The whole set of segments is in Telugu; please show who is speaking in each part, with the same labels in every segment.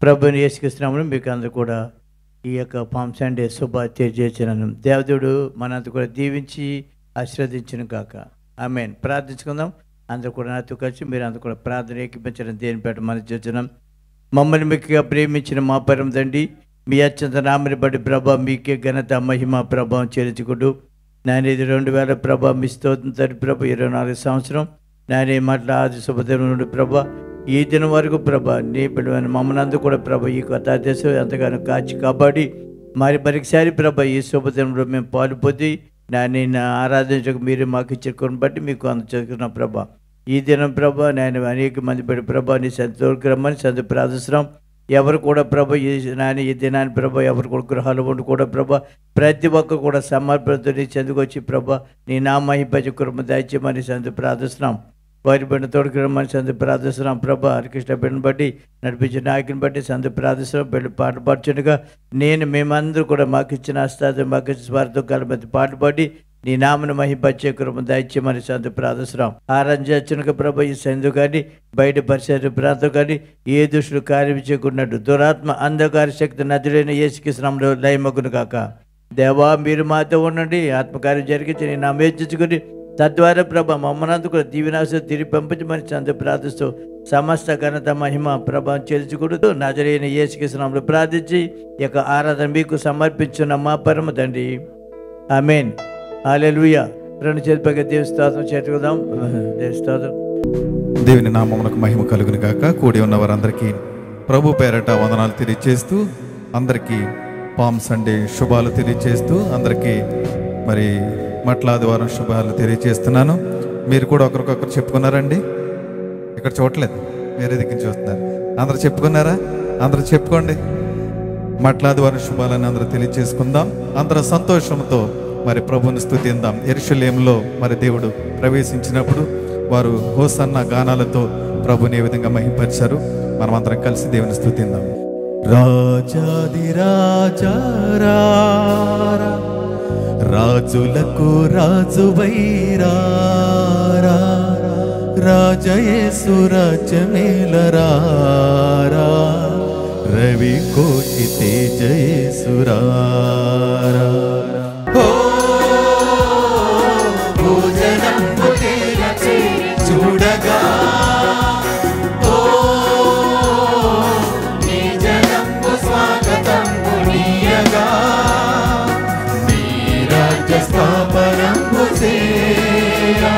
Speaker 1: ప్రభుని యేసుక్రీస్తునామమున మీకు అందరూ కూడా ఈ యొక్క పామ్ సండే శుభ తెలియజేసినాను. దేవదేవుడు మనంతా కూడా దీవించి ఆశీర్వదించును గాక. ఆమేన్. ప్రార్థించుకుందాం. అందరూ కూడా నాతో కలిసి మీరు అందరూ కూడా ప్రార్థన ఏకీపించడం దేని పేట మనం చేస్తున్నాం. మమ్మల్ని మిక్కగా ప్రేమించిన మా పరమ తండ్రి, మీ అత్యంత నామని బట్టి ప్రభా మీకే ఘనత మహిమ ప్రభావం చెల్లించుకుంటూ నేను ఇది 2000 ప్రభా మీ స్తోత్రం తండ్రి ప్రభా 24 సంవత్సరం నేనే మాటల ఆది శుభదినం నుండి ప్రభా ఈ దినం వరకు ప్రభా నీ బిడ్డమైన మమ్మల్ని అందరూ కూడా ప్రభా ఈ కొత్త దేశం ఎంతగానో కాచి కాబట్టి మరొకసారి ప్రభా ఈ శుభదినంలో మేము పాల్పొంది నేను ఆరాధించక మీరు మాకు ఇచ్చిన కొను బట్టి మీకు అందచేసుకున్నాం ప్రభా. ఈ దినం ప్రభా నేను అనేక మంది పెట్టి ప్రభా నీ సంతోషకు రమ్మని సంత ప్రార్థిస్తున్నాం. ఎవరు కూడా ప్రభా ఈ దినాన్ని ప్రభా ఎవరు కూడా గృహాలు ఉండి కూడా ప్రభా ప్రతి ఒక్కరు కూడా సమర్పణతో నీ చెందుకు వచ్చి ప్రభా నీ నామహింపజ కుటుంబ దయచేయమని సంత ప్రార్థిస్తున్నాం. వారి బిడ్డ తోడుకు రమ్మని సంత ప్రార్థిస్తున్నాం ప్రభా. హరికృష్ణ బిడ్డను బట్టి నడిపించిన నాయకుని బట్టి సంత ప్రార్థిస్తున్నాం. బిడ్డ పాట పాడుచుండగా మేమందరూ కూడా మాకు ఇచ్చిన హస్తాలు మాకు ఇచ్చిన వారితో కలిపి పాట పాడి నీ నామను మహింపచ్చే కృప దయచేయమని సంత ప్రార్థిస్తున్నాం. ఆరాధించునుక ప్రభా ఈ సందు కానీ బయట పరిసర ప్రాంతం కానీ ఏ దుష్టులు కార్యం చేయకున్నట్టు దురాత్మ అంధకార శక్తి నదులైన యేసుక్రీస్తునామములో లయమగును కాక. దేవా మీరు మాతో ఉండండి, ఆత్మకార్యం జరిగించి నీ నామం హెచ్చించుకొని తద్వారా ప్రభా మమ్మల్ని కూడా దీవెనాశ తిరిగి పంపించమని సంత ప్రార్థిస్తూ సమస్త ఘనత మహిమ ప్రభావం చెల్లించుకుంటూ నజరైన యేసుక్రీస్తునామములో ప్రార్థించి ఈ యొక్క ఆరాధన మీకు సమర్పించున్న మా పరమ తండ్రి. ఆమేన్. హల్లెలూయా. రెండు చేతులపైకి దేవుని స్తోత్రం చేతుకుదాం. దేవుని స్తోత్రం.
Speaker 2: దేవుని నామమునకు మహిమ కలుగును గాక. కూడి ఉన్న వారందరికీ ప్రభు పేరట వందనాలు తెలియజేస్తూ అందరికీ పామ్ సండే శుభాలు తెలియజేస్తూ అందరికీ మరి మట్ల ఆదివారం శుభాలు తెలియజేస్తున్నాను. మీరు కూడా ఒకరికొకరు చెప్పుకున్నారండి? ఇక్కడ చూడలేదు, వేరే దగ్గర చూస్తున్నారు. అందరు చెప్పుకున్నారా? అందరూ చెప్పుకోండి. మట్ల ఆదివారం శుభాలని అందరూ తెలియజేసుకుందాం. అందరూ సంతోషంతో మరి ప్రభుని స్తుతిందాం. యెరూషలేములో మరి దేవుడు ప్రవేశించినప్పుడు వారు హోసన్న గానాలతో ప్రభుని ఏ విధంగా మహింపరిచారు. మనం అందరం కలిసి దేవుని స్తుతిందాం. రాజాది రాజా రాజులకు రాజువైరా రాజయేసు రాజ్యమేలరా రవి కోటి తేజయేసురా చూడగా నీ జనము స్వాగతము నీయగా నీ రాజ్య స్థాపనము చేయా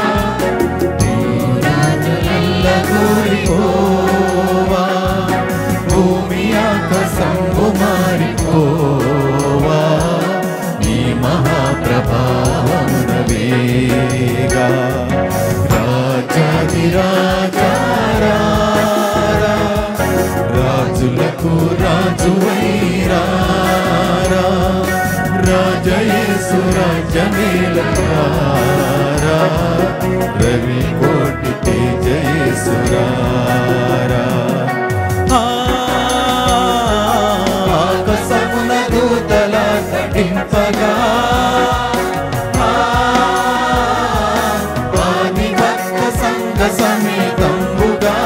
Speaker 2: నీ రాజుల కోరిపోవా భూమి ఆకాశము మారిపోవా నీ మహాప్రభావమున వేగా రాజులకు రాజువైరా రాజయేసు రాజ్యమేలరా రవి కోటి తేజయేసురా ఆకాశమున దూతల నటింపగా సమేతంబుగా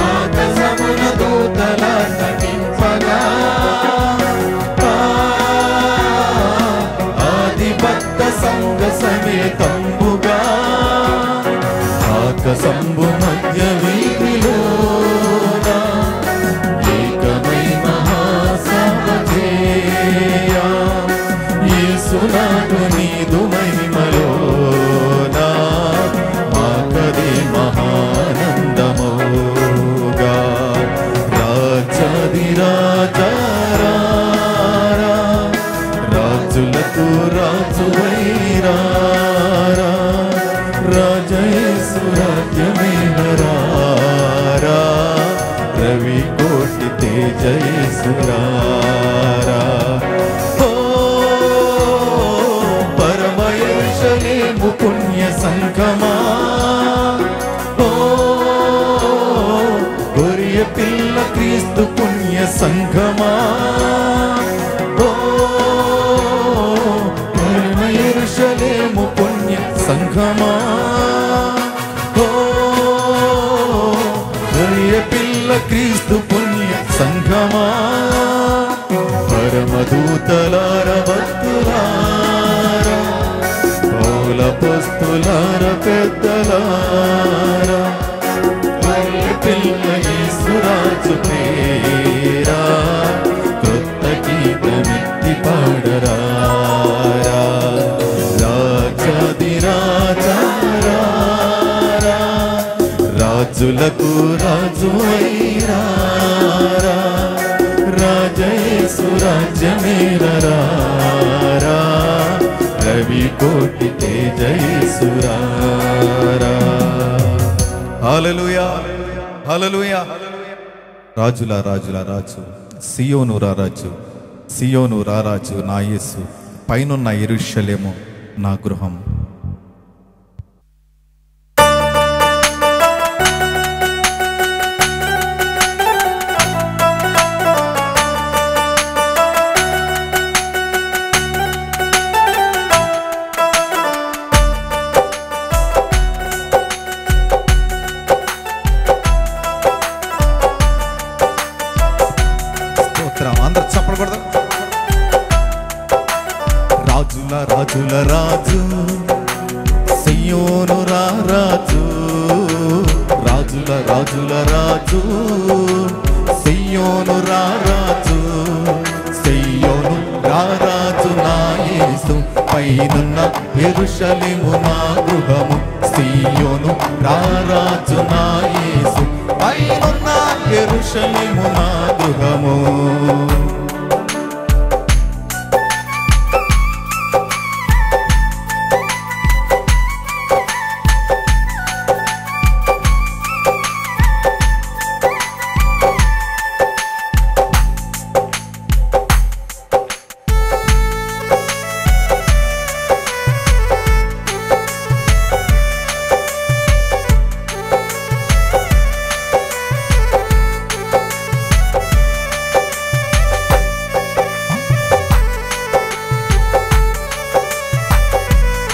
Speaker 2: ఆకాశమున దూతల నటింపగా ఆదిభక్త సంఘ సమేతంబుగా ఆకాశంబు మధ్య వీధిలోన ఏకమై మహాసభ చేయా యేసునాథు నీదు మహిమలోనా మాకది మహానందమోగా రాజాది రాజా రాజులకు రాజువైరా రాజయేసు రాజ్యమేలరా రవి కోటి తేజయేసురా పుణ్య సంఘమా గొర్రె పిల్ల క్రీస్తు పుణ్య సంఘమా యెరూషలేము పుణ్య సంఘమా క్రీస్తు పుణ్య సంఘమా, పరమదూతలార భక్తులారా, పౌలపస్తులార పెద్దలారా, పిల్ల యేసురాజు పేరా కొత్త గీతమెత్తి పాడరా, రాజాదిరాజా రాజులకు రాజు అయిరా, రాజయేసు రాజ్యమేరా, రవి కోటి తేజయేసురా. హల్లెలూయా హల్లెలూయా. రాజుల రాజుల రాజు, సియోను రారాజు, సియోను రారాజు నా యేసు, పైనున్న యెరూషలేము నా గృహం. అందరు చెప్పకూడదు. రాజుల రాజుల రాజు, సియోను రారాజు, రాజుల రాజుల రాజు, సియోను రారాజు, సియోను రారాజు నా యేసు, పైనున్న యెరూషలేము నా గృహము, సియోను రారాజు నా యేసు, పైనున్న యెరూషలేము నా గృహము.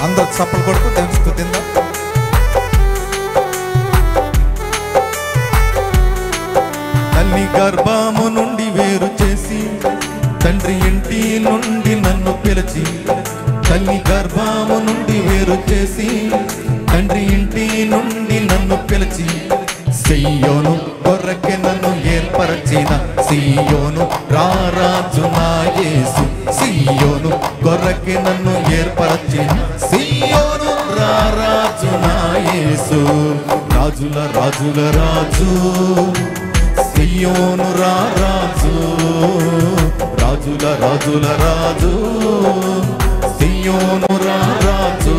Speaker 2: అందరు చప్పలు కొడుతూ దేవుని స్తుతిద్దాం. తల్లి గర్భము నుండి వేరు చేసి, తండ్రి ఇంటి నుండి నన్ను పిలిచి, తల్లి గర్భము నుండి వేరు చేసి, తండ్రి ఇంటి నుండి నన్ను పిలిచి, సియోను కొరకే నన్ను ఏర్పరచిన, సియోను రారాజు నా యేసు, సియోను కొరకే నన్ను ఏర్పరచిన, సియోను రారాజు నా యేసు, రాజుల రాజుల రాజు, సియోను రారాజు, రాజుల రాజుల రాజు, సియోను రారాజు,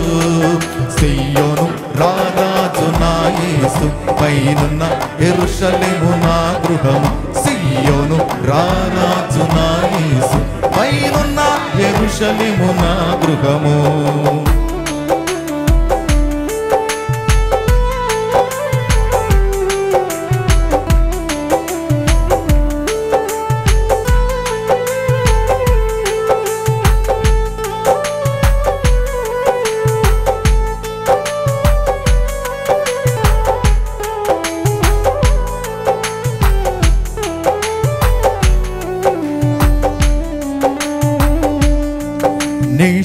Speaker 2: సియోను రారాజు నా యేసు, పైనున్న యెరూషలేము నా గృహము, సియోను రారాజు నా యేసు, పైనున్న యెరూషలేము నా గృహము.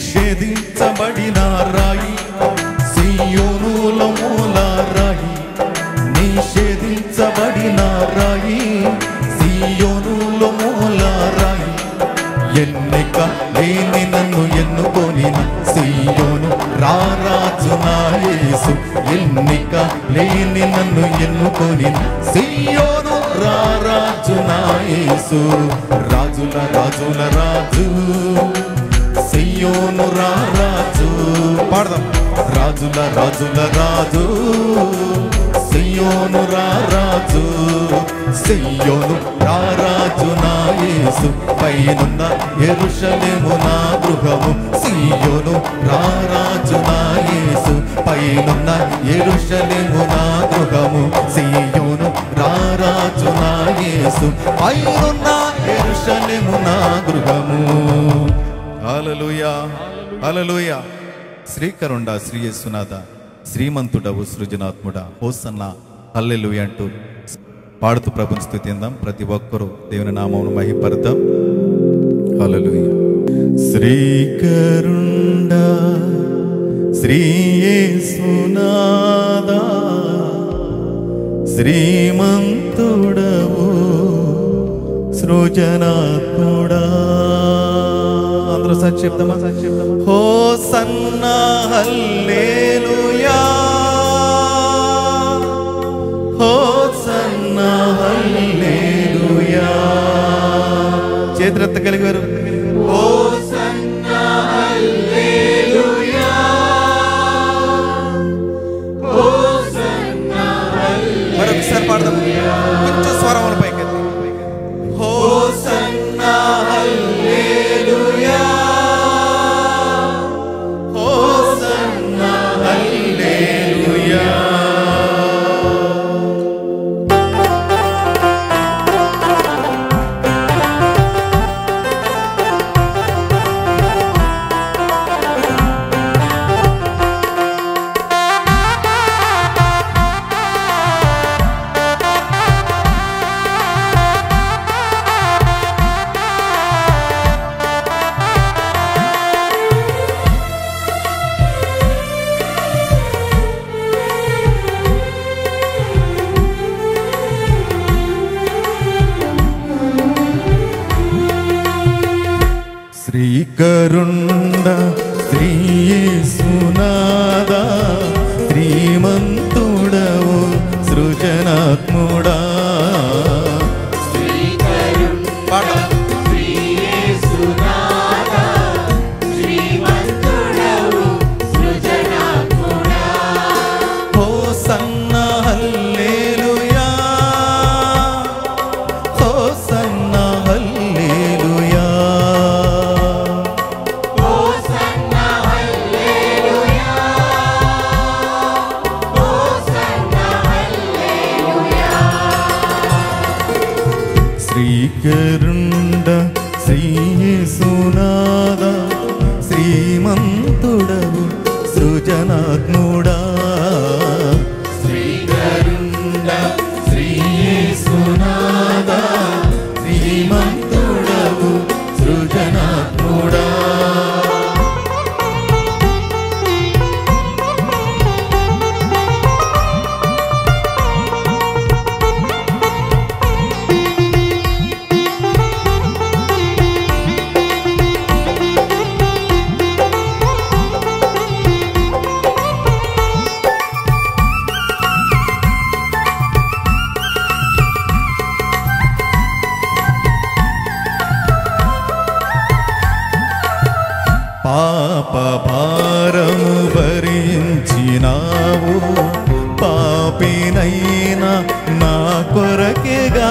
Speaker 2: నిషేధించబడిన రాయి, సియోనులో మూల రాయి, నిషేధించబడిన రాయి, సియోనులో మూల రాయి, ఎన్నిక లేని నన్ను ఎన్నుకొనిన, సియోను రారాజు నా యేసు, ఎన్నిక లేని నన్ను ఎన్నుకొనిన, సియోను రారాజు నా యేసు, రాజుల రాజుల రాజు, సియోను రారాజు. పాడదాం. రాజుల రాజుల రాజు, సియోను రారాజు, సియోను రారాజు నా యేసు, పైనున్న యెరూషలేము నా గృహము, సియోను రారాజు నా యేసు, పైనున్న యెరూషలేము నా గృహము, సియోను రారాజు నా యేసు, పైనున్న యెరూషలేము నా గృహము. హల్లెలూయా హల్లెలూయా. శ్రీకరుండ శ్రీ యేసునాథ, శ్రీమంతుడవు సృజనాత్ముడా, హోసన్నా హల్లెలూయా అంటూ పాడుతూ ప్రభుని స్తుతిందాం. ప్రతి ఒక్కరూ దేవుని నామమును మహిమపరుద్దాం. హల్లెలూయా. శ్రీకరుండా శ్రీ యేసునాదా శ్రీమంతుడవు సృజనాత్ముడా. అందరూ సంక్షిప్తమా? హోసన్నా హల్లెలూయా, హోసన్నా హల్లెలూయా. చేతులెత్త కలిగారు. హోసన్నా హల్లెలూయా, హోసన్నా హల్లెలూయా. మరొకసారి పాడదాం, కొంచెం స్వరముల పైకి. హోసన్నా హల్లెలూయా, హోసన్నా హల్లెలూయా. శ్రీకరుండ శ్రీ యేసునాదా శ్రీమంతుడవు సృజనాత్ముడా. హోసన్నా హల్లెలూయా, హోసన్నా హల్లెలూయా. శ్రీకరుండ శ్రీ యేసునాదా శ్రీమంతుడవు సృజనాత్ముడా. శ్రీకరుండ శ్రీ యేసునాదా శ్రీమంతుడవు సృజనాత్ముడా. పాప భారము భరించినావు, పాపినైనా నా కొరకేగా.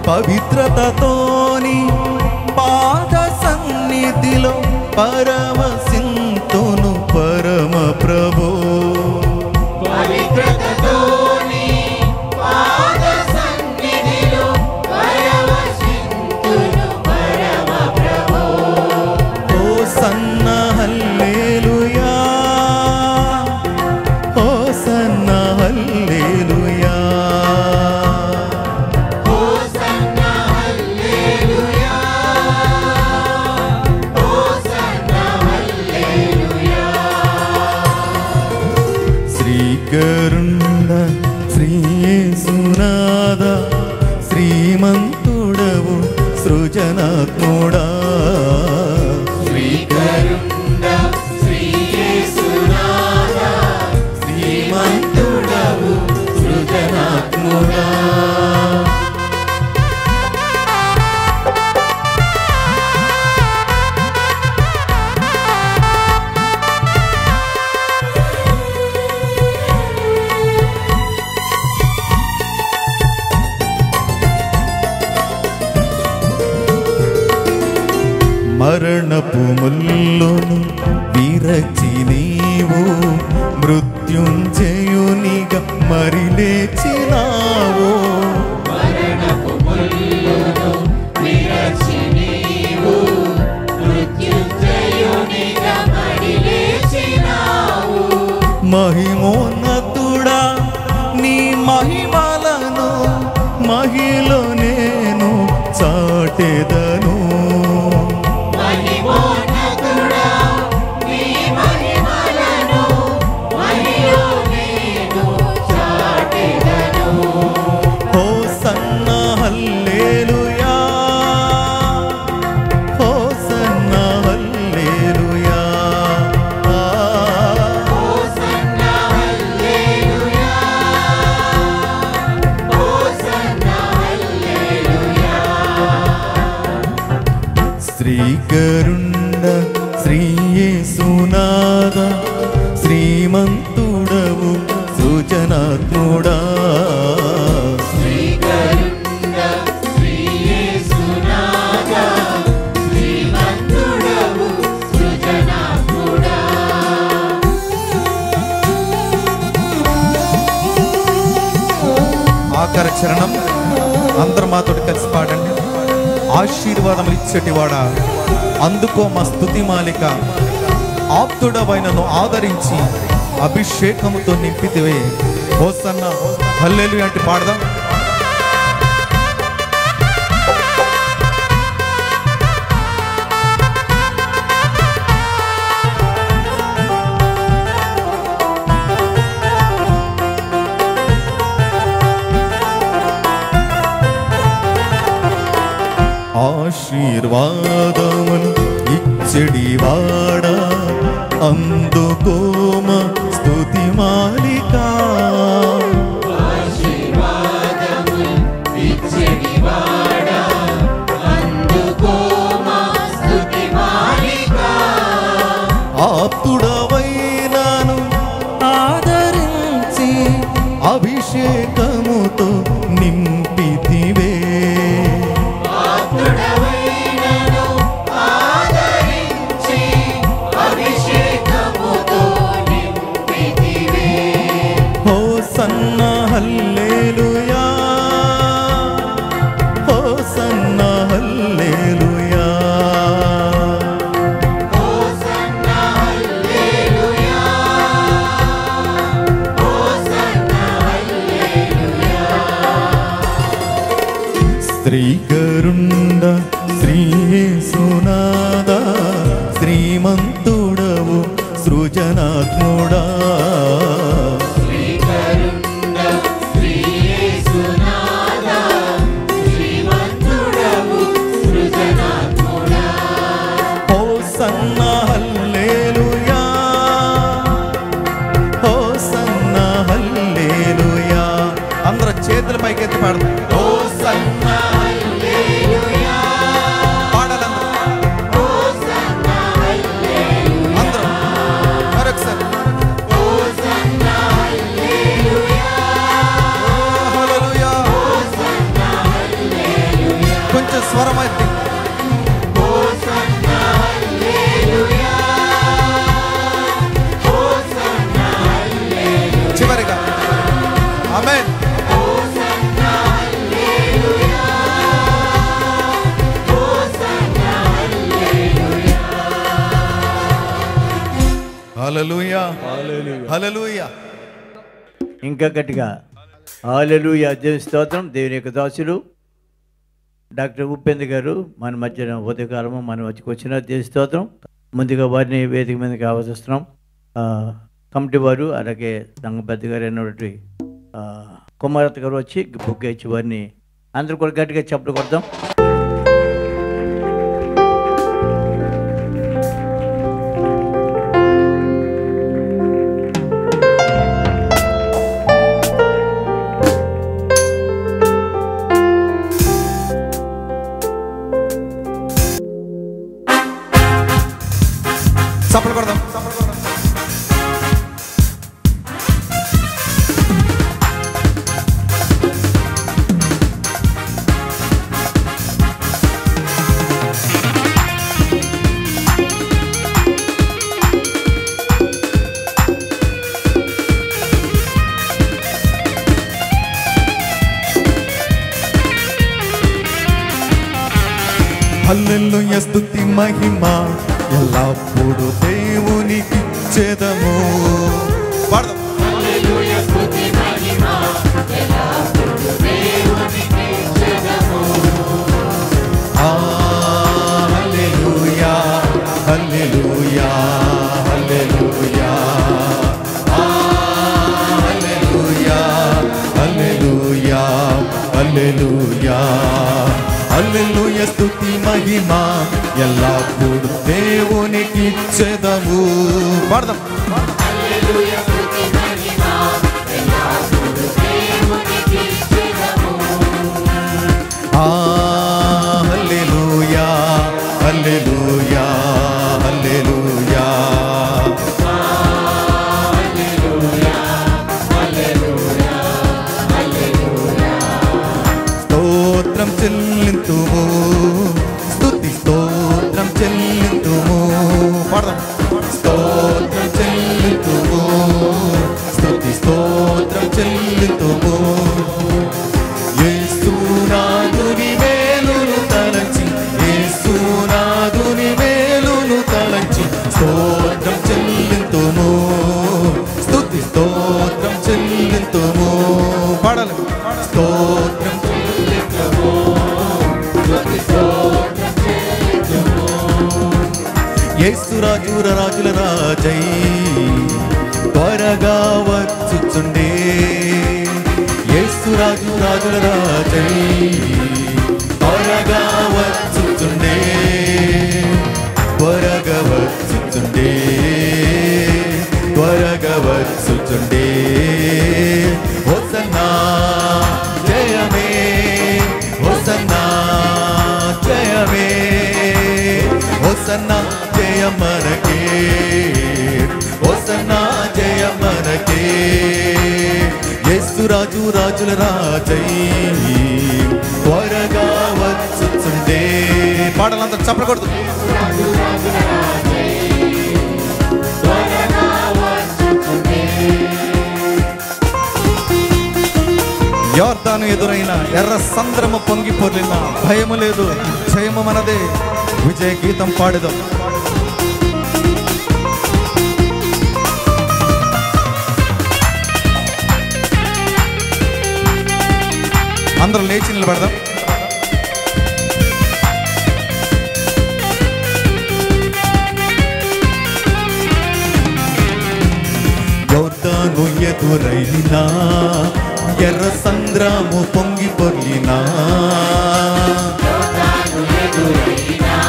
Speaker 2: పవిత్రతతోని పాద సన్నిధిలో పరవశింతును పరమ ప్రభు. హోసన్నా హల్లెలూయా, హోసన్నా హల్లెలూయా. హోసన్నా హల్లెలూయా, హోసన్నా హల్లెలూయా. శ్రీకరుండ శ్రీ యేసునాదా శ్రీమంతుడవు సృజనాత్ముడా. శ్రీకరుండ శ్రీ యేసునాదా శ్రీమంతుడవు సృజనాత్ముడా. మరణపు ముల్లును విరచి నీవు మృత్యుంజయునిగా మరి లేచినావు. మరణపు ముల్లును విరచి నీవు మహిమోన్నతుడా నీ మహిమలను మహిలో నేను చాటెదను. హోసన్నా హల్లెలూయా, హోసన్నా హల్లెలూయా,
Speaker 3: హోసన్నా హల్లెలూయా, హోసన్నా హల్లెలూయా.
Speaker 2: శ్రీకరుండ శ్రీ యేసునాథ శ్రీమంతుడవు సృజనాత్ముడా.
Speaker 3: శ్రీకరుండ శ్రీ యేసునాథ శ్రీమంతుడవు సృజనాత్ముడా.
Speaker 2: ఆఖరి చరణం అందరు మాతోటి కలిసి పాడండి. ఆశీర్వాదములు ఇచ్చేటివాడా అందుకో మా స్తుతి మాలిక, ఆప్తుడవైనను ఆదరించి అభిషేకముతో నింపితివే. హోసన్నా హల్లెలూయా అంటే పాడదాం. ఆశీర్వాదములు ఇచ్చడివాడా అందుకోమ స్తుతి మాలిక.
Speaker 3: ఆశీర్వాదములు ఇచ్చెడివాడా అందుకో మా స్తుతి మాలిక.
Speaker 2: ఆప్తుడవైనాను ఆదరించి అభిషేకముతో నింపితివే.
Speaker 3: ఆప్తుడవైనను ఆదరించి అభిషేకముతో నింపితివే.
Speaker 2: హోసన్నా హల్లెలూయా, హోసన్నా హల్లెలూయా,
Speaker 3: హోసన్నా హల్లెలూయా, హోసన్నా హల్లెలూయా.
Speaker 2: శ్రీకరుండ శ్రీ యేసునాథ శ్రీమంతుడవు సృజనాత్ముడా.
Speaker 3: శ్రీకరుండ శ్రీ యేసునాథ శ్రీమంతుడవు సృజనాత్ముడా.
Speaker 2: హోసన్నా హల్లెలూయా, హోసన్నా హల్లెలూయా. అందరూ చేతుల పైకి ఎత్తి పాడదాం. హోసన్నా
Speaker 3: హల్లెలూయా,
Speaker 2: పాడాలందరూ
Speaker 3: హోసన్నా హల్లెలూయా,
Speaker 2: అందరూ మరొకసారి.
Speaker 3: హోసన్నా హల్లెలూయా,
Speaker 2: హల్లెలూయా.
Speaker 3: హోసన్నా హల్లెలూయా,
Speaker 2: కొంచెం స్వరం ఎత్తి.
Speaker 3: హోసన్నా హల్లెలూయా, హోసన్నా హల్లెలూయా,
Speaker 2: చివరిగా ఆమేన్.
Speaker 3: హోసన్నా హల్లెలూయా, హోసన్నా హల్లెలూయా.
Speaker 2: హల్లెలూయా, హల్లెలూయా.
Speaker 1: ఇంకా గట్టిగా హల్లెలూయా. దేవుని స్తోత్రం. దేవుని యొక్క దాసులు డాక్టర్ ఉపేంద్ర గారు మన మధ్యన ఉదయకాలము మన మధ్యకు వచ్చిన దేవుని స్తోత్రం. ముందుగా వారిని వేదిక మీదకి ఆహ్వానిస్తున్నాం. కమిటీ వారు అలాగే సంఘ పెద్ద గారు అయినటువంటి కుమారత గారు వచ్చి బుక్ ఇచ్చి వారిని అందరూ కూడా గట్టిగా చప్పట్లు కొడదాం.
Speaker 2: చప్పట్లు కొడదాం. హల్లెలూయా స్తుతి మహిమ ఎల్లప్పుడు దేవునికి చెదము. పాడదాం.
Speaker 3: హల్లెలూయా స్తుతి మహిమ ఎల్లప్పుడూ దేవునికి చెదము.
Speaker 2: హల్లెలూయా హల్లెలూయా హల్లెలూయా హల్లెలూయా హల్లెలూయా హల్లెలూయా హల్లెలూయా స్తుతి మహిమ ఎల్లప్పుడూ దేవునికి చెదము. పాడదాం.
Speaker 3: హల్లెలూయా స్తుతి మహిమ ఎల్లప్పుడూ దేవునికి చెదము.
Speaker 2: హల్లెలూయా హల్లెలూయా హల్లెలూయా స్తోత్రం చెల్లింతుము స్తుతి స్తోత్రం చెల్లింతుము. పాడదాం. స్తోత్రం చెల్లింతుము స్తుతి స్తోత్రం చెల్లింతుము. యేసునాథుని మేలును తలచి యేసునాథుని మేలును తలచి స్తోత్రం చెల్లింతుము స్తుతి స్తోత్రం చెల్లింతుము. పాడాలి. స్తోత్రం చెల్లింతుము స్తుతి స్తోత్రం చెల్లింతుము. యేసు రాజుల రాజుల రాజై త్వరగా వచ్చుచుండే. యేసు రాజు రాజుల రాజై త్వరగా వచ్చుచుండే త్వరగా వచ్చుచుండే త్వరగా వచ్చుచుండే. హోసన్నా జయమే హోసన్నా జయమే హోసన్నా జయ మనకే హోసన్నా జయ మనకే. యేసు రాజు రాజుల రాజై త్వరగా వచ్చుచుండే. పాడాలంతా చప్పకూడదు. యోర్దాను ఎదురైన ఎర్ర సంద్రము పొంగి పొర్లిన భయము లేదు జయము మనదే. విజయ గీతం పాడదాం. అందరూ లేచి నిలబడదాం. యోర్దాను ఎదురైనా ఎర్ర సంద్రము పొంగి పొర్లినా.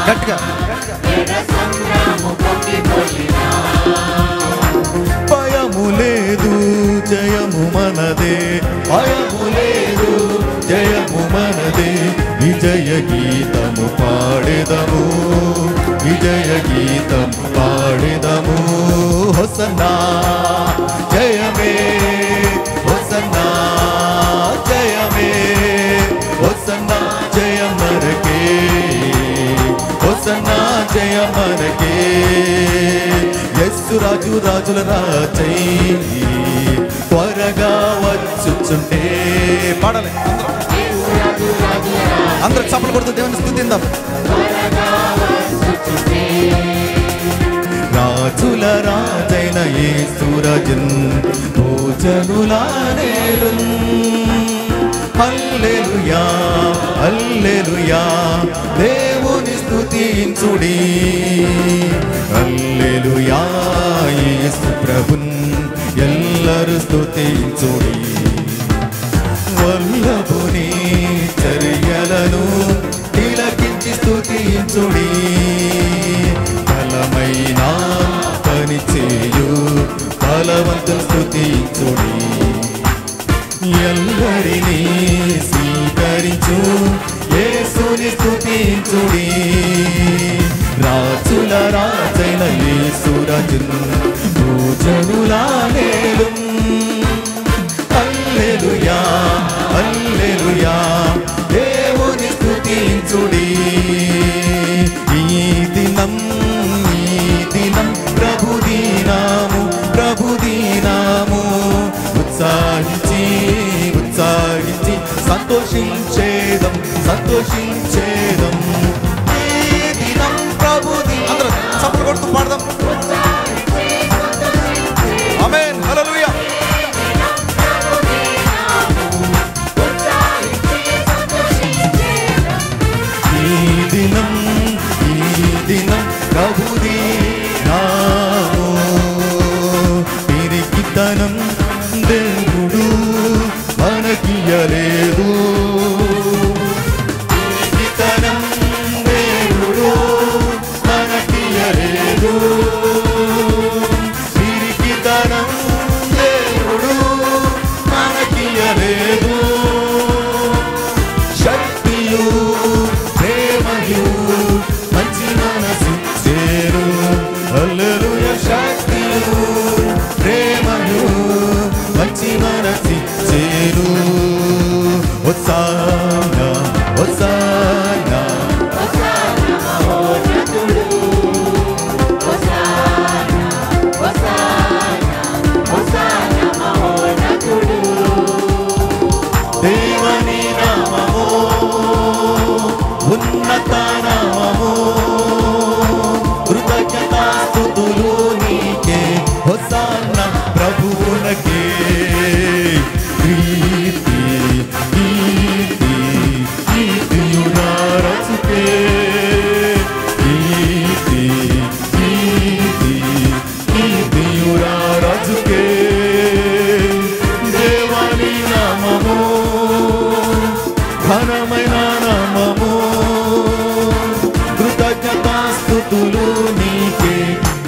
Speaker 2: గట్టిగా భయము లేదు జయము మనదే భయము లేదు జయము మనదే. విజయ గీతము పాడెదము విజయ గీతము పాడెదము. హోసన్నా జయమే హోసన్నా జయమే హోసన్నా జయ మనకే హోసన్నా జయ మనకే. యేసు రాజు రాజుల రాజై త్వరగా వచ్చుచుండే. పాడాలి. అందరూ చప్పట్లు కొడుతూ దేవుని స్తుతిద్దాం. రాజుల రాజైన యేసు రాజన్ భోజనులా నేలున్. హల్లెలూయా హల్లెలూయా దేవుని స్తుతించుడి. హల్లెలూయా యేసు ప్రభున్ ఎల్లరూ స్తుతించుడి. వల్లభుని చర్యలను తిలకించి స్తుతించుడి. బలమైన పనిచేయు బలవంతులు స్తుతించుడి. ఎల్లరినీ స్వీకరించు యేసుని స్తుతించుడి. రాజుల రాజైన యేసు రాజున్ భోజనులా నేలున్. హల్లెలూయా హల్లెలూయా దేవుని స్తుతించుడి. ఈ దినం ప్రభు దీనాము ప్రభు దీనాము. ఉత్సాహించి ఉత్సాహించి సంతోషించేదం సంతోషించేదం. ఈ దినం ప్రభు అందరూ చప్పట్లు కొడుతూ పాడదాం. ఆమేన్ హల్లెలూయా.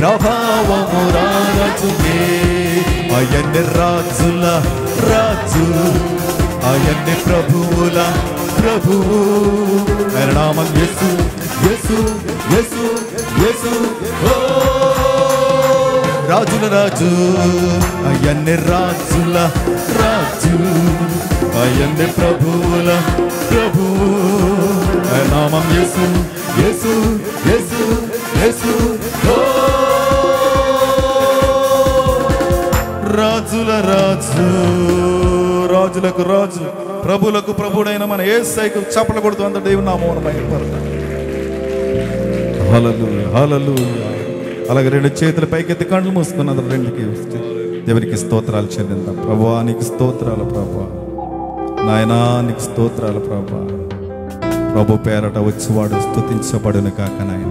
Speaker 2: ప్రభావము రాజుకే. ఆయన్ని రాజుల రాజు, ఆయన్ని ప్రభువుల ప్రభువు. ఆయన నామం యేసు యేసు యేసు యేసు. ఓ రాజుల రాజు, ఆయన్ని రాజుల రాజు, ఆయన్ని ప్రభువుల ప్రభువు. ఆయన నామం యేసు యేసు యేసు యేసు. ఓ రాజుల రాజు, రాజులకు రాజు, ప్రభులకు ప్రభుడైన మన యేసయ్యకు చప్పట్లు కొడుతూ అంత దేవుని నామమున మహిమపడతాం. హల్లెలూయా హల్లెలూయా. అలాగే రెండు చేతులు పైకెత్తి కళ్ళు మూసుకున్న రెండుకి దేవునికి స్తోత్రాలు చెల్లిద్దాం. ప్రభువా నీకు స్తోత్రాలు ప్రభువా, నాయనా నీకు స్తోత్రాలు ప్రభువా. ప్రభు పేరట వచ్చివాడు స్తుతించబడును కాక నాయన.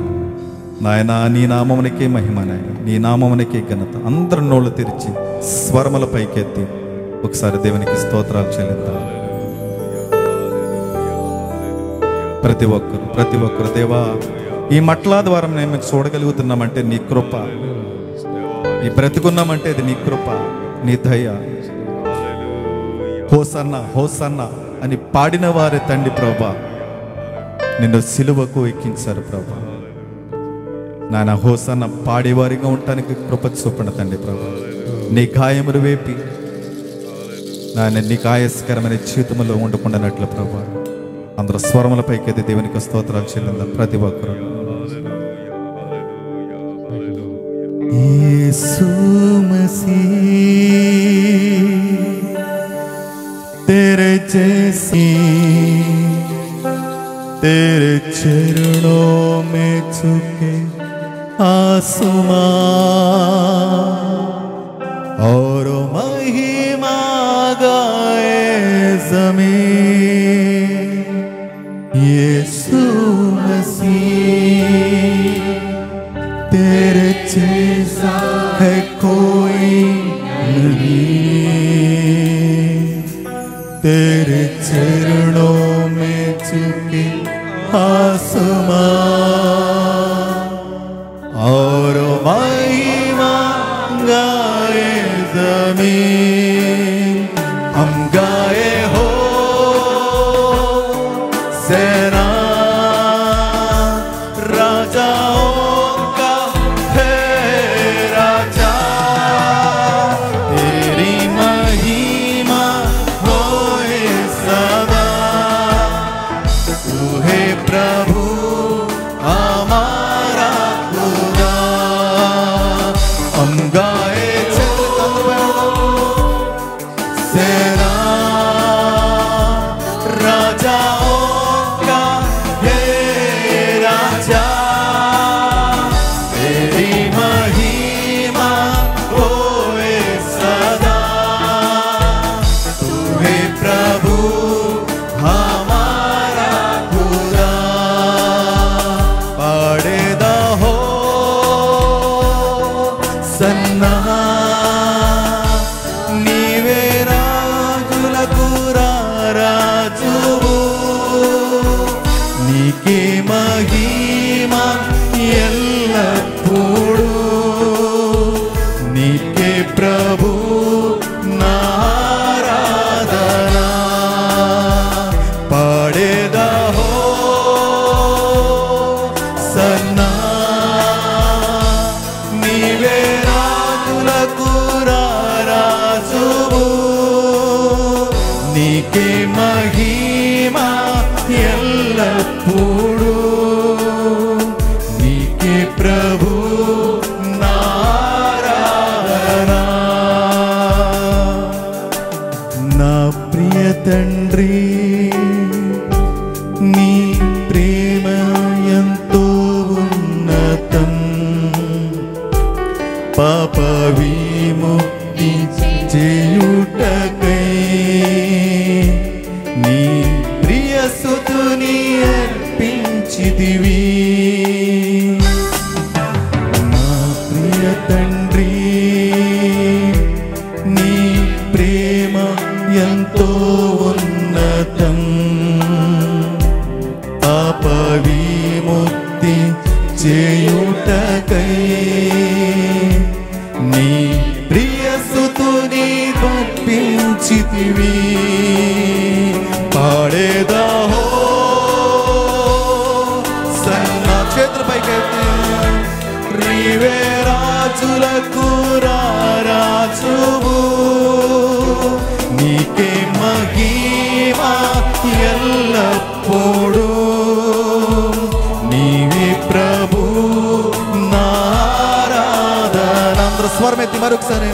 Speaker 2: నాయనా నీ నామమునికే మహిమ నాయన, నీ నామమునికే ఘనత. అందరు నోళ్ళు తెరిచి స్వరముల పైకెత్తి ఒకసారి దేవునికి స్తోత్రాలు చెల్లిద్దాం. ప్రతి ఒక్కరు దేవా ఈ మట్లా ద్వారా మేము చూడగలుగుతున్నామంటే నీ కృప, ఈ బ్రతికున్నామంటే అది నీ కృప, నీ దయ. హోసన్న హోసన్న అని పాడిన వారే తండ్రి ప్రభా నిన్ను సిలువకు ఎక్కించారు ప్రభా. నాయన హోసన్న పాడేవారిగా ఉండటానికి కృప చూపండి తండ్రి ప్రభా. నీ గాయములు వేపి నాయన నీ గాయస్కరమైన జీవితంలో ఉండకుండానట్లు ప్రభా. అందరూ స్వరముల పైకైతే దేవునికి స్తోత్రాలు చెల్లిందా ప్రతి ఒక్కరు. యేసు मसीह तेरे जैसी तेरे चरणों में झुके आसमां और महिमा गाए ज़मीन. यीशु मसीह तेरे जैसा है कोई नहीं, तेरे चरणों में झुके आसमां और महिमा गाए ज़मीन. हम गाए हो सेना राजाओं का है राजा, तेरी महिमा होए सदा. तू है प्रभु हमारा खुदा. हम गाए सेना राजाओं का है राजा, तेरी महिमा होए सदा. तू है प्रभु हमारा खुदा. पाड़ेदा हो सन्ना నీవే రాజులకు రాజువు. నీకే మహిమ ఎల్లప్పుడూ. నీకే ప్రభు నారాధనా. పాడేదా హో సన్నా నీవే రాజులకు రాజువు. నీకే మహిమ ఎల్లప్పుడూ. నీకే ప్రభు నారాధనా. నా ప్రియ తండ్రి నీ ప్రేమ ఎంతో ఉన్నతం. పాప విముక్తి చేయుటకై నీ ప్రియ సుతుని అర్పించితివి. నా ప్రియ తండ్రి నీ ప్రేమ ఎంతో ఉన్నతం. పాప విముక్తి చేయుటకై నీ ప్రియసుతుని పంపించితివి. పాడేదా హో సన్న చేతుల పైకెత్తి నీవే రాజులకు రారాజువు, నీకే మహిమ ఎల్లప్పుడూ, నీవే ప్రభు నారాధన. అందరూ స్వరమెత్తి మరొకసారి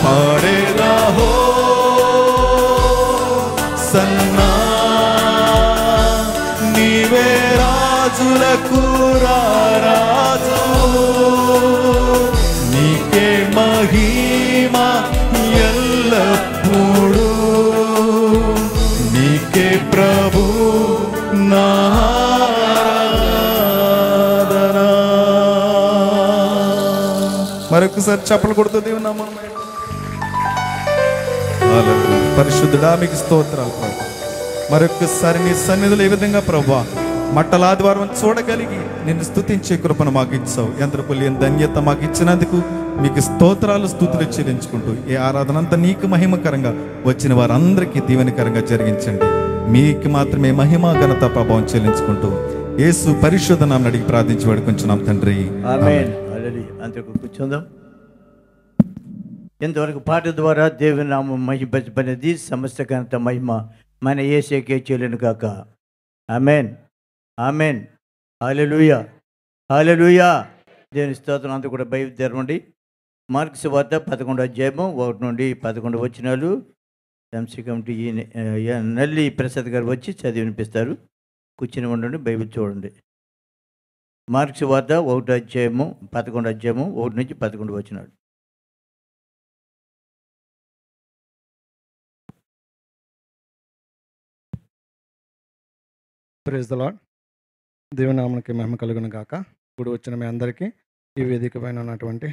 Speaker 2: పాడేదా హో సన్నా, నీవే రాజులకు రారాజు, నీకే మహిమ ఎల్లప్పుడూ, నీకే ప్రభు నారాధన. మరొకసారి చప్పలు కొడుతుంది ఉన్నాము. పరిశుద్ధుడా మీకు స్తోత్రాలు ప్రభు. మరొకసారి నీ సన్నిధిలో ఏ విధంగా ప్రభా మట్టల ఆదివారం చూడగలిగి నిన్ను స్తుతించే కృపను మాకు ఇచ్చావు. ఎంతపుల్యం ధన్యత మాకు ఇచ్చినందుకు మీకు స్తోత్రాలు స్తుతులు చెల్లించుకుంటూ ఈ ఆరాధన అంతా నీకు మహిమకరంగా వచ్చిన వారందరికీ దీవెనకరంగా జరిగించండి. మీకు మాత్రమే మహిమ ఘనత ప్రభావం చెల్లించుకుంటూ యేసు పరిశుద్ధ నామమున అడిగి ప్రార్థించి వేడుకొంచున్నాం తండ్రి.
Speaker 1: ఆమేన్. హల్లెలూయా. అంతకు కూర్చుందాం. ఇంతవరకు పాట ద్వారా దేవుని నామం మహిమపరచబడినది. సమస్త ఘనత మహిమ మన యేసుకే చెల్లును గాక. ఆమేన్. ఆమేన్. హల్లెలూయా. హల్లెలూయా. దేవుని స్తోత్రం. అంతా కూడా బైబిల్ తెరవండి. మార్కు సువార్త 11వ అధ్యాయము 1 నుండి 11 వచనాలు ఎంసీ కమిటీ నల్లి ప్రసాద్ గారు వచ్చి చదివి వినిపిస్తారు. కూర్చుని ఉండండి, బైబిల్ చూడండి. మార్కు సువార్త 1వ అధ్యాయము 11వ అధ్యాయము 1 నుంచి 11 వచనాలు.
Speaker 4: Praise the lord. దేవుని నామమునకి మహిమ కలుగును గాక. ఇప్పుడు వచ్చిన మీ అందరికీ ఈ వేదిక పైన ఉన్నటువంటి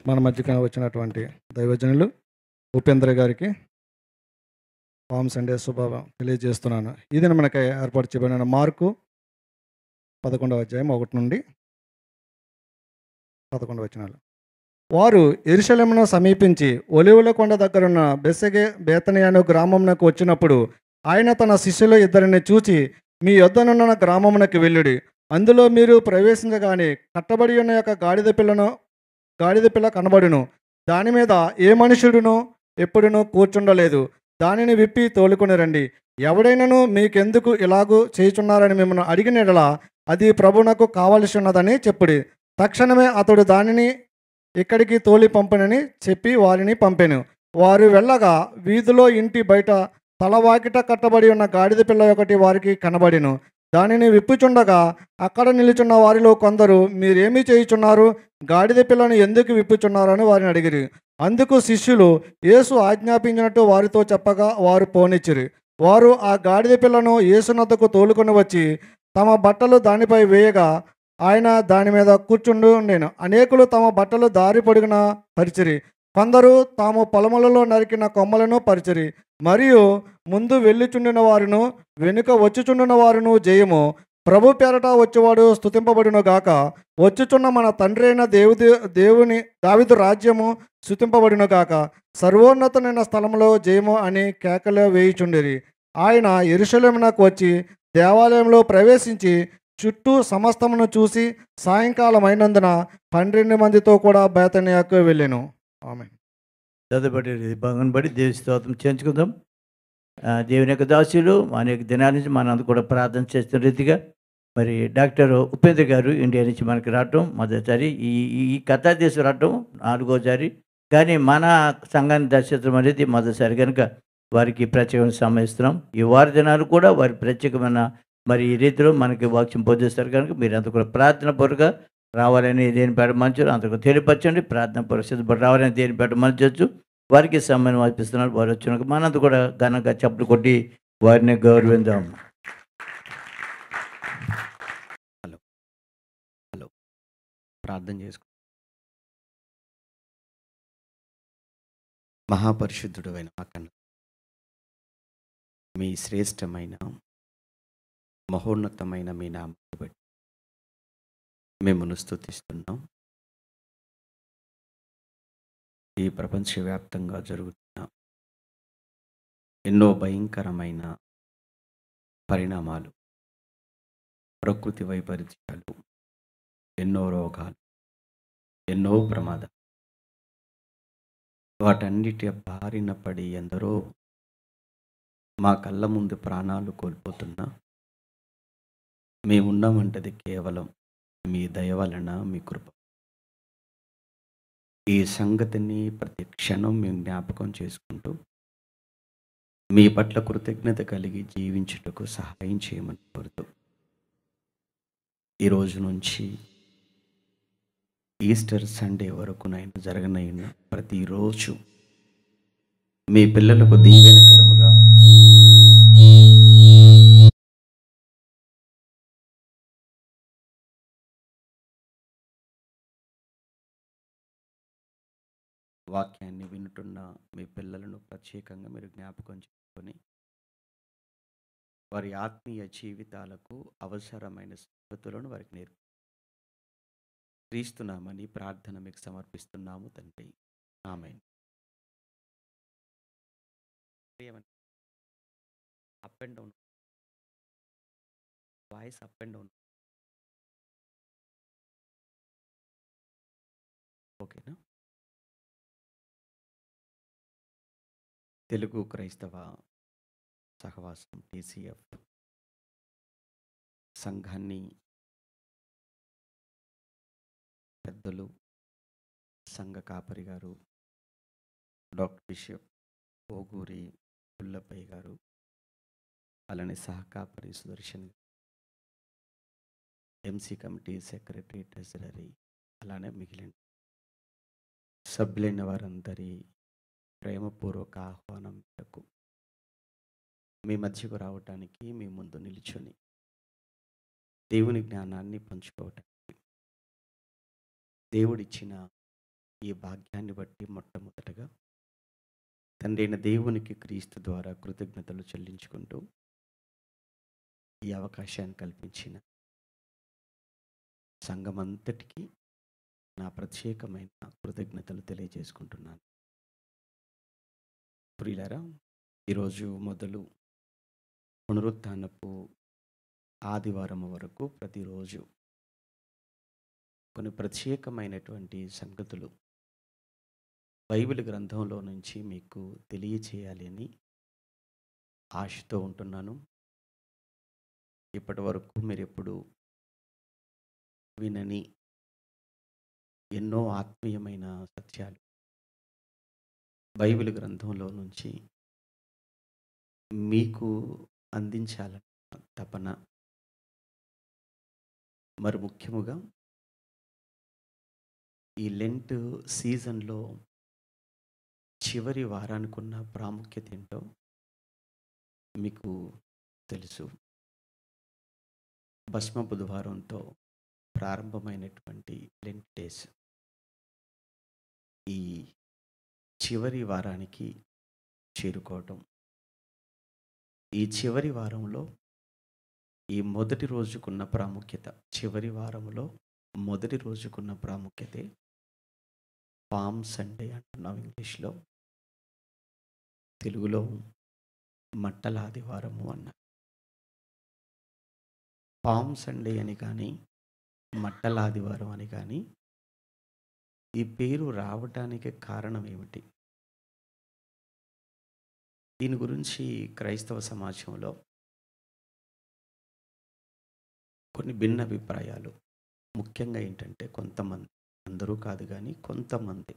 Speaker 4: మన మధ్యకి వచ్చినటువంటి దైవజనులు ఉపేంద్ర గారికి పామ్ సండే శుభావం తెలియజేస్తున్నాను. ఇది మనకి ఏర్పాటు చేయబడిన మార్కు 11వ అధ్యాయం 1 నుండి 11 వచనాలు. వారు యెరూషలేమును సమీపించి ఒలీవల కొండ దగ్గరున్న బేతనియ అను గ్రామమునకు వచ్చినప్పుడు ఆయన తన శిష్యులు 2 చూచి, మీ యొద్దనున్న గ్రామమునకు వెళ్ళుడి, అందులో మీరు ప్రవేశించగానే కట్టబడి ఉన్న యొక్క గాడిద పిల్ల కనబడును, దాని మీద ఏ మనుషుడునో ఎప్పుడునూ కూర్చుండలేదు, దానిని విప్పి తోలుకొని రండి. ఎవడైనాను మీకెందుకు ఇలాగూ చేయుచున్నారని మిమ్మల్ని అడిగిన యెడల అది ప్రభువునకు కావలసి ఉన్నదని చెప్పుడి. తక్షణమే అతడు దానిని ఇక్కడికి తోలి పంపనని చెప్పి వారిని పంపెను. వారు వెళ్ళగా వీధిలో ఇంటి బయట తలవాకిట కట్టబడి ఉన్న గాడిద పిల్ల ఒకటి వారికి కనబడిను. దానిని విప్పుచుండగా అక్కడ నిలుచున్న వారిలో కొందరు, మీరేమీ చేయుచున్నారు, గాడిద పిల్లను ఎందుకు విప్పుచున్నారు అని వారిని అడిగిరి. అందుకు శిష్యులు యేసు ఆజ్ఞాపించినట్టు వారితో చెప్పగా వారు పోనిచ్చిరి. వారు ఆ గాడిద పిల్లను యేసునద్దకు తోలుకొని వచ్చి తమ బట్టలు దానిపై వేయగా ఆయన దాని మీద కూర్చుండి ఉండెను. అనేకులు తమ బట్టలు దారి పొడుగున పరిచిరి, కొందరు తాము పొలములలో నరికిన కొమ్మలను పరిచిరి. మరియు ముందు వెళ్ళిచుండిన వారును వెనుక వచ్చుచుండిన వారును జయము, ప్రభు పేరట వచ్చేవాడు స్తుతింపబడును గాక, వచ్చుచున్న మన తండ్రి అయిన దేవుని దావీదు రాజ్యము స్తుతింపబడును గాక, సర్వోన్నతమైన స్థలంలో జయము అని కేకలు వేయుచుండిరి. ఆయన యెరూషలేమునకు వచ్చి దేవాలయంలో ప్రవేశించి చుట్టూ సమస్తమును చూసి సాయంకాలం అయినందున 12 మందితో కూడా బేతనియాకు వెళ్ళెను. ఆమేన్.
Speaker 1: చదువుబడి భాగం బడి దేవి స్తోత్రం చేయించుకుందాం. దేవుని యొక్క దాసులు అనేక దినాల నుంచి మనందరూ కూడా ప్రార్థన చేస్తున్న రీతిగా మరి డాక్టర్ ఉపేంద్ర గారు ఇండియా నుంచి మనకి రావటం మొదటిసారి, ఈ కథాదేశం రావటం 4వసారి, కానీ మన సంఘాన్ని దర్శించడం అనేది మొదటిసారి కనుక వారికి ప్రత్యేకమైన సమయిస్తున్నాం. ఈ వారి దినాలు కూడా వారి ప్రత్యేకమైన మరి ఈ రీతిలో మనకి వాక్యం బోధిస్తారు కనుక మీరంతా కూడా ప్రార్థన పూర్వక రావాలని దేని పేట మంచు అంతకు తెలియపరచండి. ప్రార్థన పరిస్థితి రావాలని దేని పేట మంచవచ్చు. వారికి సమయం వాయిస్తున్నారు. వారు వచ్చినాక మనంతా కూడా ఘనంగా చప్పులు కొట్టి వారిని గౌరవిద్దాం.
Speaker 5: ప్రార్థన చేసుకో. మహాపరిశుద్ధుడు అయిన మా కన్నా మీ శ్రేష్టమైన మహోన్నతమైన మీ నామాన్ని బట్టి మిమ్మల్ని స్తుతిస్తున్నాం. ఈ ప్రపంచవ్యాప్తంగా జరుగుతున్న ఎన్నో భయంకరమైన పరిణామాలు, ప్రకృతి వైపరీత్యాలు, ఎన్నో రోగాలు, ఎన్నో ప్రమాదాలు, వాటన్నిటి బారిన పడి ఎందరో మా కళ్ళ ముందు ప్రాణాలు కోల్పోతున్నా మేమున్నామంటది కేవలం మీ దయ వలన, మీ కృప. ఈ సంగతిని ప్రతి క్షణం మేము జ్ఞాపకం చేసుకుంటూ మీ పట్ల కృతజ్ఞత కలిగి జీవించుటకు సహాయం చేయమని కోరుతూ ఈరోజు నుంచి ఈస్టర్ సండే వరకు నైనా జరగనైనా ప్రతిరోజు మీ పిల్లలకు దీవెనకరముగా వాక్యాన్ని వింటున్న మీ పిల్లలను ప్రత్యేకంగా మీరు జ్ఞాపకం చేసుకొని వారి ఆత్మీయ జీవితాలకు అవసరమైన సంగతులను వారికి క్రీస్తున్నామని ప్రార్థన మీకు సమర్పిస్తున్నాము తండ్రి. ఆమేన్. Up and down voice up and down ఓకేనా? తెలుగు క్రైస్తవ సహవాసం TCF సంఘాన్ని పెద్దలు, సంఘ కాపరి గారు, డాక్టర్ బిషప్ పోగూరి పుల్లపయ్య గారు, అలానే సహకాపరి సుదర్శన్, MC కమిటీ సెక్రటరీ, ట్రెజరరీ, అలానే మిగిలిన సభ్యులైన వారందరి ప్రేమపూర్వక ఆహ్వానం మేరకు మీ మధ్యకు రావటానికి, మీ ముందు నిల్చొని దేవుని జ్ఞానాన్ని పంచుకోవటానికి దేవుడిచ్చిన ఈ భాగ్యాన్ని బట్టి మొట్టమొదటగా తండ్రి అయిన దేవునికి క్రీస్తు ద్వారా కృతజ్ఞతలు చెల్లించుకుంటూ ఈ అవకాశాన్ని కల్పించిన సంఘమంతటికి నా ప్రత్యేకమైన కృతజ్ఞతలు తెలియజేసుకుంటున్నాను. ప్రియులారా, ఈరోజు మొదలు పునరుత్థానపు ఆదివారం వరకు ప్రతిరోజు కొన్ని ప్రత్యేకమైనటువంటి సంగతులు బైబిల్ గ్రంథంలో నుంచి మీకు తెలియచేయాలి అని ఆశతో ఉంటున్నాను. ఇప్పటి వరకు మీరు ఎప్పుడు వినని ఎన్నో ఆత్మీయమైన సత్యాలు బైబిల్ గ్రంథంలో నుంచి మీకు అందించాలన్న తపన, మరి ముఖ్యముగా ఈ లెంట్ సీజన్లో చివరి వారానికి ఉన్న ప్రాముఖ్యత ఏంటో మీకు తెలుసు. భస్మ బుధవారంతో ప్రారంభమైనటువంటి లెంట్ డేస్ ఈ చివరి వారానికి చేరుకోవటం, ఈ చివరి వారంలో ఈ మొదటి రోజుకున్న ప్రాముఖ్యత, చివరి వారంలో మొదటి రోజుకున్న ప్రాముఖ్యతే పామ్ సండే అంటున్నాం ఇంగ్లీష్లో, తెలుగులో మట్టల ఆదివారము అన్నారు. పామ్ సండే అని కానీ మట్టల ఆదివారం అని కానీ ఈ పేరు రావడానికి కారణం ఏమిటి? దీని గురించి క్రైస్తవ సమాజంలో కొన్ని భిన్న అభిప్రాయాలు, ముఖ్యంగా ఏంటంటే కొంతమంది, అందరూ కాదు కానీ కొంతమంది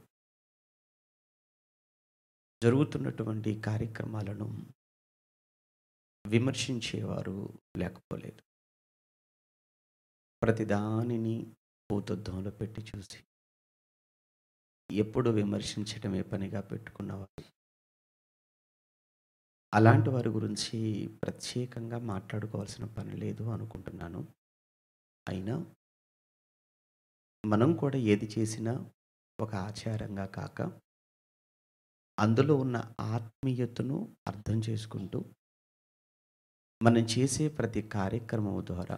Speaker 5: జరుగుతున్నటువంటి కార్యక్రమాలను విమర్శించేవారు లేకపోలేదు. ప్రతిదానిని భూతద్దంలో పెట్టి చూసి ఎప్పుడు విమర్శించడమే పనిగా పెట్టుకున్నవారు. అలాంటి వారి గురించి ప్రత్యేకంగా మాట్లాడుకోవాల్సిన పని లేదు అనుకుంటున్నాను. అయినా మనం కూడా ఏది చేసినా ఒక ఆచారంగా కాక అందులో ఉన్న ఆత్మీయతను అర్థం చేసుకుంటూ మనం చేసే ప్రతి కార్యక్రమం ద్వారా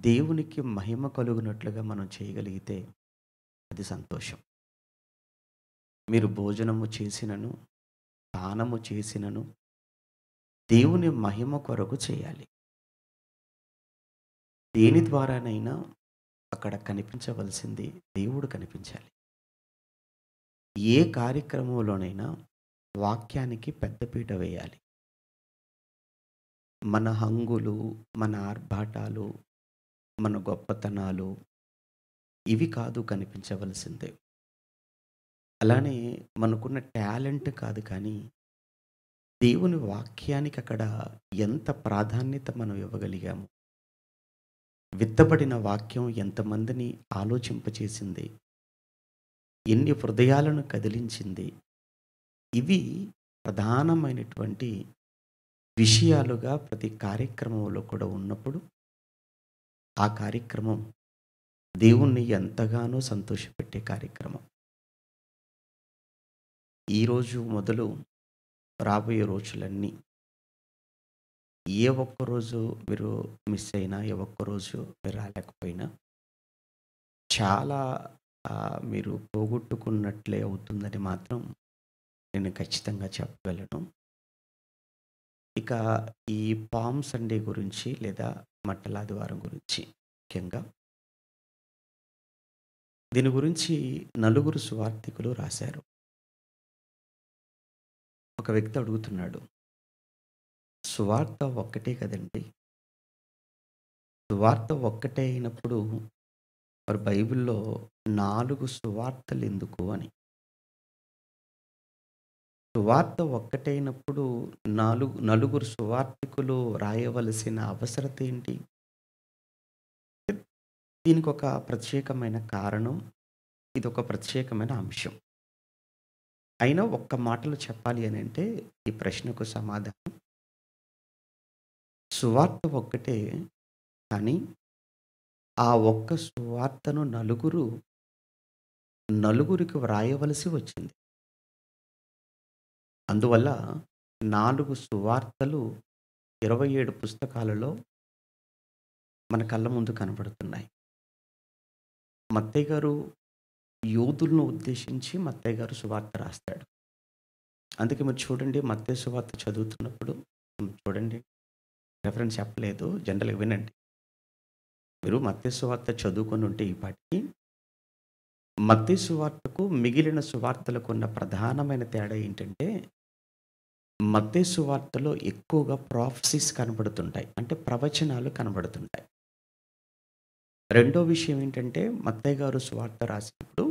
Speaker 5: దేవునికి మహిమ కలుగునట్లుగా మనం చేయగలిగితే అది సంతోషం. మీరు భోజనము చేసినను, దానము చేసినను దేవుని మహిమ కొరకు చేయాలి. దేని ద్వారానైనా అక్కడ కనిపించవలసింది దేవుడు కనిపించాలి. ఏ కార్యక్రమంలోనైనా వాక్యానికి పెద్దపీట వేయాలి. మన హంగులు, మన ఆర్భాటాలు, మన గొప్పతనాలు ఇవి కాదు కనిపించవలసిందే. అలానే మనకున్న టాలెంట్ కాదు, కానీ దేవుని వాక్యానికి అక్కడ ఎంత ప్రాధాన్యత మనం ఇవ్వగలిగాము, విత్తబడిన వాక్యం ఎంతమందిని ఆలోచింపచేసింది, ఎన్ని హృదయాలను కదిలించింది, ఇవి ప్రధానమైనటువంటి విషయాలుగా ప్రతి కార్యక్రమంలో కూడా ఉన్నప్పుడు ఆ కార్యక్రమం దేవుణ్ణి ఎంతగానో సంతోషపెట్టే కార్యక్రమం. ఈరోజు మొదలు రాబోయే రోజులన్నీ ఏ ఒక్కరోజు మీరు మిస్ అయినా, ఏ ఒక్కరోజు మీరు రాలేకపోయినా చాలా మీరు పోగొట్టుకున్నట్లే అవుతుందని మాత్రం నేను ఖచ్చితంగా చెప్పగలను. ఇక ఈ పామ్ సండే గురించి లేదా మట్టల ఆదివారం గురించి ముఖ్యంగా దీని గురించి 4 సువార్తికులు రాశారు. ఒక వ్యక్తి అడుగుతున్నాడు, సువార్త ఒక్కటే కదండి, సువార్త ఒక్కటే అయినప్పుడు మరి బైబిల్లో 4 సువార్తలు ఎందుకు అని. సువార్త ఒక్కటైనప్పుడు నలుగురు సువార్తికులు రాయవలసిన అవసరత ఏంటి? దీనికి ఒక ప్రత్యేకమైన కారణం, ఇది ఒక ప్రత్యేకమైన అంశం. అయినా ఒక్క మాటలో చెప్పాలి అని అంటే ఈ ప్రశ్నకు సమాధానం, సువార్త ఒక్కటే, కానీ ఆ ఒక్క సువార్తను నలుగురికి వ్రాయవలసి వచ్చింది. అందువల్ల 4 సువార్తలు 27 పుస్తకాలలో మన కళ్ళ ముందు కనబడుతున్నాయి. మత్తయి గారు యూదులను ఉద్దేశించి మత్తయి గారు సువార్త రాస్తాడు. అందుకే మీరు చూడండి, మత్తయి సువార్త చదువుతున్నప్పుడు చూడండి, రెఫరెన్స్ చెప్పలేదు, జనరల్గా వినండి. మీరు మత్తయి సువార్త చదువుకొని ఉంటే ఈ పాటికి మత్తయి సువార్తకు మిగిలిన సువార్తలకు ఉన్న ప్రధానమైన తేడా ఏంటంటే, మత్తయి సువార్తలో ఎక్కువగా ప్రాఫెసీస్ కనబడుతుంటాయి, అంటే ప్రవచనాలు కనబడుతుంటాయి. రెండో విషయం ఏంటంటే, మత్తయి గారు సువార్త రాసినప్పుడు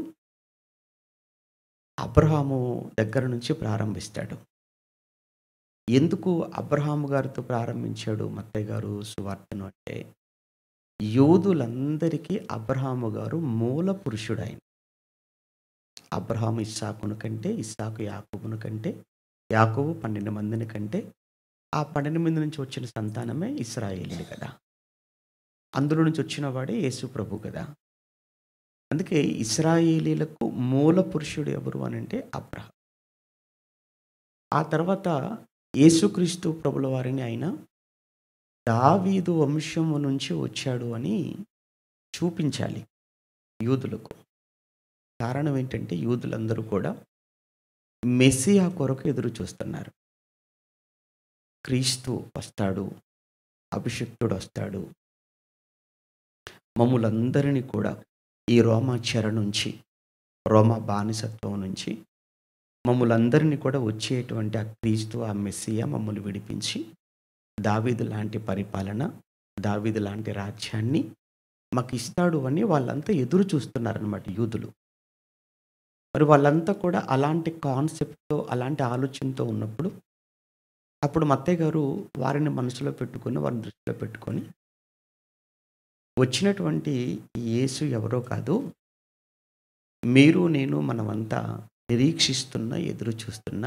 Speaker 5: అబ్రహాము దగ్గర నుంచి ప్రారంభిస్తాడు. ఎందుకు అబ్రహాము గారితో ప్రారంభించాడు మత్తయి గారు సువార్తను అంటే, యూదులందరికీ అబ్రహాము గారు మూల పురుషుడు. ఆయన అబ్రహాము ఇస్సాకును కంటే, ఇస్సాకు యాకోబును కంటే, యాకోబు 12 మందిని కంటే, ఆ 12 మంది నుంచి వచ్చిన సంతానమే ఇశ్రాయేలీలు కదా, అందులో నుంచి వచ్చిన వాడే యేసు ప్రభు కదా. అందుకే ఇశ్రాయేలీలకు మూల పురుషుడు ఎవరు అని అంటే అబ్రహాం. ఆ తర్వాత యేసుక్రీస్తు ప్రభుల వారిని ఆయన దావీదు వంశము నుంచి వచ్చాడు అని చూపించాలి యూదులకు. కారణం ఏంటంటే, యూదులందరూ కూడా మెస్సియా కొరకు ఎదురు చూస్తున్నారు. క్రీస్తు వస్తాడు, అభిషిక్తుడు వస్తాడు, మమ్ములందరినీ కూడా ఈ రోమా చెర నుంచి, రోమా బానిసత్వం నుంచి మమ్ములందరినీ కూడా వచ్చేటువంటి ఆ క్రీస్తు, ఆ మెస్సియా మమ్మల్ని విడిపించి దావీదు లాంటి పరిపాలన, దావీదు లాంటి రాజ్యాన్ని మాకు ఇస్తాడు అని వాళ్ళంతా ఎదురు చూస్తున్నారన్నమాట యూదులు. మరి వాళ్ళంతా కూడా అలాంటి కాన్సెప్ట్తో, అలాంటి ఆలోచనతో ఉన్నప్పుడు అప్పుడు మత్తయి గారు వారిని మనసులో పెట్టుకొని, వారిని దృష్టిలో పెట్టుకొని, వచ్చినటువంటి యేసు ఎవరో కాదు, మీరు నేను మనమంతా నిరీక్షిస్తున్న, ఎదురు చూస్తున్న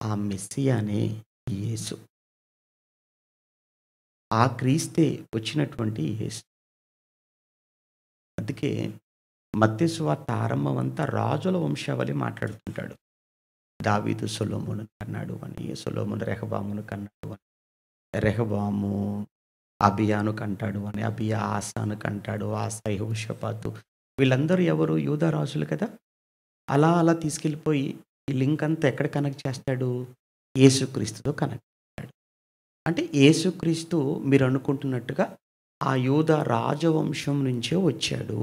Speaker 5: ఆ మెస్సియానే యేసు, ఆ క్రీస్తే వచ్చినటువంటి యేసు. అందుకే మత్తయి సువార్త ఆరంభం అంతా రాజుల వంశావళి మాట్లాడుతుంటాడు. దావీదు సొలొమోను కన్నాడు అని, సొలొమోను రెహబామును కన్నాడు అని, రెహబాము అబియాను కంటాడు అని, అబియా ఆసాను కంటాడు, ఆసా యెహోషాపాతు. వీళ్ళందరూ ఎవరు? యూదా రాజులు కదా. అలా అలా తీసుకెళ్ళిపోయి ఈ లింక్ అంతా ఎక్కడ కనెక్ట్ చేస్తాడు? యేసుక్రీస్తుతో కనెక్ట్ చేస్తాడు. అంటే యేసుక్రీస్తు మీరు అనుకుంటున్నట్టుగా ఆ యూదా రాజవంశం నుంచే వచ్చాడు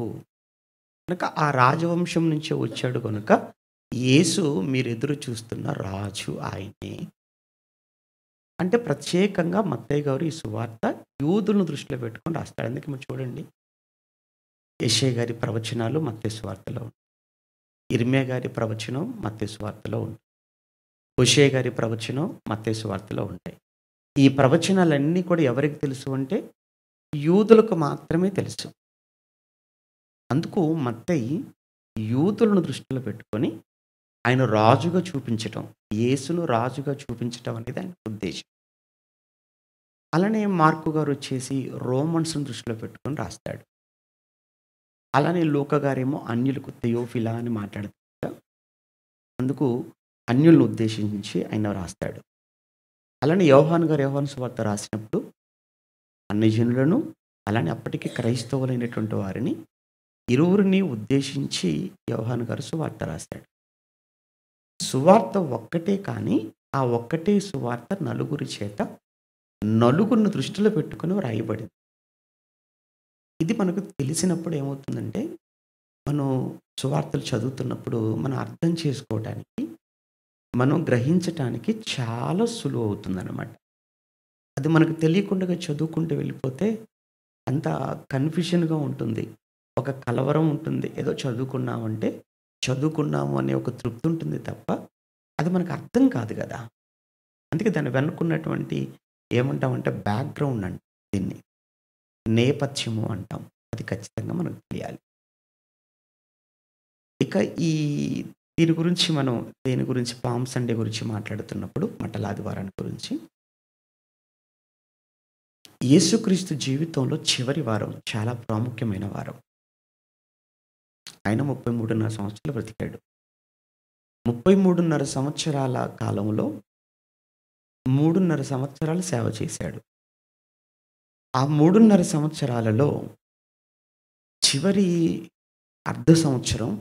Speaker 5: కనుక, ఆ రాజవంశం నుంచే వచ్చాడు కనుక యేసు మీరు ఎదురు చూస్తున్న రాజు ఆయనే. అంటే ప్రత్యేకంగా మత్తయి గారు ఈ సువార్త యూదులను దృష్టిలో పెట్టుకొని రాస్తాడు. అందుకే మీరు చూడండి, యెషయా గారి ప్రవచనాలు మత్తయి సువార్తలో ఉంటాయి, ఇర్మియా గారి ప్రవచనం మత్తయి సువార్తలో ఉంటుంది, హోషేయ గారి ప్రవచనం మత్తయి సువార్తలో ఉంటాయి. ఈ ప్రవచనాలన్నీ కూడా ఎవరికి తెలుసు అంటే యూదులకు మాత్రమే తెలుసు. అందుకు మత్తయి యూదులను దృష్టిలో పెట్టుకొని ఆయన రాజుగా చూపించటం, యేసును రాజుగా చూపించటం అనేది ఆయన ఉద్దేశం. అలానే మార్కు గారు వచ్చేసి రోమన్స్ను దృష్టిలో పెట్టుకొని రాస్తాడు. అలానే లూకా గారేమో అన్యులకు థెయోఫిలా అని మాట్లాడతాడు, అందుకు అన్యులను ఉద్దేశించి ఆయన రాస్తాడు. అలానే యోహాను గారు యోహాను సువార్త రాసినప్పుడు అన్యజనులను అలానే అప్పటికి క్రైస్తవులైనటువంటి వారిని ఇరువురిని ఉద్దేశించి యోహాను గారు సువార్త రాశాడు. సువార్త ఒక్కటే, కానీ ఆ ఒక్కటే సువార్త నలుగురి చేత నలుగురిని దృష్టిలో పెట్టుకుని వ్రాయబడింది. ఇది మనకు తెలిసినప్పుడు ఏమవుతుందంటే, మనం సువార్తలు చదువుతున్నప్పుడు మనం అర్థం చేసుకోవడానికి, మనం గ్రహించటానికి చాలా సులువు అవుతుందన్నమాట. అది మనకు తెలియకుండా చదువుకుంటూ వెళ్ళిపోతే అంత కన్ఫ్యూషన్గా ఉంటుంది, ఒక కలవరం ఉంటుంది. ఏదో చదువుకున్నామంటే చదువుకున్నాము అనే ఒక తృప్తి ఉంటుంది తప్ప అది మనకు అర్థం కాదు కదా. అందుకే దాన్ని వెనుకున్నటువంటి ఏమంటామంటే బ్యాక్గ్రౌండ్ అంటాం, దీన్ని నేపథ్యము అంటాం. అది ఖచ్చితంగా మనకు తెలియాలి. ఇక దీని గురించి మనం దేని గురించి పామ్ సండే గురించి మాట్లాడుతున్నప్పుడు, మట్టల ఆదివారాన్ని గురించి, యేసుక్రీస్తు జీవితంలో చివరి వారం చాలా ప్రాముఖ్యమైన వారం. ఆయన 33.5 సంవత్సరాలు బ్రతికాడు. 33.5 సంవత్సరాల కాలంలో 3.5 సంవత్సరాలు సేవ చేశాడు. ఆ 3.5 సంవత్సరాలలో చివరి అర్ధ సంవత్సరం,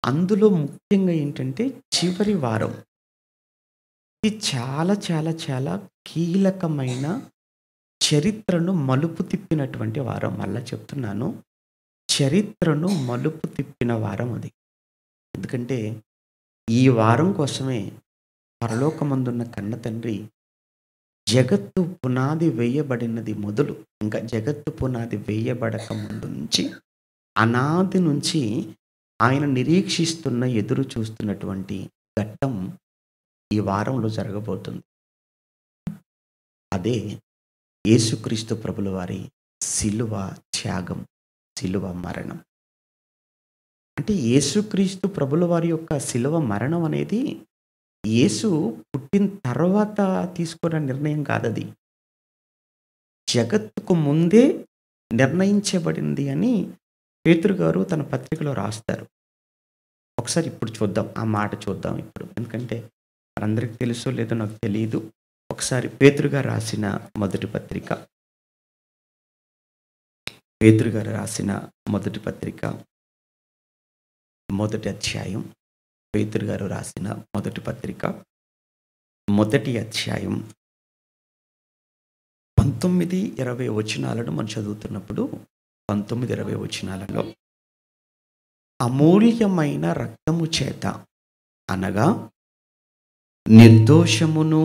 Speaker 5: అందులో ముఖ్యంగా ఏంటంటే చివరి వారం, ఇది చాలా చాలా చాలా కీలకమైన చరిత్రను మలుపు తిప్పినటువంటి వారం. మళ్ళా చెప్తున్నాను, చరిత్రను మలుపు తిప్పిన వారం అది. ఎందుకంటే ఈ వారం కోసమే పరలోకమందున్న కన్న తండ్రి జగత్తు పునాది వేయబడినది మొదలు, ఇంకా జగత్తు పునాది వేయబడక ముందు నుంచి, అనాది నుంచి ఆయన నిరీక్షిస్తున్న, ఎదురు చూస్తున్నటువంటి ఘట్టం ఈ వారంలో జరగబోతుంది. అదే యేసుక్రీస్తు ప్రభుల వారి శిలువ త్యాగం, శిలువ మరణం. అంటే యేసుక్రీస్తు ప్రభుల వారి యొక్క శిలువ మరణం అనేది యేసు పుట్టిన తర్వాత తీసుకున్న నిర్ణయం కాదది, జగత్తుకు ముందే నిర్ణయించబడింది అని పేతురు గారు తన పత్రికలో రాస్తారు. ఒకసారి ఇప్పుడు చూద్దాం, ఆ మాట చూద్దాం ఇప్పుడు, ఎందుకంటే మనందరికీ తెలుసో లేదో నాకు తెలియదు. ఒకసారి పేతురు గారు రాసిన మొదటి పత్రిక, పేతురు గారు రాసిన మొదటి పత్రిక, మొదటి అధ్యాయం, పేతురు గారు రాసిన మొదటి పత్రిక, మొదటి అధ్యాయం 19-20 వచనాలను మనం చదువుతున్నప్పుడు, 19-20 వచనాలలో, అమూల్యమైన రక్తము చేత, అనగా నిర్దోషమును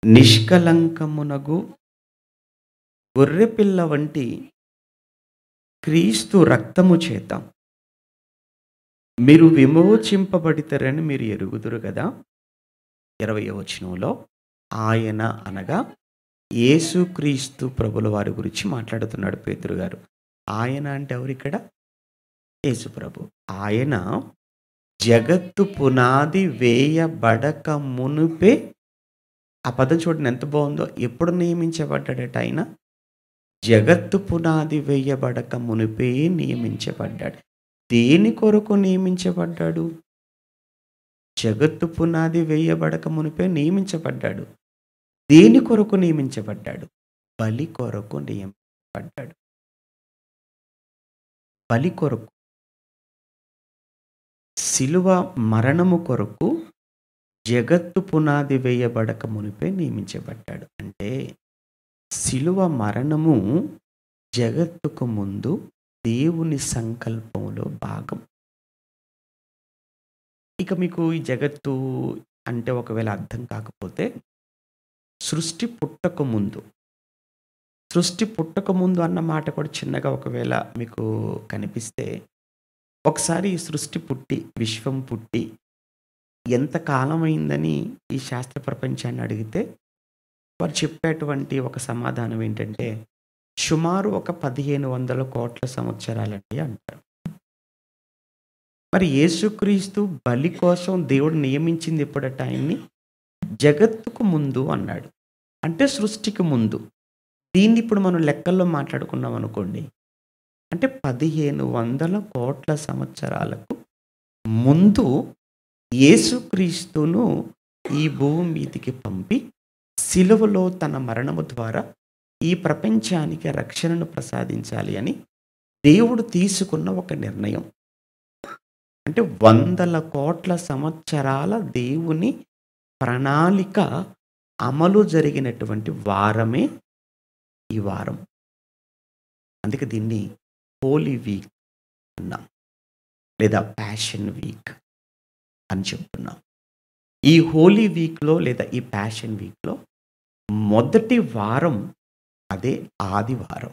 Speaker 5: నిష్కలంకమునగు గొర్రెపిల్ల వంటి క్రీస్తు రక్తము చేత మీరు విమోచింపబడితారని మీరు ఎరుగుదురు కదా. 20వ వచనంలో ఆయన అనగా యేసుక్రీస్తు ప్రభుల వారి గురించి మాట్లాడుతున్నాడు పేతురు గారు. ఆయన అంటే ఎవరు ఇక్కడ? యేసు ప్రభు. ఆయన జగత్తు పునాది వేయబడక మునుపే, ఆ పదం చూడండి ఎంత బాగుందో, ఎప్పుడు నియమించబడ్డాడట ఆయన? జగత్తు పునాది వేయబడక మునుపే నియమించబడ్డాడు. దేని కొరకు నియమించబడ్డాడు? జగత్తు పునాది వేయబడక మునిపే నియమించబడ్డాడు. దేని కొరకు నియమించబడ్డాడు? బలి కొరకు నియమించబడ్డాడు. బలి కొరకు, శిలువ మరణము కొరకు జగత్తు పునాది వేయబడక మునిపే నియమించబడ్డాడు. అంటే శిలువ మరణము జగత్తుకు ముందు దేవుని సంకల్పంలో భాగం. ఇక మీకు ఈ జగత్తు అంటే ఒకవేళ అర్థం కాకపోతే, సృష్టి పుట్టక ముందు అన్న మాట కూడా చిన్నగా ఒకవేళ మీకు కనిపిస్తే, ఒకసారి ఈ సృష్టి పుట్టి, విశ్వం పుట్టి ఎంత కాలమైందని ఈ శాస్త్ర ప్రపంచాన్ని అడిగితే వారు చెప్పేటువంటి ఒక సమాధానం ఏంటంటే, సుమారు ఒక 1500 కోట్ల సంవత్సరాలండి అంటారు. మరి యేసుక్రీస్తు బలి కోసం దేవుడు నియమించింది ఎప్పుడట ఆయన్ని? జగత్తుకు ముందు అన్నాడు. అంటే సృష్టికి ముందు. దీన్ని ఇప్పుడు మనం లెక్కల్లో మాట్లాడుకున్నాం అనుకోండి, అంటే 1500 కోట్ల సంవత్సరాలకు ముందు యేసుక్రీస్తును ఈ భూమి మీదికి పంపి సిలువలో తన మరణము ద్వారా ఈ ప్రపంచానికి రక్షణను ప్రసాదించాలి అని దేవుడు తీసుకున్న ఒక నిర్ణయం. అంటే 100 కోట్ల సంవత్సరాల దేవుని ప్రణాళిక అమలు జరిగినటువంటి వారమే ఈ వారం. అందుకే దీన్ని హోలీ వీక్ అన్నాం, లేదా ప్యాషన్ వీక్ అని చెప్తున్నాం. ఈ హోలీ వీక్లో లేదా ఈ ప్యాషన్ వీక్లో మొదటి వారం అదే ఆదివారం.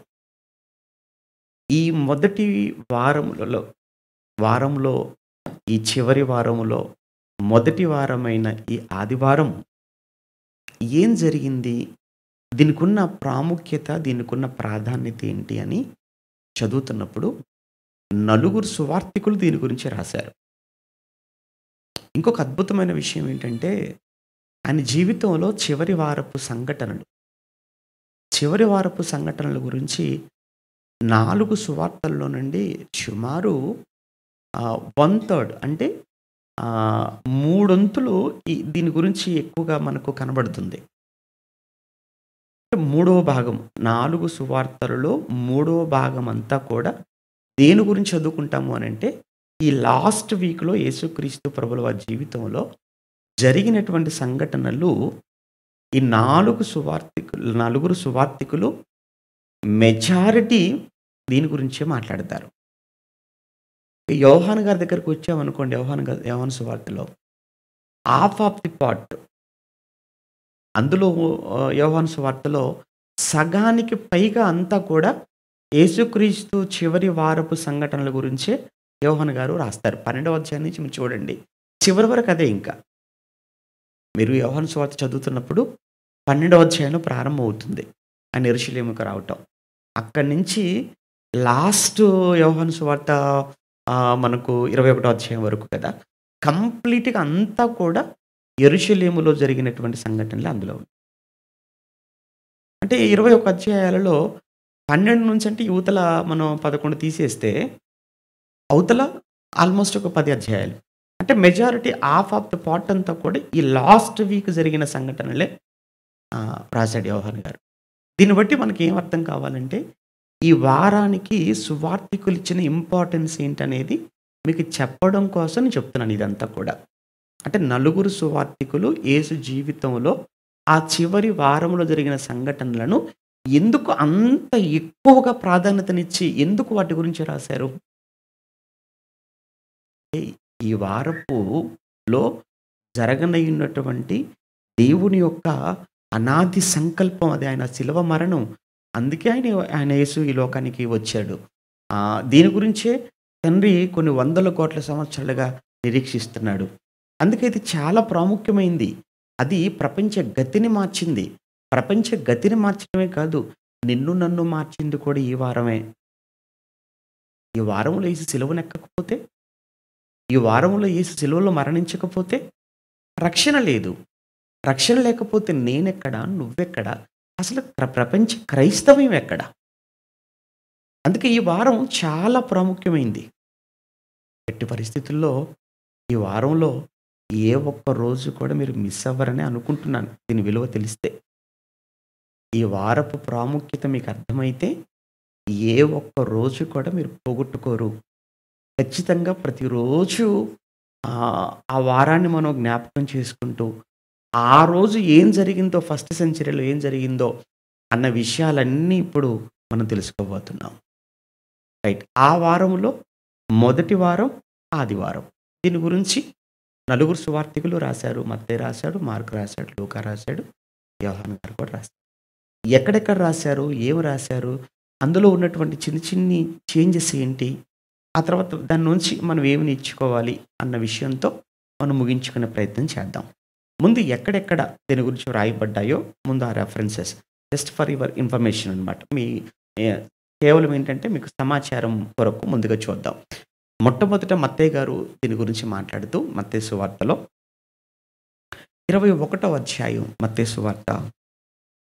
Speaker 5: ఈ మొదటి వారంలో ఈ చివరి వారములో మొదటి వారమైన ఈ ఆదివారం ఏం జరిగింది, దీనికున్న ప్రాముఖ్యత, దీనికున్న ప్రాధాన్యత ఏంటి అని చదువుతున్నప్పుడు 4 సువార్తికులు దీని గురించి రాశారు. ఇంకొక అద్భుతమైన విషయం ఏంటంటే, ఆయన జీవితంలో చివరి వారపు సంఘటనల గురించి 4 సువార్తల్లో నుండి సుమారు 1/3 అంటే 3/4 దీని గురించి ఎక్కువగా మనకు కనబడుతుంది. మూడవ భాగం, 4 సువార్తలలో 3వ భాగం అంతా కూడా దేని గురించి చదువుకుంటాము అని అంటే, ఈ లాస్ట్ వీక్లో యేసుక్రీస్తు ప్రభుల వారి జీవితంలో జరిగినటువంటి సంఘటనలు. ఈ 4 సువార్తికులు మెజారిటీ దీని గురించే మాట్లాడతారు. యోహాను గారి దగ్గరకు వచ్చామనుకోండి, యోహాను సువార్తలో హాఫ్ ఆఫ్ ది పార్ట్, అందులో యోహాను సువార్తలో సగానికి పైగా అంతా కూడా యేసుక్రీస్తు చివరి వారపు సంఘటనల గురించే యోహాను గారు రాస్తారు. 12వ అధ్యాయం నుంచి మీరు చూడండి, చివరి వరకు అదే. ఇంకా మీరు యోహాను సువార్త చదువుతున్నప్పుడు 12వ అధ్యాయంలో ప్రారంభం అవుతుంది ఆయన యెరూషలేముకు రావటం. అక్కడి నుంచి లాస్ట్ యోహాను సువార్త మనకు 21వ అధ్యాయం వరకు కదా, కంప్లీట్గా అంతా కూడా యెరూషలేములో జరిగినటువంటి సంఘటనలు అందులో ఉన్నాయి. అంటే 21 అధ్యాయాలలో 12 నుంచి అంటే యువతల మనం 11 తీసేస్తే అవతల ఆల్మోస్ట్ ఒక 10 అధ్యాయాలు. అంటే majority half of the part అంతా కూడా ఈ లాస్ట్ వీక్ జరిగిన సంఘటనలే రాశాడు యోహాను గారు. దీన్ని బట్టి మనకి ఏం అర్థం కావాలంటే, ఈ వారానికి సువార్తికులు ఇచ్చిన ఇంపార్టెన్స్ ఏంటనేది మీకు చెప్పడం కోసం నేను చెప్తున్నాను ఇదంతా కూడా. అంటే 4 సువార్తికులు యేసు జీవితంలో ఆ చివరి వారంలో జరిగిన సంఘటనలను ఎందుకు అంత ఎక్కువగా ప్రాధాన్యతనిచ్చి ఎందుకు వాటి గురించి రాశారు? ఈ వారపులో జరగనయ్యున్నటువంటి దేవుని యొక్క అనాది సంకల్పం, అది ఆయన శిలువ మరణం. అందుకే ఆయన యేసు ఈ లోకానికి వచ్చాడు. దీని గురించే తండ్రి కొన్ని 100 కోట్ల సంవత్సరాలుగా నిరీక్షిస్తున్నాడు. అందుకే ఇది చాలా ప్రాముఖ్యమైంది. అది ప్రపంచ గతిని మార్చింది. ప్రపంచ గతిని మార్చడమే కాదు, నిన్ను నన్ను మార్చింది కూడా ఈ వారమే. ఈ వారంలో యేసు సిలువనెక్కకపోతే, ఈ వారంలో యేసు సిలువలో మరణించకపోతే రక్షణ లేదు. రక్షణ లేకపోతే నేనెక్కడా, నువ్వెక్కడా, అసలు ప్రపంచ క్రైస్తవ్యం ఎక్కడా? అందుకే ఈ వారం చాలా ప్రాముఖ్యమైంది. ఎట్టి పరిస్థితుల్లో ఈ వారంలో ఏ ఒక్క రోజు కూడా మీరు మిస్ అవ్వరని అనుకుంటున్నాను, దీని విలువ తెలిస్తే. ఈ వారపు ప్రాముఖ్యత మీకు అర్థమైతే ఏ ఒక్క రోజు కూడా మీరు పోగొట్టుకోరు. ఖచ్చితంగా ప్రతిరోజు ఆ వారాన్ని మనం జ్ఞాపకం చేసుకుంటూ, ఆ రోజు ఏం జరిగిందో, ఫస్ట్ సెంచరీలో ఏం జరిగిందో అన్న విషయాలన్నీ ఇప్పుడు మనం తెలుసుకోబోతున్నాం. రైట్. ఆ వారంలో మొదటి వారం ఆదివారం. దీని గురించి నలుగురు సువార్తికులు రాశారు. మత్తయి రాశాడు, మార్కు రాశాడు, లూకా రాశాడు, యోహాను గారు కూడా రాశారు. ఎక్కడెక్కడ రాశారు, ఏమి రాశారు, అందులో ఉన్నటువంటి చిన్న చిన్ని చేంజెస్ ఏంటి, ఆ తర్వాత దాని నుంచి మనం ఏమి నేర్చుకోవాలి అన్న విషయంతో మనం ముగించుకునే ప్రయత్నం చేద్దాం. ముందు ఎక్కడెక్కడ దీని గురించి రాయబడ్డాయో ముందు ఆ references just for your information అనమాట. మీ కేవలం ఏంటంటే మీకు సమాచారం కొరకు ముందుగా చూద్దాం. మొట్టమొదట మత్తయి గారు దీని గురించి మాట్లాడుతూ మత్తయి సువార్తలో 21వ అధ్యాయం, మత్తయి సువార్త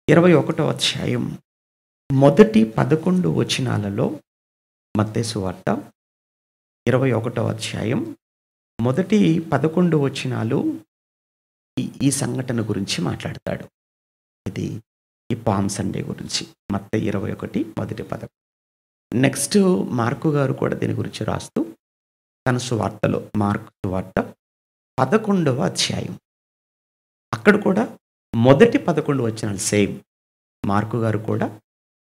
Speaker 5: 21వ అధ్యాయం మొదటి 11 వచనాలలో, మత్తయి సువార్త 21వ అధ్యాయం మొదటి 11 వచనాలు ఈ సంఘటన గురించి మాట్లాడతాడు. ఇది ఈ పామ్ సండే గురించి. మత్తయి 21 మొదటి 11. నెక్స్ట్ మార్కు గారు కూడా దీని గురించి రాస్తూ తన సువార్తలో, మార్కు సువార్త 11వ అధ్యాయం, అక్కడ కూడా మొదటి 11 వచనాలు సేమ్. మార్కు గారు కూడా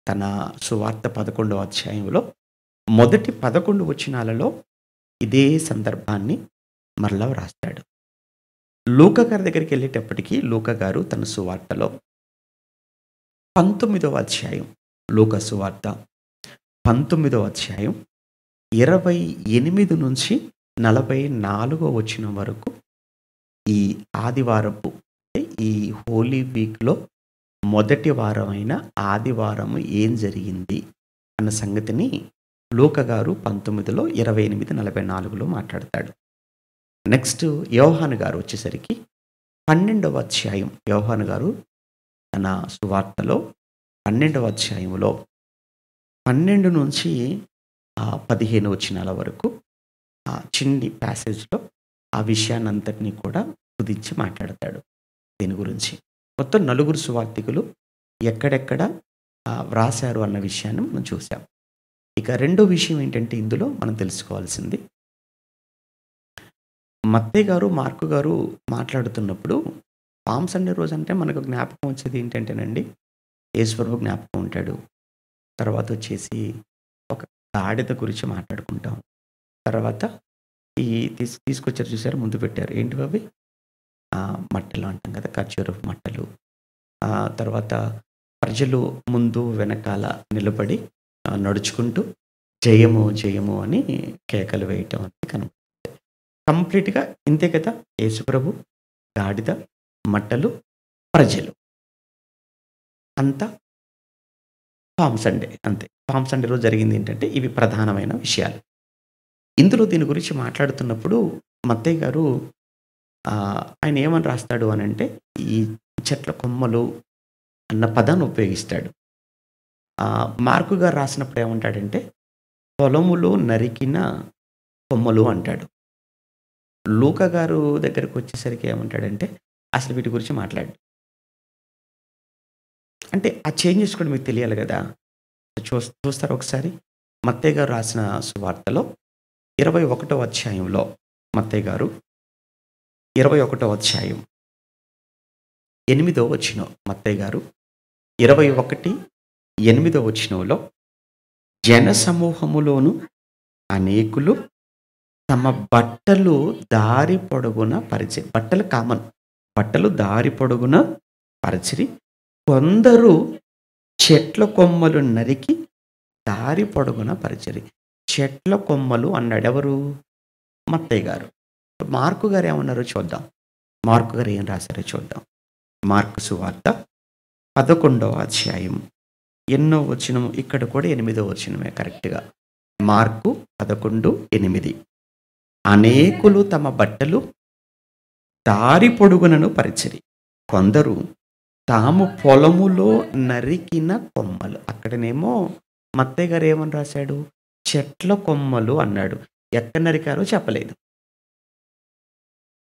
Speaker 5: తన సువార్త 11వ అధ్యాయంలో మొదటి 11 వచనాలలో ఇదే సందర్భాన్ని మరలా రాస్తాడు. లూకా గారి దగ్గరికి వెళ్ళేటప్పటికీ లూకా గారు తన సువార్తలో 19వ అధ్యాయం, లూకా సువార్త 19వ అధ్యాయం 28 నుంచి 44వ వచనం వరకు ఈ ఆదివారపు, ఈ హోలీ వీక్లో మొదటి వారమైన ఆదివారము ఏం జరిగింది అన్న సంగతిని లూకా గారు 19లో 28, 44లో మాట్లాడతాడు. నెక్స్ట్ యోహాను గారు వచ్చేసరికి 12వ అధ్యాయం, యోహాను గారు తన సువార్తలో 12వ అధ్యాయంలో 12 నుంచి 15 వచనాల వరకు ఆ చిన్ని ప్యాసేజ్లో ఆ విషయాన్ని అంతటినీ కూడా కుదించి మాట్లాడతాడు దీని గురించి. మొత్తం నలుగురు సువార్తికులు ఎక్కడెక్కడ వ్రాశారు అన్న విషయాన్ని మనం చూసాం. ఇక రెండో విషయం ఏంటంటే ఇందులో మనం తెలుసుకోవాల్సింది, మత్తయి గారు, మార్కు గారు మాట్లాడుతున్నప్పుడు పామ్ సండే రోజు అంటే మనకు జ్ఞాపకం వచ్చేది ఏంటంటేనండి, యేసుప్రభు జ్ఞాపకం ఉంటాడు. తర్వాత వచ్చేసి ఒక గాడిద గురించి మాట్లాడుకుంటాం. తర్వాత ఈ తీసుకొచ్చారు చూసారు, ముందు పెట్టారు, ఏంటి అవి మట్టలు అంటాం కదా, ఖర్జూరపు మట్టలు. తర్వాత ప్రజలు ముందు వెనకాల నిలబడి నడుచుకుంటూ జయము జయము అని కేకలు వేయటం అనేది కనబడుతుంది. కంప్లీట్గా ఇంతే కదా, యేసుప్రభు, గాడిద, మట్టలు, ప్రజలు, అంతా పామ్ సండే అంతే. పామ్ సండే రోజు జరిగింది ఏంటంటే ఇవి ప్రధానమైన విషయాలు. ఇందులో దీని గురించి మాట్లాడుతున్నప్పుడు మత్తయి గారు ఆయన ఏమని రాస్తాడు అని అంటే, ఈ చెట్ల కొమ్మలు అన్న పదాన్ని ఉపయోగిస్తాడు. మార్కు గారు రాసినప్పుడు ఏమంటాడంటే పొలములో నరికిన కొమ్మలు అంటాడు. లూకా గారు దగ్గరకు వచ్చేసరికి ఏమంటాడంటే అసలు వీటి గురించి మాట్లాడు. అంటే ఆ చేంజెస్ కూడా మీకు తెలియాలి కదా. చూస్తారు ఒకసారి. మత్తయి గారు రాసిన సువార్తలో 21వ అధ్యాయంలో, మత్తయి గారు 21వ అధ్యాయం 8వ వచనం, మత్తయి గారు 21:8వ వచనంలో, జన సమూహములోను అనేకులు తమ బట్టలు దారి పొడుగున పరిచిరి. బట్టలు కామన్, బట్టలు దారి పొడుగున పరిచిరి. కొందరు చెట్ల కొమ్మలు నరికి దారి పొడుగున పరిచిరి. చెట్ల కొమ్మలు అన్నాడు ఎవరు? మత్తయి గారు. మార్కు గారు ఏమన్నారో చూద్దాం. మార్కు గారు ఏం రాశారో చూద్దాం. మార్కు సువార్త 11వ అధ్యాయం 8వ వచనం, ఇక్కడ కూడా 8వ వచనమే కరెక్ట్గా. మార్కు 11:8. అనేకులు తమ బట్టలు దారి పొడుగునను పరిచిరి, కొందరు తాము పొలములో నరికిన కొమ్మలు. అక్కడనేమో మత్తయి గారు ఏమని రాశాడు? చెట్ల కొమ్మలు అన్నాడు. ఎక్కడ నరికారో చెప్పలేదు.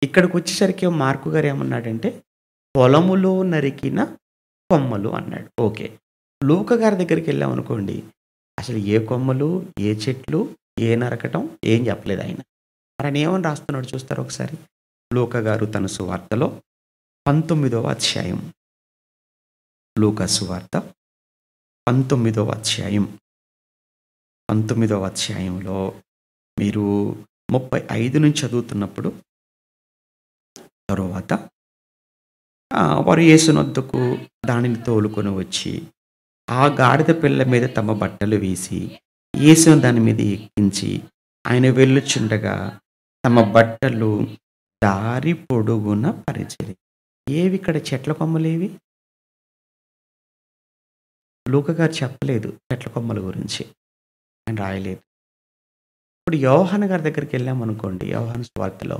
Speaker 5: ఇక్కడికి వచ్చేసరికి మార్కు గారు ఏమన్నాడంటే పొలములో నరికిన కొమ్మలు అన్నాడు. ఓకే. లూకా గారి దగ్గరికి వెళ్ళామనుకోండి, అసలు ఏ కొమ్మలు, ఏ చెట్లు, ఏ నరకటం ఏం చెప్పలేదు ఆయన. మరి ఆయన ఏమని రాస్తున్నాడు చూస్తారు ఒకసారి. లూకా గారు తన సువార్తలో 19వ అధ్యాయం, లూకా సువార్త 19వ అధ్యాయం, 19వ అధ్యాయంలో మీరు 35 నుంచి చదువుతున్నప్పుడు, తరువాత వారు యేసునొద్దకు దానిని తోలుకొని వచ్చి ఆ గాడిద పిల్ల మీద తమ బట్టలు వేసి యేసును దాని మీద ఎక్కించి ఆయన వెళ్ళుచుండగా తమ బట్టలు దారి పొడుగున పరిచిరి. ఏవి ఇక్కడ చెట్ల కొమ్మలేవి? లూకా గారు చెప్పలేదు చెట్ల కొమ్మల గురించి, ఆయన రాయలేదు. ఇప్పుడు యోహాను గారి దగ్గరికి వెళ్ళామనుకోండి, యోహాను సువార్తలో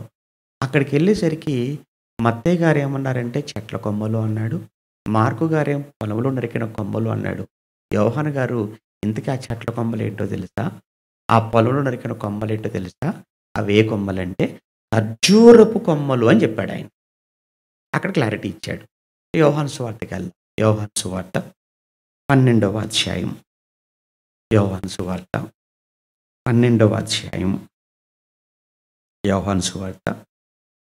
Speaker 5: అక్కడికి వెళ్ళేసరికి మత్తయి గారు ఏమన్నారంటే చెట్ల కొమ్మలు అన్నాడు, మార్కు గారేం పొలంలో నరికిన కొమ్మలు అన్నాడు. యోహాను గారు ఇంతకీ ఆ చెట్ల కొమ్మలు ఏంటో తెలుసా, ఆ పొలంలో నరికిన కొమ్మలు ఏంటో తెలుసా, అవే కొమ్మలంటే ఖర్జూరపు కొమ్మలు అని చెప్పాడు ఆయన. అక్కడ క్లారిటీ ఇచ్చాడు. యోహాను సువార్తకి వెళ్దాం. యోహాను సువార్త 12వ అధ్యాయం, యోహాను సువార్త 12వ అధ్యాయం, యోహాను సువార్త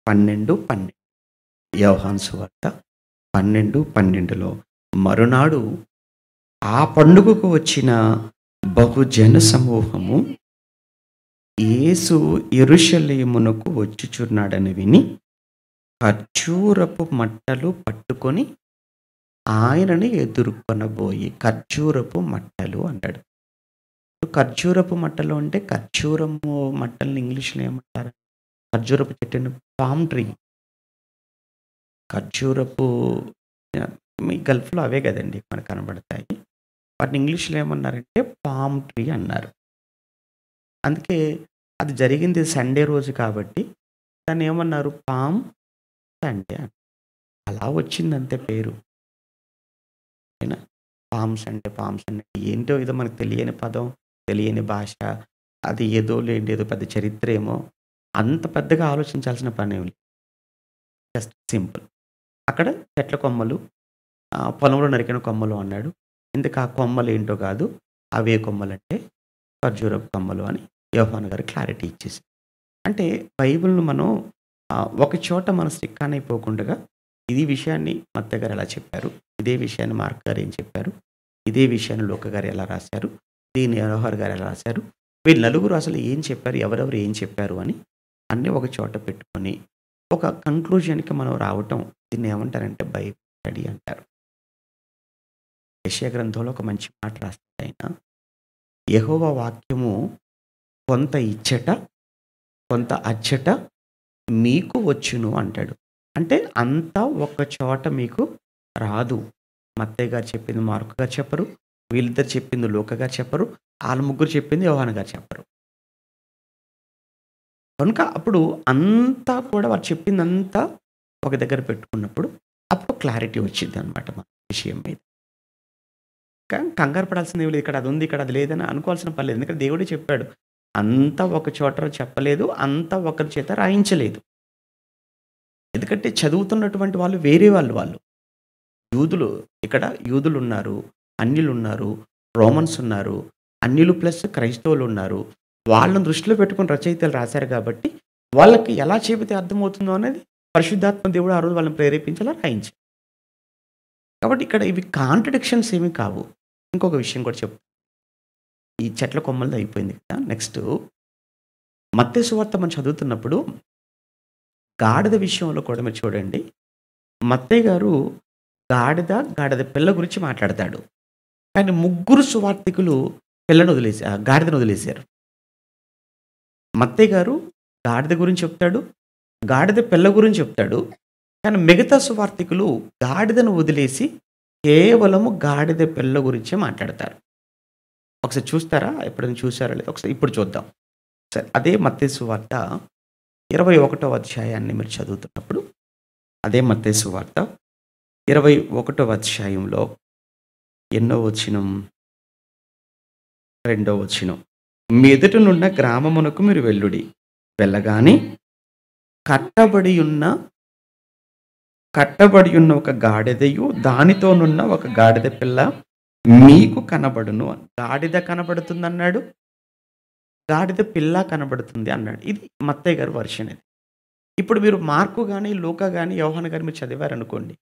Speaker 5: 12:12, యోహాను సువార్త 12:12లో మరునాడు ఆ పండుగకు వచ్చిన బహుజన సమూహము యేసు యెరూషలేమునకు వచ్చుచున్నాడని విని ఖర్జూరపు మట్టలు పట్టుకొని ఆయనని ఎదుర్కొనబోయి. ఖర్జూరపు మట్టలు అన్నాడు. ఖర్జూరపు మట్టలు అంటే ఖర్జూరము మట్టల్ని ఇంగ్లీష్లో ఏమంటారు? ఖర్జూరపు చెట్టుని పామ్ ట్రీ. ఖర్జూరపు మీ గల్ఫ్లో అవే కదండి మనకు కనబడతాయి. వాటిని ఇంగ్లీష్లో ఏమన్నారంటే పామ్ ట్రీ అన్నారు. అందుకే అది జరిగింది సండే రోజు కాబట్టి దాన్ని ఏమన్నారు? పామ్ సండే అని. అలా వచ్చిందంతే పేరు. ఓకేనా? పామ్ సండే ఏంటో ఏదో మనకు తెలియని పదం, తెలియని భాష, అది ఏదో లేండి ఏదో పెద్ద చరిత్ర ఏమో, అంత పెద్దగా ఆలోచించాల్సిన పని ఏమి లేదు. Just simple. అక్కడ చెట్ల కొమ్మలు, పొలంలో నరికిన కొమ్మలు అన్నాడు. ఇందుకు ఆ కొమ్మలు ఏంటో కాదు, అవే కొమ్మలంటే ఖర్జూరపు కొమ్మలు అని యోహాను గారు క్లారిటీ ఇచ్చేసి. అంటే బైబిల్ను మనం ఒక చోట మనం స్టిక్ అయిపోకుండా ఇది విషయాన్ని మత్తయి గారు ఎలా చెప్పారు, ఇదే విషయాన్ని మార్క్ గారు ఏం చెప్పారు, ఇదే విషయాన్ని లూకా గారు ఎలా రాశారు, దీన్ని యోహాను గారు ఎలా రాశారు, వీళ్ళు నలుగురు అసలు ఏం చెప్పారు, ఎవరెవరు ఏం చెప్పారు అని అన్నీ ఒక చోట పెట్టుకొని ఒక కంక్లూజన్కి మనం రావటం, దీన్ని ఏమంటారంటే బైబిల్ స్టడీ అంటారు. యెషయా గ్రంథంలో ఒక మంచి మాట రాస్తాడు ఆయన, యెహోవా వాక్యము కొంత ఇచ్చట కొంత అచ్చట మీకు వచ్చును అంటాడు. అంటే అంతా ఒక్క చోట మీకు రాదు. మత్తయి గారు చెప్పింది మార్కు గారు చెప్పరు, వీళ్ళిద్దరు చెప్పింది లూకా గారు చెప్పరు, వాళ్ళ ముగ్గురు చెప్పింది యోహాను గారు చెప్పరు. కనుక అప్పుడు అంతా కూడా వారు చెప్పిందంతా ఒక దగ్గర పెట్టుకున్నప్పుడు అప్పుడు క్లారిటీ వచ్చింది అనమాట మన విషయం మీద. కానీ కంగారు పడాల్సింది లేదు, ఇక్కడ అది ఉంది ఇక్కడ అది లేదని అనుకోవాల్సిన పని లేదు. ఎందుకంటే దేవుడే చెప్పాడు, అంతా ఒక చోట చెప్పలేదు, అంతా ఒకరి చేత రాయించలేదు. ఎందుకంటే చదువుతున్నటువంటి వాళ్ళు వేరే వాళ్ళు యూదులు, ఇక్కడ యూదులు ఉన్నారు, అన్యులు ఉన్నారు, రోమన్స్ ఉన్నారు, అన్యులు ప్లస్ క్రైస్తవులు ఉన్నారు. వాళ్ళని దృష్టిలో పెట్టుకుని రచయితలు రాశారు కాబట్టి వాళ్ళకి ఎలా చెబితే అర్థమవుతుందో అనేది పరిశుద్ధాత్మ దేవుడు ఆ రోజు వాళ్ళని ప్రేరేపించేలా రాయించారు. కాబట్టి ఇక్కడ ఇవి కాంట్రడిక్షన్స్ ఏమీ కావు. ఇంకొక విషయం కూడా చెప్తాను. ఈ చెట్ల కొమ్మలది అయిపోయింది కదా, నెక్స్ట్ మత్తయి సువార్త మనం చదువుతున్నప్పుడు గాడిద విషయంలో కూడా మీరు చూడండి, మత్తయి గారు గాడిద పిల్ల గురించి మాట్లాడతాడు. కానీ ముగ్గురు సువార్తికులు గాడిదను వదిలేశారు. మత్తయి గారు గాడిద గురించి చెప్తాడు, గాడిద పిల్ల గురించి చెప్తాడు. కానీ మిగతా సువార్తికులు గాడిదను వదిలేసి కేవలము గాడిద పిల్ల గురించే మాట్లాడతారు. ఒకసారి చూస్తారా? ఎప్పుడైనా చూసారా లేదా? ఒకసారి ఇప్పుడు చూద్దాం. సరే, అదే మత్తయి సువార్త 21వ అధ్యాయాన్ని మీరు చదువుతున్నప్పుడు, అదే మత్తయి సువార్త 21వ అధ్యాయంలో ఎన్నో వచనం? 2వ వచనం. మీ ఎదుటనున్న గ్రామమునకు మీరు వెళ్ళుడి, వెళ్ళగానే కట్టబడి ఉన్న కట్టబడి ఉన్న ఒక గాడిదయు దానితోనున్న ఒక గాడిద పిల్ల మీకు కనబడును. గాడిద కనబడుతుంది అన్నాడు, గాడిద పిల్ల కనబడుతుంది అన్నాడు. ఇది మత్తయ్య గారి వర్షన్. ఇది ఇప్పుడు మీరు మార్కు కానీ లూకా కానీ యోహాను గారు మీరు చదివారనుకోండి,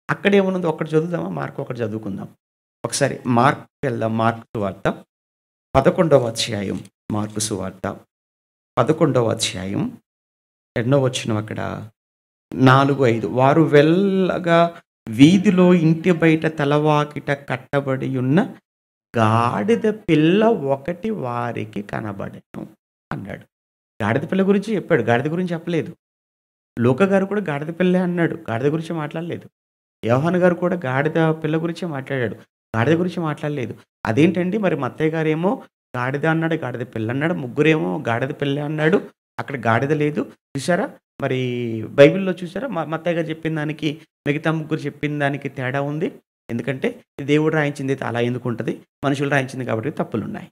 Speaker 5: అక్కడ ఏమన్నదో ఒకటి చదువుదామా? మార్కు ఒకటి చదువుకుందాం ఒకసారి. మార్కుకి వెళ్దాం. మార్కు సువార్త 11వ అధ్యాయం. మార్కు సువార్త 11వ అధ్యాయం 2వ వచనం. అక్కడ 4-5 వారు వెళ్ళగా వీధిలో ఇంటి బయట తలవాకిట కట్టబడి ఉన్న గాడిద పిల్ల ఒకటి వారికి కనబడెను అన్నాడు. గాడిద పిల్ల గురించి చెప్పాడు, గాడిద గురించి చెప్పలేదు. లూకా గారు కూడా గాడిద పిల్లే అన్నాడు, గాడిద గురించి మాట్లాడలేదు. యోహాను గారు కూడా గాడిద పిల్ల గురించి మాట్లాడాడు, గాడిద గురించి మాట్లాడలేదు. అదేంటండి మరి మత్తయ్య గారేమో గాడిద అన్నాడు, గాడిద పిల్ల అన్నాడు, ముగ్గురేమో గాడిద పిల్ల అన్నాడు, అక్కడ గాడిద లేదు. చూసారా మరి బైబిల్లో? చూసారా మత్తయ్య గారు చెప్పిన దానికి మిగతా ముగ్గురు చెప్పిన దానికి తేడా ఉంది. ఎందుకంటే దేవుడు రాయించింది అయితే అలా ఎందుకు ఉంటుంది, మనుషులు రాయించింది కాబట్టి తప్పులు ఉన్నాయి.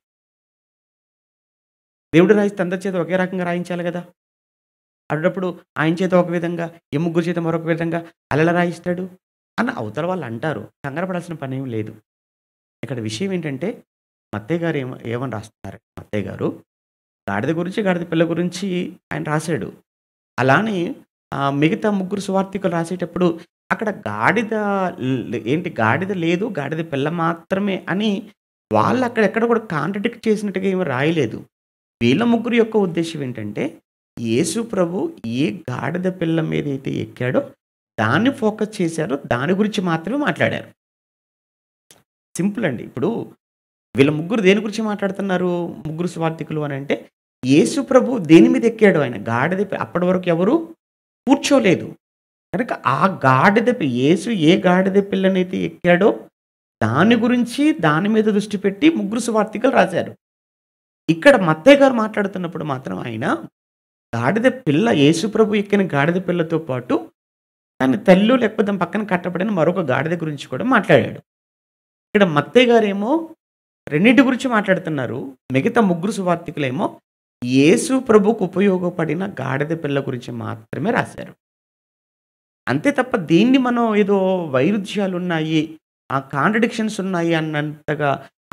Speaker 5: దేవుడు రాయిస్తే అందరి చేత ఒకే రకంగా రాయించాలి కదా. అన్నప్పుడు ఆయన చేత ఒక విధంగా, ఈ ముగ్గురు చేత మరొక విధంగా అలా రాయిస్తాడు అన్న అవతల వాళ్ళు అంటారు. కంగారు పడాల్సిన పని ఏం లేదు. ఇక్కడ విషయం ఏంటంటే మత్తయ్య గారు ఏమని రాస్తున్నారు? మత్తయ్య గారు గాడిద గురించి, గాడిద పిల్ల గురించి ఆయన రాశాడు. అలానే మిగతా ముగ్గురు సువార్థికులు రాసేటప్పుడు అక్కడ గాడిద గాడిద లేదు, గాడిద పిల్ల మాత్రమే అని వాళ్ళు అక్కడెక్కడ కూడా కాంట్రడిక్ట్ చేసినట్టుగా ఏమీ రాయలేదు. వీళ్ళ ముగ్గురు యొక్క ఉద్దేశం ఏంటంటే యేసు ప్రభు ఏ గాడిద పిల్ల మీద అయితే ఎక్కాడో దాన్ని ఫోకస్ చేశారు, దాని గురించి మాత్రమే మాట్లాడారు. సింపుల్ అండి. ఇప్పుడు వీళ్ళ ముగ్గురు దేని గురించి మాట్లాడుతున్నారు ముగ్గురు సువార్థికులు అని అంటే, యేసు ప్రభు దేని మీద ఎక్కాడు? ఆయన గాడిద. అప్పటి వరకు ఎవరు కూర్చోలేదు కనుక ఆ గాడిద యేసు ఏ గాడిద పిల్లనైతే ఎక్కాడో దాని గురించి, దాని మీద దృష్టి పెట్టి ముగ్గురు సువార్థికులు రాశారు. ఇక్కడ మత్తయ్య గారు మాట్లాడుతున్నప్పుడు మాత్రం ఆయన గాడిద పిల్ల, యేసు ప్రభు ఎక్కిన గాడిద పిల్లతో పాటు తన తల్లి లేకపోతే దాని పక్కన కట్టబడిన మరొక గాడిద గురించి కూడా మాట్లాడాడు. ఇక్కడ మత్తయ్య గారేమో రెండింటి గురించి మాట్లాడుతున్నారు, మిగతా ముగ్గురు సువార్థికులేమో యేసు ప్రభుకు ఉపయోగపడిన గాడిద పిల్ల గురించి మాత్రమే రాశారు. అంతే తప్ప దీన్ని మనం ఏదో వైరుధ్యాలు ఉన్నాయి, ఆ కాంట్రడిక్షన్స్ ఉన్నాయి అన్నంతగా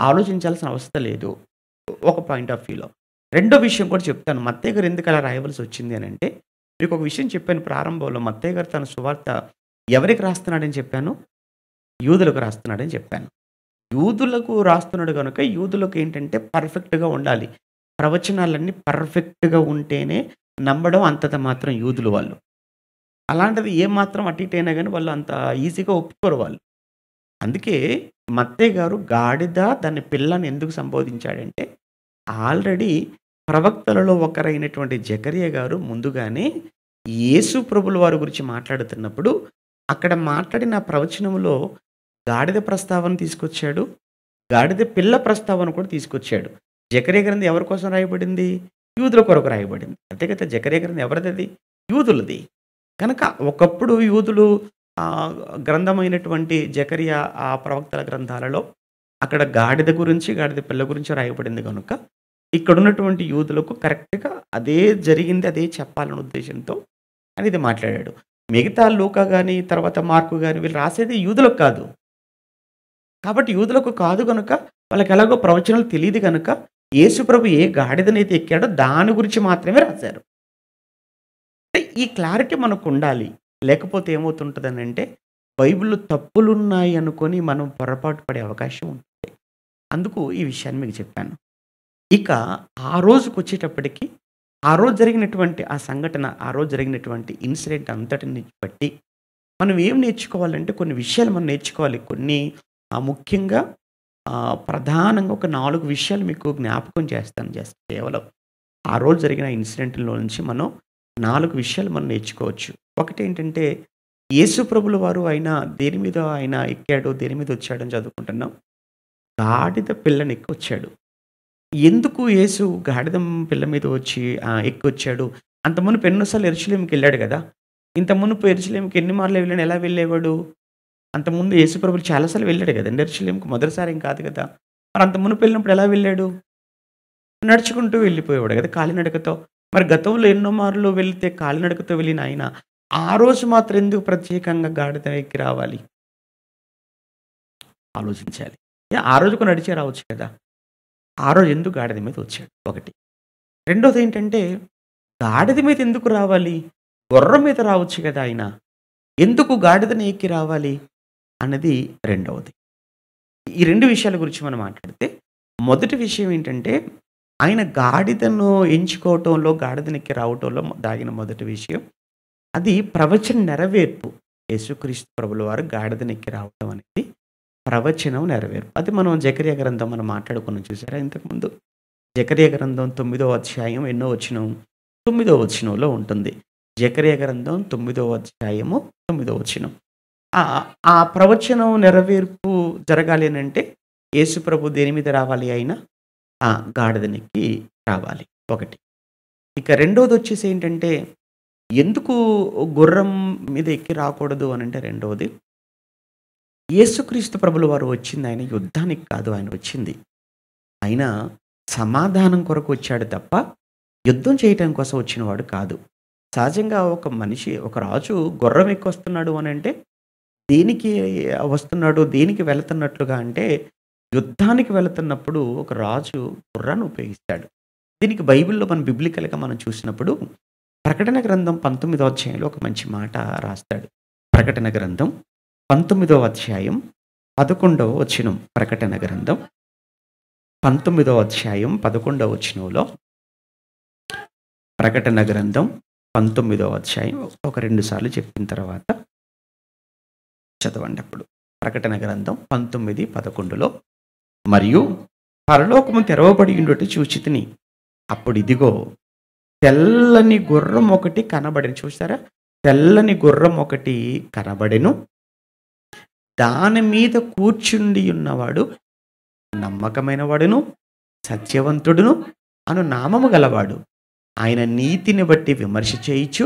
Speaker 5: ఆలోచించాల్సిన అవసరం లేదు ఒక పాయింట్ ఆఫ్ వ్యూలో. రెండో విషయం కూడా చెప్తాను, మత్తయ్య గారు ఎందుకు అలా రాయవలసి వచ్చింది అని అంటే, మీకు ఒక విషయం చెప్పాను ప్రారంభంలో. మత్తయ్య గారు తన సువార్త ఎవరికి రాస్తున్నాడని చెప్పాను? యూదులకు రాస్తున్నాడని చెప్పాను. యూదులకు రాస్తున్నాడు కనుక యూదులకు ఏంటంటే పర్ఫెక్ట్గా ఉండాలి, ప్రవచనాలన్నీ పర్ఫెక్ట్గా ఉంటేనే నమ్మడం అంతత మాత్రం యూదులు వాళ్ళు. అలాంటిది ఏమాత్రం అటు ఇటు అయినా కానీ వాళ్ళు అంత ఈజీగా ఒప్పుకోరు వాళ్ళు. అందుకే మత్తయ్య గారు గాడిద దాని పిల్లని ఎందుకు సంబోధించాడంటే, ఆల్రెడీ ప్రవక్తలలో ఒకరైనటువంటి జకరియా గారు ముందుగానే యేసు ప్రభుల వారి గురించి మాట్లాడుతున్నప్పుడు అక్కడ మాట్లాడిన ప్రవచనంలో గాడిద ప్రస్తావన తీసుకొచ్చాడు, గాడిద పిల్ల ప్రస్తావన కూడా తీసుకొచ్చాడు. జకరియా గ్రంథం ఎవరి కోసం రాయబడింది? యూదుల కొరకు రాయబడింది. అంతే కదా, జకరియా గ్రంథం ఎవరిది? యూదులది. కనుక ఒకప్పుడు యూదులు గ్రంథమైనటువంటి జకరియా ఆ ప్రవక్తల గ్రంథాలలో అక్కడ గాడిద గురించి, గాడిద పిల్ల గురించి రాయబడింది కనుక ఇక్కడ ఉన్నటువంటి యూదులకు కరెక్ట్గా అదే జరిగింది, అదే చెప్పాలనే ఉద్దేశంతో అని ఇది మాట్లాడాడు. మిగతా లూకా కానీ తర్వాత మార్కు కానీ వీళ్ళు రాసేది యూదులకు కాదు. కాబట్టి యూదులకు కాదు కనుక వాళ్ళకి ఎలాగో ప్రవచనాలు తెలియదు కనుక యేసు ప్రభు ఏ గాడిదనైతే ఎక్కాడో దాని గురించి మాత్రమే రాశారు. ఈ క్లారిటీ మనకు ఉండాలి. లేకపోతే ఏమవుతుంటుందని అంటే బైబిల్లో తప్పులున్నాయి అనుకొని మనం పొరపాటు పడే అవకాశం ఉంటుంది. అందుకు ఈ విషయాన్ని మీకు చెప్పాను. ఇక ఆ రోజుకు వచ్చేటప్పటికి ఆ రోజు జరిగినటువంటి ఆ సంఘటన, ఆ రోజు జరిగినటువంటి ఇన్సిడెంట్ అంతటిని బట్టి మనం ఏం నేర్చుకోవాలంటే కొన్ని విషయాలు మనం నేర్చుకోవాలి. కొన్ని ముఖ్యంగా ప్రధానంగా ఒక 4 విషయాలు మీకు జ్ఞాపకం చేస్తాను. జస్ట్ కేవలం ఆ రోజు జరిగిన ఇన్సిడెంట్లో నుంచి మనం 4 విషయాలు మనం నేర్చుకోవచ్చు. ఒకటి ఏంటంటే యేసు ప్రభుల వారు ఆయన దేని మీద ఆయన ఎక్కాడు, దేని మీద వచ్చాడు అని చదువుకుంటున్నాం. గాడిద పిల్లని ఎక్కి వచ్చాడు. ఎందుకు యేసు గాడిద పిల్ల మీద ఎక్కి వచ్చాడు? అంత మునుపు ఎన్నోసార్లు యెరూషలేముకి వెళ్ళాడు కదా. ఇంత మునుపు యెరూషలేముకి ఎన్ని మార్లు వెళ్ళాడు, ఎలా వెళ్ళేవాడు? అంతకుముందు యేసు ప్రభులు చాలాసార్లు వెళ్ళాడు కదండి యెరూషలేముకి, మొదటిసారి ఏం కాదు కదా. మరి అంత మునుపు వెళ్ళినప్పుడు ఎలా వెళ్ళాడు? నడుచుకుంటూ వెళ్ళిపోయేవాడు కదా కాలినడకతో. మరి గతంలో ఎన్నో మార్లు వెళ్తే కాలినడకతో వెళ్ళిన ఆయన ఆ రోజు మాత్రం ఎందుకు ప్రత్యేకంగా గాడిద ఎక్కి రావాలి? ఆలోచించాలి. ఆ రోజుకు నడిచే రావచ్చు కదా! ఆ రోజు ఎందుకు గాడిద మీద వచ్చాడు? ఒకటి. రెండోదేంటంటే, గాడిద మీద ఎందుకు రావాలి? గుర్రం మీద రావచ్చు కదా ఆయన. ఎందుకు గాడిదని ఎక్కి రావాలి? అన్నది రెండవది. ఈ 2 విషయాల గురించి మనం మాట్లాడితే, మొదటి విషయం ఏంటంటే, ఆయన గాడిదను ఎంచుకోవటంలో, గాడిదనెక్కి రావటంలో దాగిన మొదటి విషయం, అది ప్రవచన నెరవేర్పు. యేసుక్రీస్తు ప్రభుల వారు గాడిదనెక్కి రావటం అనేది ప్రవచనం నెరవేర్పు. అది మనం జెకర్యా గ్రంథం మనం మాట్లాడుకున్నాం చూసారా ఇంతకుముందు. జెకర్యా గ్రంథం 9వ అధ్యాయం ఎన్నో వచనం? 9వ వచనంలో ఉంటుంది. జెకర్యా గ్రంథం 9వ అధ్యాయము 9వ వచనం. ఆ ప్రవచనం నెరవేర్పు జరగాలి అనంటే యేసు ప్రభు దేని మీద రావాలి? ఆయన గాడిదనెక్కి రావాలి. ఒకటి. ఇక రెండోదొచ్చేసి ఏంటంటే, ఎందుకు గుర్రం మీద ఎక్కి రాకూడదు అనంటే రెండవది, యేసుక్రీస్తు ప్రభుల వారు వచ్చింది ఆయన యుద్ధానికి కాదు ఆయన వచ్చింది. ఆయన సమాధానం కొరకు వచ్చాడు తప్ప, యుద్ధం చేయటం కోసం వచ్చినవాడు కాదు. సహజంగా ఒక మనిషి, ఒక రాజు గుర్రం ఎక్కి వస్తున్నాడు అనంటే, దేనికి వస్తున్నాడు? దేనికి వెళుతున్నట్లుగా అంటే, యుద్ధానికి వెళుతున్నప్పుడు ఒక రాజు గుర్రాన్ని ఉపయోగిస్తాడు. దీనికి బైబిల్‌లో మనం బిబ్లికల్‌గా మనం చూసినప్పుడు, ప్రకటన గ్రంథం 19వ అధ్యాయంలో ఒక మంచి మాట రాస్తాడు. ప్రకటన గ్రంథం 19వ అధ్యాయం 11వ వచనం. ప్రకటన గ్రంథం 19వ అధ్యాయం 11వ వచనంలో, ప్రకటన గ్రంథం 19వ అధ్యాయం ఒక 2 సార్లు చెప్పిన తర్వాత చదవండి అప్పుడు. ప్రకటన గ్రంథం 19, 11లో, మరియు పరలోకము తెరవబడి ఉండుట చూచితిని. అప్పుడు ఇదిగో తెల్లని గుర్రం ఒకటి కనబడెను. చూసారా? తెల్లని గుర్రం ఒకటి కనబడెను. దాని మీద కూర్చుండి ఉన్నవాడు నమ్మకమైన వాడును, సత్యవంతుడును అను నామము గలవాడు. ఆయన నీతిని బట్టి విమర్శ చేయించు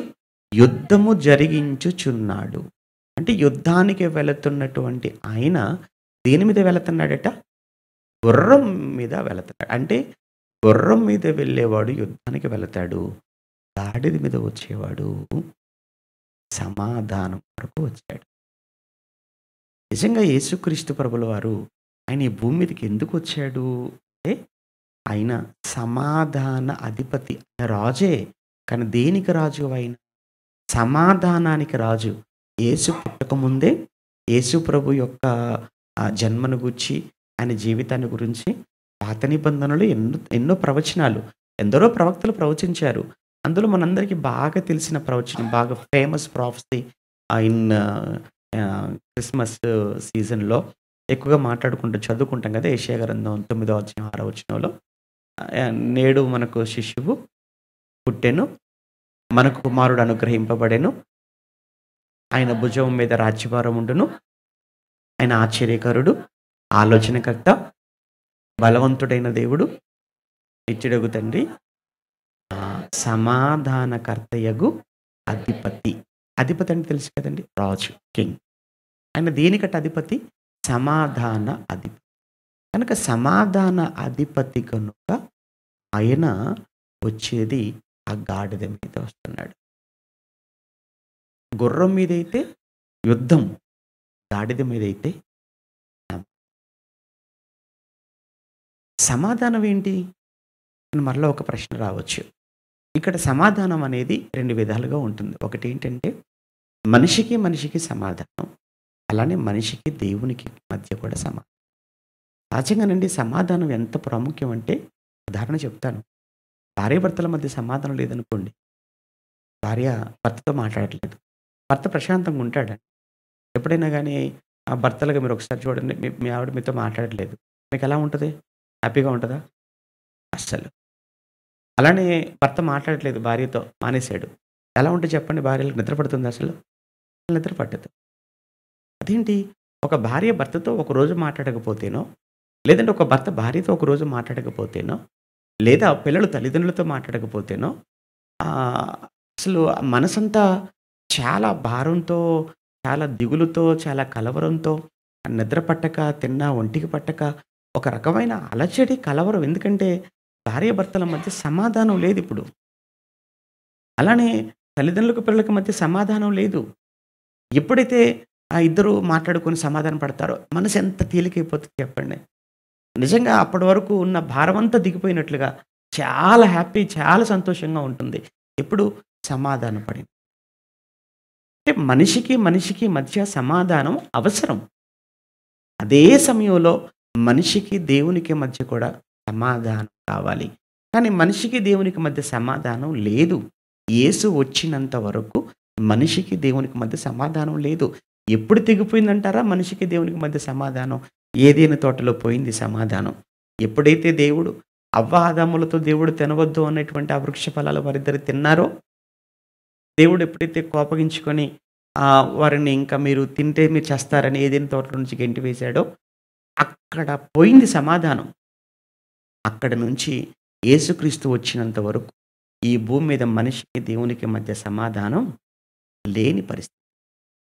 Speaker 5: యుద్ధము జరిగించుచున్నాడు. అంటే యుద్ధానికి వెళుతున్నటువంటి ఆయన దేని మీద వెళుతున్నాడట? గుర్రం మీద వెళుతున్నాడు. అంటే గుర్రం మీద వెళ్ళేవాడు యుద్ధానికి వెళతాడు. గాడిద మీద వచ్చేవాడు సమాధానం కొరకు వచ్చాడు. నిజంగా యేసుక్రీస్తు ప్రభుల వారు ఆయన ఈ భూమి మీదకి ఎందుకు వచ్చాడు అంటే, ఆయన సమాధాన అధిపతి, రాజే. కానీ దేనికి రాజు? ఆయన సమాధానానికి రాజు. యేసు పుట్టకముందే యేసు ప్రభు యొక్క జన్మను గురించి, ఆయన జీవితాన్ని గురించి పాత నిబంధనలు ఎన్నో ప్రవచనాలు, ఎందరో ప్రవక్తలు ప్రవచించారు. అందులో మనందరికీ బాగా తెలిసిన ప్రవచనం, బాగా ఫేమస్ ప్రాఫెసీ ఇన్ క్రిస్మస్ సీజన్లో ఎక్కువగా మాట్లాడుకుంటూ చదువుకుంటాం కదా. యెషయా గ్రంథం 9వ అధ్యాయం 6వ వచనంలో, నేడు మనకు శిశువు పుట్టెను, మనకు కుమారుడు అనుగ్రహింపబడెను, ఆయన భుజం మీద రాజ్యభారం ఉండును, ఆయన ఆశ్చర్యకరుడు, ఆలోచనకర్త, బలవంతుడైన దేవుడు, నిత్యుడగు తండ్రి, సమాధానకర్తయగు అధిపతి. అధిపతి అంటే తెలుసు కదండి, రాజు, కింగ్. ఆయన దేనికట అధిపతి? సమాధాన అధిపతి. కనుక సమాధాన అధిపతి కనుక ఆయన వచ్చేది ఆ గాడిద మీద వస్తున్నాడు. గుర్రం మీద అయితే యుద్ధం, గాడిద మీద అయితే సమాధానం ఏంటి అని మరలా ఒక ప్రశ్న రావచ్చు. ఇక్కడ సమాధానం అనేది 2 విధాలుగా ఉంటుంది. ఒకటి ఏంటంటే, మనిషికి సమాధానం, అలానే మనిషికి దేవునికి మధ్య కూడా సమాధానం. సహజంగానండి సమాధానం ఎంత ప్రాముఖ్యం అంటే, ఉదాహరణ చెప్తాను. భార్యాభర్తల మధ్య సమాధానం లేదనుకోండి, భార్య భర్తతో మాట్లాడట్లేదు, భర్త ప్రశాంతంగా ఉంటాడు. ఎప్పుడైనా కానీ ఆ భర్తలుగా మీరు ఒకసారి చూడండి, మీ ఆవిడ మీతో మాట్లాడలేదు, మీకు ఎలా ఉంటుంది? హ్యాపీగా ఉంటుందా? అస్సలు. అలానే భర్త మాట్లాడట్లేదు, భార్యతో మానేశాడు, ఎలా ఉంటుంది చెప్పండి? భార్యలకు నిద్ర పడుతుంది? అసలు నిద్ర పట్టదు. అదేంటి? ఒక భార్య భర్తతో ఒకరోజు మాట్లాడకపోతేనో, లేదంటే ఒక భర్త భార్యతో ఒకరోజు మాట్లాడకపోతేనో, లేదా పిల్లలు తల్లిదండ్రులతో మాట్లాడకపోతేనో, అసలు మనసంతా చాలా భారంతో, చాలా దిగులుతో, చాలా కలవరంతో, నిద్ర పట్టక, తిన్నా ఒంటికి పట్టక, ఒక రకమైన అలజడి, కలవరం. ఎందుకంటే భార్య భర్తల మధ్య సమాధానం లేదు ఇప్పుడు. అలానే తల్లిదండ్రులకు పిల్లలకు మధ్య సమాధానం లేదు. ఎప్పుడైతే ఆ ఇద్దరు మాట్లాడుకొని సమాధానం పడతారో మనసు ఎంత తేలికైపోతుంది చెప్పండి. నిజంగా అప్పటి వరకు ఉన్న భారమంతా దిగిపోయినట్లుగా చాలా హ్యాపీ, చాలా సంతోషంగా ఉంటుంది. ఎప్పుడు సమాధానం పడింది. అంటే మనిషికి మధ్య సమాధానం అవసరం. అదే సమయంలో మనిషికి దేవునికి మధ్య కూడా సమాధానం కావాలి. కానీ మనిషికి దేవునికి మధ్య సమాధానం లేదు. యేసు వచ్చినంత వరకు మనిషికి దేవునికి మధ్య సమాధానం లేదు. ఎప్పుడు తెగిపోయిందంటారా మనిషికి దేవునికి మధ్య సమాధానం? ఏదైనా తోటలో పోయింది సమాధానం. ఎప్పుడైతే దేవుడు అవ్వ ఆదాములతో దేవుడు తినవద్దు అన్నటువంటి ఆ వృక్ష ఫలాలు వారిద్దరు తిన్నారో, దేవుడు ఎప్పుడైతే కోపగించుకొని వారిని ఇంకా మీరు తింటే మీరు చేస్తారని ఏదైనా తోటలో నుంచి గెంటి వేశాడో అక్కడ పోయింది సమాధానం. అక్కడి నుంచి యేసుక్రీస్తు వచ్చినంత వరకు ఈ భూమి మీద మనిషికి దేవునికి మధ్య సమాధానం లేని పరిస్థితి.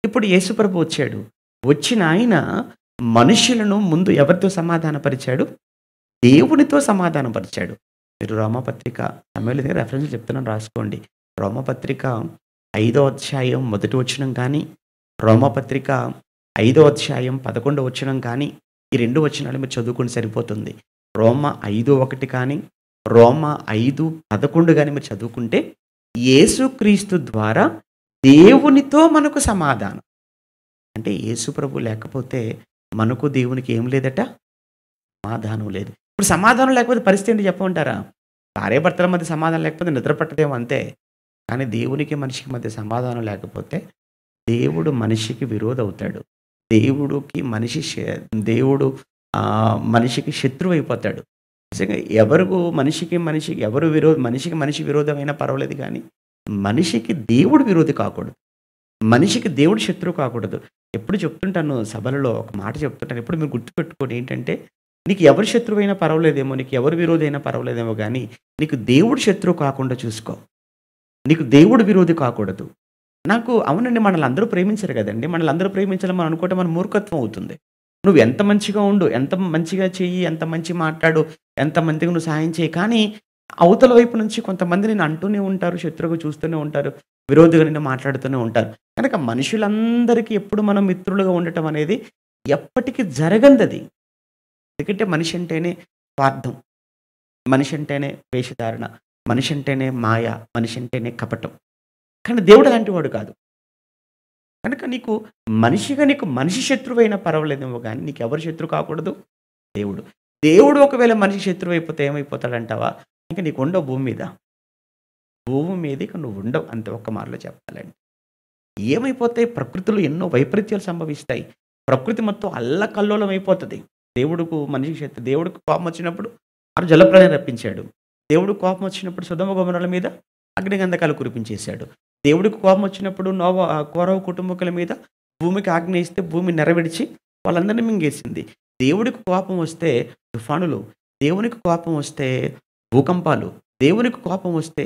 Speaker 5: ఇప్పుడు యేసుప్రభు వచ్చాడు. వచ్చిన ఆయన మనుషులను ముందు ఎవరితో సమాధానపరిచాడు? దేవునితో సమాధానపరిచాడు. మీరు రోమపత్రిక సమయంలో దగ్గర రెఫరెన్స్ చెప్తున్నాను, రాసుకోండి. రోమపత్రిక 5వ అధ్యాయం 1వ వచనం కానీ, రోమపత్రిక 5వ అధ్యాయం 11వ వచనం కానీ, ఈ 2 వచనాలు మీరు చదువుకుంటే సరిపోతుంది. రోమ 5:1 కానీ, రోమ 5:11 కానీ మీరు చదువుకుంటే యేసుక్రీస్తు ద్వారా దేవునితో మనకు సమాధానం. అంటే యేసు ప్రభు లేకపోతే మనకు దేవునికి ఏం లేదట, సమాధానం లేదు. ఇప్పుడు సమాధానం లేకపోతే పరిస్థితి ఏంటి చెప్పమంటారా? భార్యాభర్తల మధ్య సమాధానం లేకపోతే నిద్ర పట్టదేమో అంతే. కానీ దేవునికి మనిషికి మధ్య సమాధానం లేకపోతే దేవుడు మనిషికి విరోధి అవుతాడు. దేవుడు మనిషికి శత్రువు అయిపోతాడు. నిజంగా మనిషికి మనిషి విరోధమైనా పర్వాలేదు, కానీ మనిషికి దేవుడు విరోధి కాకూడదు. మనిషికి దేవుడు శత్రువు కాకూడదు. ఎప్పుడు చెప్తుంటాను సభలలో, ఒక మాట చెప్తుంటాను, ఎప్పుడు మీరు గుర్తుపెట్టుకోండి. ఏంటంటే నీకు ఎవరు శత్రువు అయినా పర్వాలేదేమో, నీకు ఎవరు విరోధి అయినా పర్వాలేదేమో, కానీ నీకు దేవుడు శత్రువు కాకుండా చూసుకో. నీకు దేవుడు విరోధి కాకూడదు. అవునండి, మనల్ని అందరూ ప్రేమించరు కదండి. మనల్ని అందరూ ప్రేమించాలని మనం అనుకుంటే మన మూర్ఖత్వం అవుతుంది. నువ్వు ఎంత మంచిగా ఉండు, ఎంత మంచిగా చెయ్యి, ఎంత మంచి మాట్లాడు, ఎంత మందిగా నువ్వు సహాయం చేయి, కానీ అవతల వైపు నుంచి కొంతమంది నేను అంటూనే ఉంటారు, శత్రువుగా చూస్తూనే ఉంటారు, విరోధిగా నిన్ను మాట్లాడుతూనే ఉంటారు. కనుక మనుషులందరికీ ఎప్పుడు మనం మిత్రులుగా ఉండటం అనేది ఎప్పటికీ జరగందది. ఎందుకంటే మనిషి అంటేనే స్వార్థం, మనిషి అంటేనే వేషధారణ, మనిషి అంటేనే మాయ, మనిషి అంటేనే కపటం. కానీ దేవుడు అలాంటి వాడు కాదు. కనుక నీకు మనిషి శత్రువు అయినా పర్వాలేదేమో, కానీ నీకు ఎవరు శత్రువు కాకూడదు? దేవుడు ఒకవేళ మనిషి శత్రువు అయిపోతే ఏమైపోతాడంటావా? ఇంకా నీకు ఉండవు భూమి మీద ఇక నువ్వు ఉండవు. అంతే, ఒక్క మాటలో చెప్పాలండి. ఏమైపోతాయి? ప్రకృతిలో ఎన్నో వైపరీత్యాలు సంభవిస్తాయి. ప్రకృతి మొత్తం అల్లకల్లోలం అయిపోతుంది. దేవుడికి కోపం వచ్చినప్పుడు జలప్రళయం రప్పించాడు. దేవుడు కోపం వచ్చినప్పుడు సొదొమ గొమొర్రాల మీద అగ్నిగంధకాలు కురిపించేశాడు. దేవుడికి కోపం వచ్చినప్పుడు కోరహు కుటుంబకుల మీద భూమికి ఆజ్ఞ ఇస్తే భూమి నెరవేర్చి వాళ్ళందరినీ మింగేసింది. దేవుడికి కోపం వస్తే తుఫానులు, దేవునికి కోపం వస్తే భూకంపాలు, దేవునికి కోపం వస్తే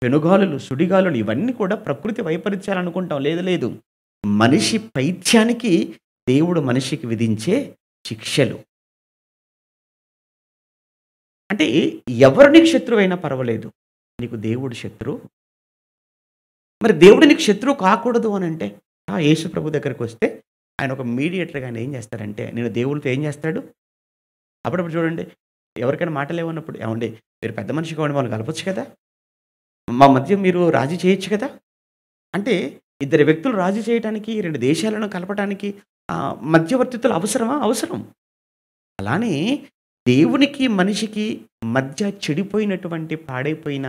Speaker 5: పెనుగాలులు, సుడిగాలులు, ఇవన్నీ కూడా ప్రకృతి వైపరీత్యాలు అనుకుంటాం. లేదు, మనిషి పైత్యానికి దేవుడు మనిషికి విధించే శిక్షలు. అంటే ఎవరు నీకు శత్రువు అయినా పర్వాలేదు, నీకు దేవుడు శత్రువు. మరి దేవుడు నీకు శత్రువు కాకూడదు అని అంటే యేసు ప్రభు దగ్గరికి వస్తే ఆయన ఒక మీడియేటర్గా ఆయన ఏం చేస్తారంటే, నేను దేవుడితో ఏం చేస్తాడు? అప్పుడప్పుడు చూడండి, ఎవరికైనా మాటలేమన్నప్పుడు, ఏమండి మీరు పెద్ద మనిషి కావండి, వాళ్ళని కలపచ్చు కదా, మా మధ్య మీరు రాజీ చేయొచ్చు కదా. అంటే ఇద్దరు వ్యక్తులు రాజీ చేయడానికి, 2 దేశాలను కలపడానికి మధ్యవర్తిత్తులు అవసరం. అలానే దేవునికి మనిషికి మధ్య చెడిపోయినటువంటి పాడైపోయిన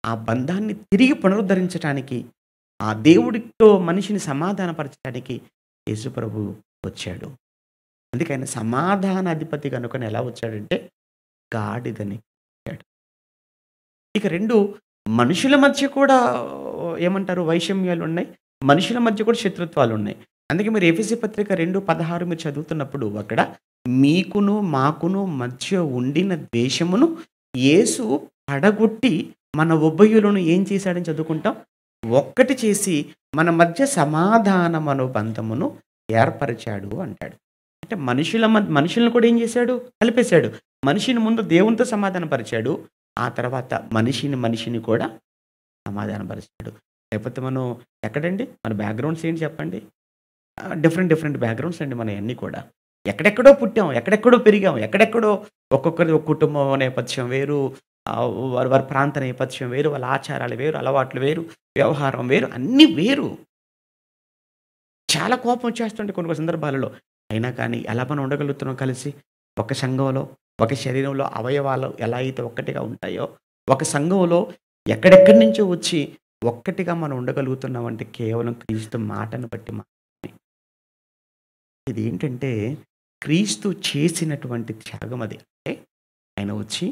Speaker 5: ఆ బంధాన్ని తిరిగి పునరుద్ధరించడానికి, ఆ దేవుడితో మనిషిని సమాధానపరచడానికి యేసుప్రభు వచ్చాడు. అందుకే ఆయన సమాధానాధిపతి కనుకొని ఎలా వచ్చాడంటే గాడిదని వచ్చాడు. ఇక 2 మనుషుల మధ్య కూడా ఏమంటారు, వైషమ్యాలు ఉన్నాయి. మనుషుల మధ్య కూడా శత్రుత్వాలు ఉన్నాయి. అందుకే మీరు ఎఫెసీ పత్రిక 2:16 మీరు చదువుతున్నప్పుడు అక్కడ మీకును మాకును మధ్య ఉండిన ద్వేషమును యేసు పడగొట్టి మన ఉభయులను ఏం చేశాడని చదువుకుంటాం, ఒక్కటి చేసి మన మధ్య సమాధానమను బంధమును ఏర్పరిచాడు అంటాడు. అంటే మనుషులను కూడా ఏం చేశాడు, కలిపేశాడు. మనిషిని ముందు దేవునితో సమాధానపరిచాడు, ఆ తర్వాత మనిషిని కూడా సమాధానపరిచాడు. లేకపోతే మనం ఎక్కడండి మన బ్యాక్‌గ్రౌండ్స్ ఏంటి చెప్పండి? డిఫరెంట్ బ్యాక్‌గ్రౌండ్స్ అండి మనయన్నీ కూడా. ఎక్కడెక్కడో పుట్టాం, ఎక్కడెక్కడో పెరిగాం, ఎక్కడెక్కడో ఒక్కొక్కరిది ఒక కుటుంబం నేపథ్యం వేరు, వారి వారి ప్రాంత నేపథ్యం వేరు, వాళ్ళ ఆచారాలు వేరు, అలవాట్లు వేరు, వ్యవహారం వేరు, అన్నీ వేరు. చాలా కోపం వచ్చేస్తుంటాయి కొన్ని కొన్ని సందర్భాలలో. అయినా కానీ ఎలా మనం ఉండగలుగుతున్నాం కలిసి? ఒక సంఘంలో, ఒక శరీరంలో అవయవాలు ఎలా అయితే ఒక్కటిగా ఉంటాయో, ఒక సంఘంలో ఎక్కడెక్కడి నుంచో వచ్చి ఒక్కటిగా మనం ఉండగలుగుతున్నామంటే కేవలం క్రీస్తు మాటను బట్టి మాత్రమే. ఇదేంటంటే క్రీస్తు చేసినటువంటి త్యాగం అది. అంటే ఆయన వచ్చి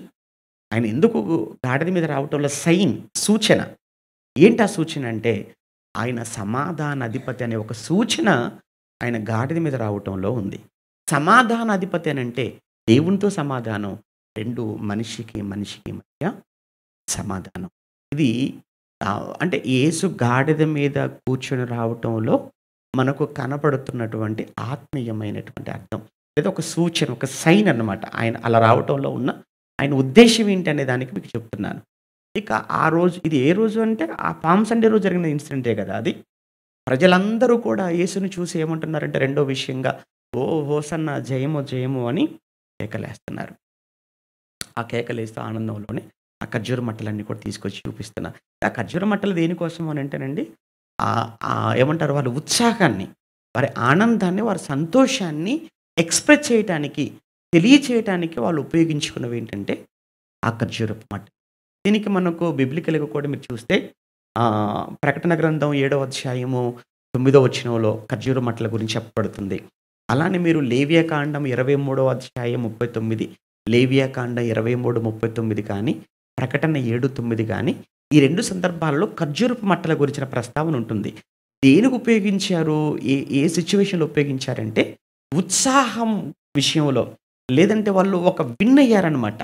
Speaker 5: ఆయన ఎందుకు గాడిద మీద రావటంలో సైన్, సూచన. ఏంటి ఆ సూచన అంటే ఆయన సమాధాన అధిపతి అనే ఒక సూచన ఆయన గాడిద మీద రావటంలో ఉంది. సమాధాన అధిపతి అని అంటే దేవునితో సమాధానం, 2 మనిషికి మధ్య సమాధానం. ఇది అంటే యేసు గాడిద మీద కూర్చొని రావటంలో మనకు కనపడుతున్నటువంటి ఆత్మీయమైనటువంటి అర్థం. లేదా ఒక సూచన, ఒక సైన్ అన్నమాట. ఆయన అలా రావటంలో ఉన్న ఆయన ఉద్దేశ్యం ఏంటి అనే దానికి మీకు చెప్తున్నాను. ఇక ఆ రోజు ఇది ఏ రోజు అంటే ఆ పామ్ సండే రోజు జరిగిన ఇన్సిడెంటే కదా అది. ప్రజలందరూ కూడా యేసుని చూసి ఏమంటున్నారంటే రెండో విషయంగా, ఓ హోసన్న జయము జయము అని కేకలేస్తున్నారు. ఆ కేకలేస్తూ ఆనందంలోనే ఆ ఖర్జూర మట్టలన్నీ కూడా తీసుకొచ్చి చూపిస్తున్నారు. ఆ ఖర్జూర మట్టలు దేనికోసం అని అంటేనండి ఏమంటారు వాళ్ళ ఉత్సాహాన్ని, వారి ఆనందాన్ని, వారి సంతోషాన్ని ఎక్స్‌ప్రెస్ చేయటానికి, తెలియచేయటానికి వాళ్ళు ఉపయోగించుకున్నవి ఏంటంటే ఆ ఖర్జూరపు మట్ట. దీనికి మనకు బిబ్లికల్‌గా కూడా మీరు చూస్తే ప్రకటన గ్రంథం 7వ అధ్యాయము 9వ వచనంలో ఖర్జూర మట్టల గురించి చెప్పబడుతుంది. అలానే మీరు లేవియాకాండం 23వ అధ్యాయం 39, లేవియాకాండం 23:39 కానీ, ప్రకటన 7:9 కానీ, ఈ 2 సందర్భాల్లో ఖర్జూరపు మట్టల గురించిన ప్రస్తావన ఉంటుంది. దేనికి ఉపయోగించారు? ఏ సిట్యుయేషన్‌లో ఉపయోగించారంటే ఉత్సాహం విషయంలో, లేదంటే వాళ్ళు ఒక విన్ అయ్యారనమాట.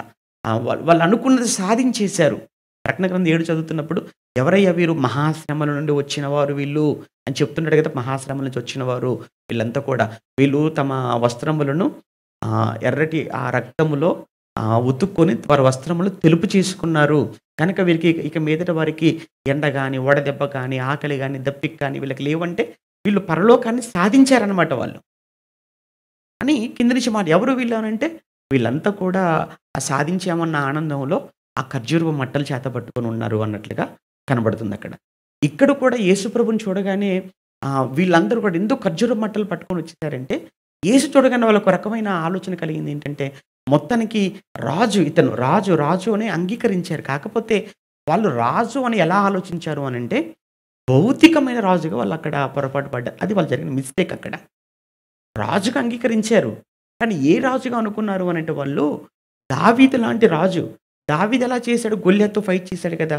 Speaker 5: వాళ్ళు అనుకున్నది సాధించేశారు. ప్రకటన గ్రంథం 7 చదువుతున్నప్పుడు ఎవరయ్యా వీరు? మహాశ్రమల నుండి వచ్చిన వారు వీళ్ళు అని చెప్తున్నాడు కదా. మహాశ్రమల నుంచి వచ్చిన వారు వీళ్ళంతా కూడా, వీళ్ళు తమ వస్త్రములను ఎర్రటి ఆ రక్తములో ఉతుక్కొని వారి వస్త్రములు తెలుపు చేసుకున్నారు. కనుక వీరికి ఇక మీదట వారికి ఎండ గాని, వడదెబ్బ కానీ, ఆకలి గాని, దప్పిక కానీ వీళ్ళకి లేవంటే వీళ్ళు పరలోకాన్ని సాధించారనమాట వాళ్ళు. అని కింద నుంచి మాట. ఎవరు వీళ్ళు అనంటే వీళ్ళంతా కూడా సాధించామన్న ఆనందంలో ఆ ఖర్జూరపు మట్టలు చేత పట్టుకొని ఉన్నారు అన్నట్లుగా కనబడుతుంది అక్కడ. ఇక్కడ కూడా యేసుప్రభుని చూడగానే వీళ్ళందరూ కూడా ఎందుకు ఖర్జూరపు మట్టలు పట్టుకొని వచ్చేసారంటే, యేసు చూడగానే వాళ్ళకు ఒక రకమైన ఆలోచన కలిగింది. ఏంటంటే మొత్తానికి ఇతను రాజు అని అంగీకరించారు. కాకపోతే వాళ్ళు రాజు అని ఎలా ఆలోచించారు అనంటే భౌతికమైన రాజుగా వాళ్ళు అక్కడ పొరపాటు పడ్డారు. అది వాళ్ళు జరిగిన మిస్టేక్ అక్కడ. రాజుగా అంగీకరించారు. కానీ ఏ రాజుగా అనుకున్నారు అనంటే వాళ్ళు దావీదు లాంటి రాజు. దావీదు ఎలా చేశాడు? గొల్లియాతుతో ఫైట్ చేశాడు కదా.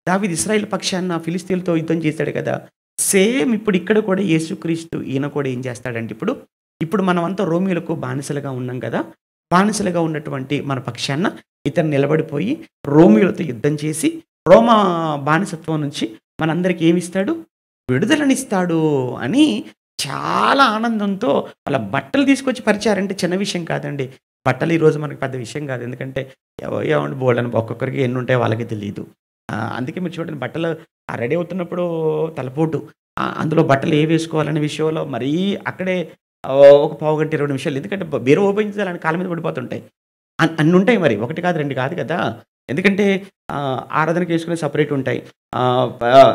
Speaker 5: దావీదు ఇశ్రాయేలు పక్షాన ఫిలిష్తీయులతో యుద్ధం చేశాడు కదా. సేమ్ ఇప్పుడు ఇక్కడ కూడా యేసుక్రీస్తు ఈయన కూడా ఏం చేస్తాడంటే ఇప్పుడు మనమంతా రోమీయులకు బానిసలుగా ఉన్నాం కదా. బానిసలుగా ఉన్నటువంటి మన పక్షాన ఇతను నిలబడిపోయి రోమీయులతో యుద్ధం చేసి రోమా బానిసత్వం నుంచి మనందరికీ ఏమిస్తాడు? విడుదలనిస్తాడు అని చాలా ఆనందంతో వాళ్ళ బట్టలు తీసుకొచ్చి పరిచారంటే చిన్న విషయం కాదండి. బట్టలు ఈరోజు మనకి పెద్ద విషయం కాదు. ఎందుకంటే ఏమంటే బోల్డని ఒక్కొక్కరికి ఎన్ని ఉంటాయో వాళ్ళకి తెలియదు. అందుకే మీరు చూడండి బట్టలు రెడీ అవుతున్నప్పుడు తలపోటు, అందులో బట్టలు ఏ వేసుకోవాలనే విషయంలో మరీ అక్కడే ఒక పావు గంట 20 నిమిషాలు. ఎందుకంటే బీరు ఓపెన్ చేయాలని కాళ్ళ మీద పడిపోతుంటాయి. అన్ని ఉంటాయి మరి. 1 కాదు 2 కాదు కదా. ఎందుకంటే ఆరాధనకి వేసుకునే సపరేట్ ఉంటాయి,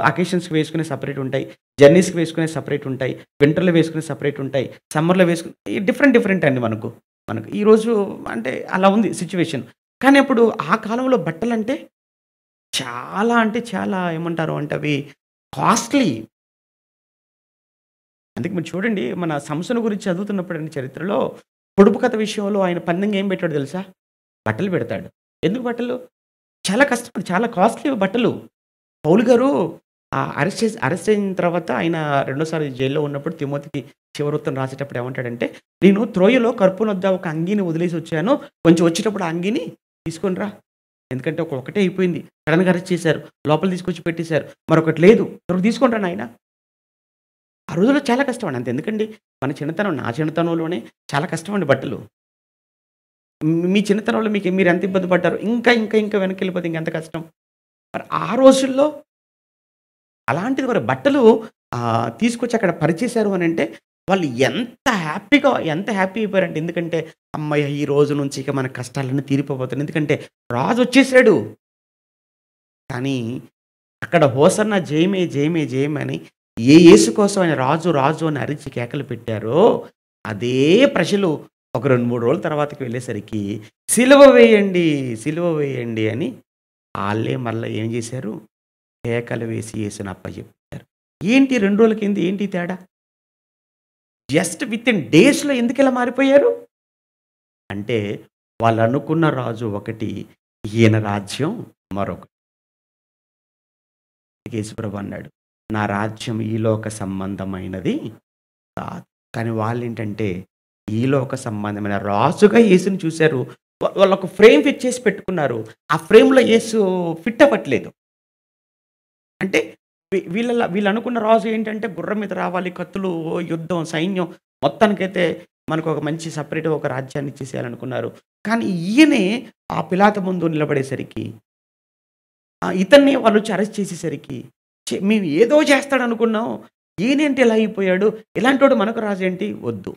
Speaker 5: అకేషన్స్కి వేసుకునే సపరేట్ ఉంటాయి, జర్నీస్కి వేసుకునే సపరేట్ ఉంటాయి, వింటర్లో వేసుకునే సపరేట్ ఉంటాయి, సమ్మర్లో వేసుకునే డిఫరెంట్ అండి మనకు ఈరోజు అంటే అలా ఉంది సిచ్యువేషన్. కానీ అప్పుడు ఆ కాలంలో బట్టలు అంటే చాలా ఏమంటారు అంటే అవి కాస్ట్లీ. అందుకే మీరు చూడండి మన సంసోను గురించి చదువుతున్నప్పుడు అండి చరిత్రలో పొడుపు కథ విషయంలో ఆయన పందెంగా ఏం పెట్టాడు తెలుసా? బట్టలు పెడతాడు. ఎందుకు బట్టలు? చాలా కష్టం, చాలా కాస్ట్లీ బట్టలు. పౌలు గారు అరెస్ట్ అయిన తర్వాత ఆయన రెండోసారి జైల్లో ఉన్నప్పుడు తిమోతికి చివరి ఉత్తరం రాసేటప్పుడు ఏమంటాడంటే, నేను త్రోయలో కర్పూన్ వద్ద ఒక అంగీని వదిలేసి వచ్చాను, కొంచెం వచ్చేటప్పుడు ఆ అంగీని తీసుకొని రా. ఎందుకంటే ఒకటే అయిపోయింది, సడన్గా అరెస్ట్ చేశారు, లోపల తీసుకొచ్చి పెట్టేశారు, మరొకటి లేదు, తీసుకొని రా నాయన. ఆ రోజుల్లో చాలా కష్టం అండి. అంతే. ఎందుకండి మన చిన్నతనం, నా చిన్నతనంలోనే చాలా కష్టం అండి బట్టలు. మీ చిన్నతనంలో మీరు ఎంత ఇబ్బంది పడ్డారు, ఇంకా వెనక్కి వెళ్ళిపోతే ఇంకెంత కష్టం. మరి ఆ రోజుల్లో అలాంటిది వారి బట్టలు తీసుకొచ్చి అక్కడ పరిచేశారు అని అంటే వాళ్ళు ఎంత హ్యాపీ అయిపోయారంటే, ఎందుకంటే అమ్మయ్య ఈ రోజు నుంచి ఇక మన కష్టాలన్నీ తీరిపోబోతున్నాయి. ఎందుకంటే రాజు వచ్చేసాడు. కానీ అక్కడ హోసన్న జయమే జయమే జయమని ఏ యేసు కోసం ఆయన రాజు రాజు అని అరిచి కేకలు పెట్టారో అదే ప్రజలు ఒక 2-3 రోజుల తర్వాతకి వెళ్ళేసరికి సిలువ వేయండి సిలువ వేయండి అని వాళ్ళే మళ్ళీ ఏం చేశారు, కేకలు వేసి యేసుని అప్పచెప్పారు. ఏంటి 2 రోజులకి ఏంటి తేడా? జస్ట్ విత్ ఇన్ డేస్లో ఎందుకు ఇలా మారిపోయారు అంటే వాళ్ళు అనుకున్న రాజు ఒకటి, ఈయన రాజ్యం మరొకటి. యేసుప్రభు అన్నాడు, నా రాజ్యం ఈ లోక సంబంధమైనది కాదు. కానీ వాళ్ళు ఏంటంటే ఈ లోక సంబంధమైన రాజుగా యేసుని చూశారు. వాళ్ళు ఒక ఫ్రేమ్ ఫిట్ చేసి పెట్టుకున్నారు. ఆ ఫ్రేమ్లో యేసు ఫిట్ అవ్వట్లేదు. అంటే వీళ్ళు అనుకున్న రాజు ఏంటంటే గుర్రం మీద రావాలి, కత్తులు, యుద్ధం, సైన్యం, మొత్తానికైతే మనకు ఒక మంచి సపరేట్ ఒక రాజ్యాన్ని ఇచ్చేసేయాలనుకున్నారు. కానీ ఈయనే ఆ పిలాతు ముందు నిలబడేసరికి, ఇతన్ని వాళ్ళు అరెస్ట్ చేసేసరికి మేము ఏదో చేస్తాడనుకున్నాం, ఈయనేంటి ఇలా అయిపోయాడు, ఇలాంటి వాడు మనకు రాజు ఏంటి, వద్దు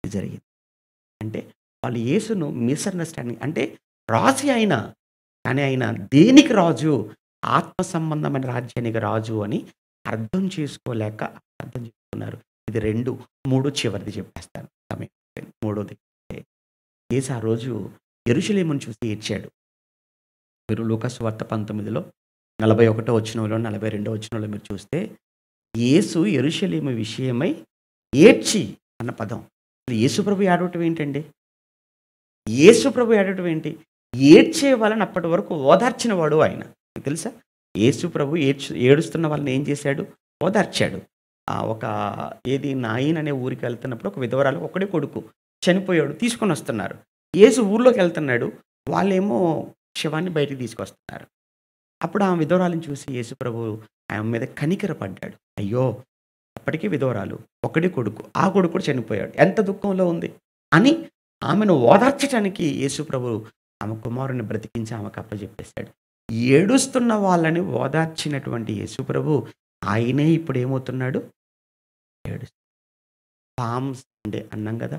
Speaker 5: జరిగింది. అంటే వాళ్ళు యేసును మిస్అండర్స్టాండింగ్, అంటే రాజు అయినా కానీ ఆయన దేనికి రాజు, ఆత్మ సంబంధమైన రాజ్యానికి రాజు అని అర్థం చేసుకోలేక అర్థం చేసుకున్నారు. ఇది 2, 3 చివరిది చెప్పేస్తాను సమయం. 3వది యేసు ఆ రోజు యెరూషలేమును చూసి ఏడ్చాడు. మీరు లూకాసు వార్త 19లో 41వ వచనంలో 42వ వచనంలో మీరు చూస్తే యేసు యెరూషలేము విషయమై ఏడ్చి అన్న పదం. యేసుప్రభు ఏడవటం ఏంటండి? యేసుప్రభు ఏడవటం ఏంటి? ఏడ్చే వాళ్ళని అప్పటి వరకు ఓదార్చిన వాడు ఆయన. మీకు తెలుసా? యేసుప్రభు ఏడుస్తున్న వాళ్ళని ఏం చేశాడు? ఓదార్చాడు. ఒక నాయిన్ అనే ఊరికి వెళ్తున్నప్పుడు ఒక విధవరాలు ఒకడే కొడుకు చనిపోయాడు, తీసుకొని వస్తున్నారు. యేసు ఊర్లోకి వెళ్తున్నాడు, వాళ్ళేమో శవాన్ని బయటికి తీసుకొస్తున్నారు. అప్పుడు ఆ విధవరాలను చూసి యేసుప్రభు ఆమె మీద కనికరపడ్డాడు. అయ్యో, అప్పటికే విధవరాలు, ఒకడే కొడుకు, ఆ కొడుకు కూడా చనిపోయాడు, ఎంత దుఃఖంలో ఉంది అని ఆమెను ఓదార్చడానికి యేసుప్రభు ఆమె కుమారుని బ్రతికించి ఆమెకు అప్పచెప్పేశాడు. ఏడుస్తున్న వాళ్ళని ఓదార్చినటువంటి యేసుప్రభు ఆయనే ఇప్పుడు ఏమవుతున్నాడు? ఏడుస్తున్నాడు. పామ్ సండే అన్నాం కదా,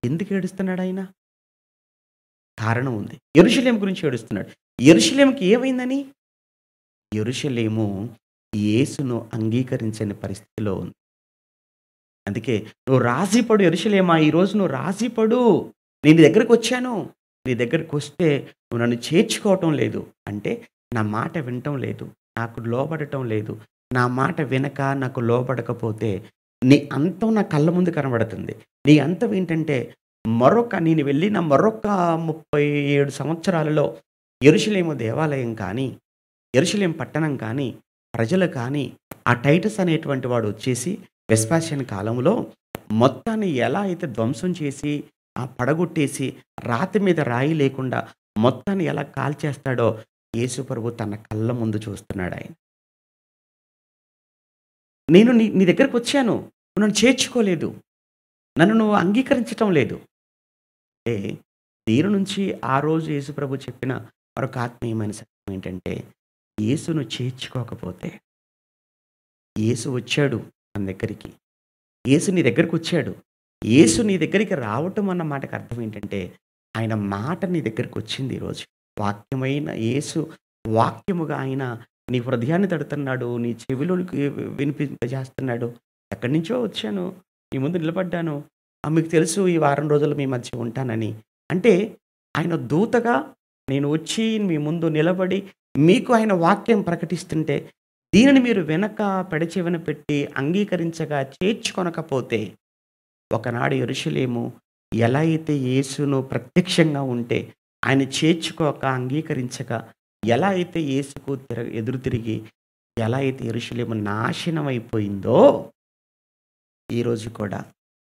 Speaker 5: ఎందుకు ఏడుస్తున్నాడు ఆయన? కారణం ఉంది. యెరూషలేము గురించి ఏడుస్తున్నాడు. యెరూషలేముకి ఏమైందని? యెరూషలేము యేసును అంగీకరించని పరిస్థితిలో ఉంది. అందుకే నువ్వు రాజీపడు యెరూషలేమా, ఈరోజు నువ్వు రాజీపడు, నేను నీ దగ్గరకు వచ్చాను, నీ దగ్గరకు వస్తే నువ్వు నన్ను చేర్చుకోవటం లేదు, అంటే నా మాట వినటం లేదు, నాకు లోబడటం లేదు, నా మాట వినక నాకు లోబడకపోతే నీ అంతం నా కళ్ళ ముందు కనబడుతుంది. నీ అంతం ఏంటంటే నేను వెళ్ళిన మరొక 37 సంవత్సరాలలో యెరూషలేము దేవాలయం కానీ, యెరూషలేము పట్టణం కానీ, ప్రజలు కానీ, ఆ టైటస్ అనేటువంటి వాడు వచ్చేసి వెస్పాసియన్ కాలంలో మొత్తాన్ని ఎలా అయితే ధ్వంసం చేసి పడగొట్టేసి రాతి మీద రాయి లేకుండా మొత్తాన్ని ఎలా కాల్చేస్తాడో యేసుప్రభు తన కళ్ళ ముందు చూస్తున్నాడు. ఆయన, నేను నీ దగ్గరకు వచ్చాను, నువ్వు నన్ను చేర్చుకోలేదు, నన్ను నువ్వు అంగీకరించటం లేదు. అంటే దీని నుంచి ఆ రోజు యేసుప్రభు చెప్పిన మరొక ఆత్మీయమైన సత్యం ఏంటంటే, యేసును చేర్చుకోకపోతే, యేసు వచ్చాడు మన దగ్గరికి, యేసు నీ దగ్గరికి వచ్చాడు, యేసు నీ దగ్గరికి రావటం అన్న మాటకు అర్థం ఏంటంటే ఆయన మాట నీ దగ్గరికి వచ్చింది. ఈరోజు వాక్యమైన యేసు వాక్యముగా ఆయన నీ హృదయాన్ని తడుతున్నాడు, నీ చెవిలోకి వినిపింపజేస్తున్నాడు. ఎక్కడి నుంచో వచ్చాను, మీ ముందు నిలబడ్డాను, మీకు తెలుసు ఈ వారం రోజులు మీ మధ్య ఉంటానని. అంటే ఆయన దూతగా నేను వచ్చి మీ ముందు నిలబడి మీకు ఆయన వాక్యం ప్రకటిస్తుంటే దీనిని మీరు వెనక పెడచెవిన పెట్టి అంగీకరించగా చేర్చుకొనకపోతే, ఒకనాడు యెరూషలేము ఎలా అయితే యేసును ప్రత్యక్షంగా ఉంటే ఆయన చేర్చుకోక అంగీకరించక, ఎలా అయితే యేసుకు ఎదురు తిరిగి ఎలా అయితే యెరూషలేము నాశనం అయిపోయిందో, ఈరోజు కూడా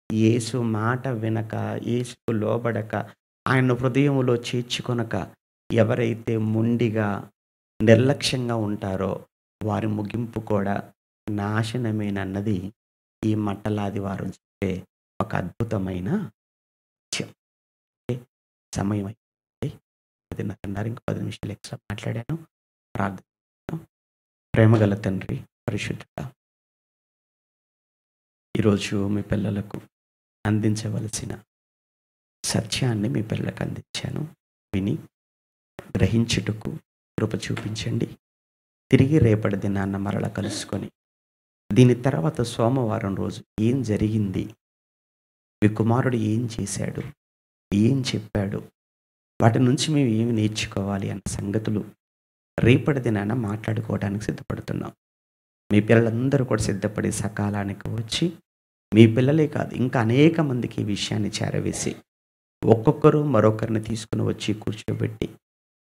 Speaker 5: యేసు మాట వినక, యేసుకు లోబడక, ఆయన హృదయంలో చేర్చుకొనక ఎవరైతే మొండిగా నిర్లక్ష్యంగా ఉంటారో వారి ముగింపు కూడా నాశనమేనన్నది ఈ మట్టలాదివారం చెప్పే ఒక అద్భుతమైన విషయం. సమయం అయిపోయింది. 10:30 ఇంకో 10 నిమిషాలు ఎక్స్ట్రా మాట్లాడాను. ప్రార్థన ప్రేమగల తండ్రి, పరిశుద్ధుడా, ఈరోజు మీ పిల్లలకు అందించవలసిన సత్యాన్ని మీ పిల్లలకు అందించాను. విని గ్రహించుటకు కృప చూపించండి. తిరిగి రేపటి దినాన్న మరల కలుసుకొని దీని తర్వాత సోమవారం రోజు ఏం జరిగింది, మీ కుమారుడు ఏం చేశాడు, ఏం చెప్పాడు, వాటి నుంచి మేము ఏమి నేర్చుకోవాలి అన్న సంగతులు రేపటి దినాన మాట్లాడుకోవడానికి సిద్ధపడుతున్నాం. మీ పిల్లలందరూ కూడా సిద్ధపడి సకాలానికి వచ్చి మీ పిల్లలే కాదు ఇంకా అనేక మందికి ఈ విషయాన్ని చేరవేసి ఒక్కొక్కరు మరొకరిని తీసుకుని వచ్చి కూర్చోబెట్టి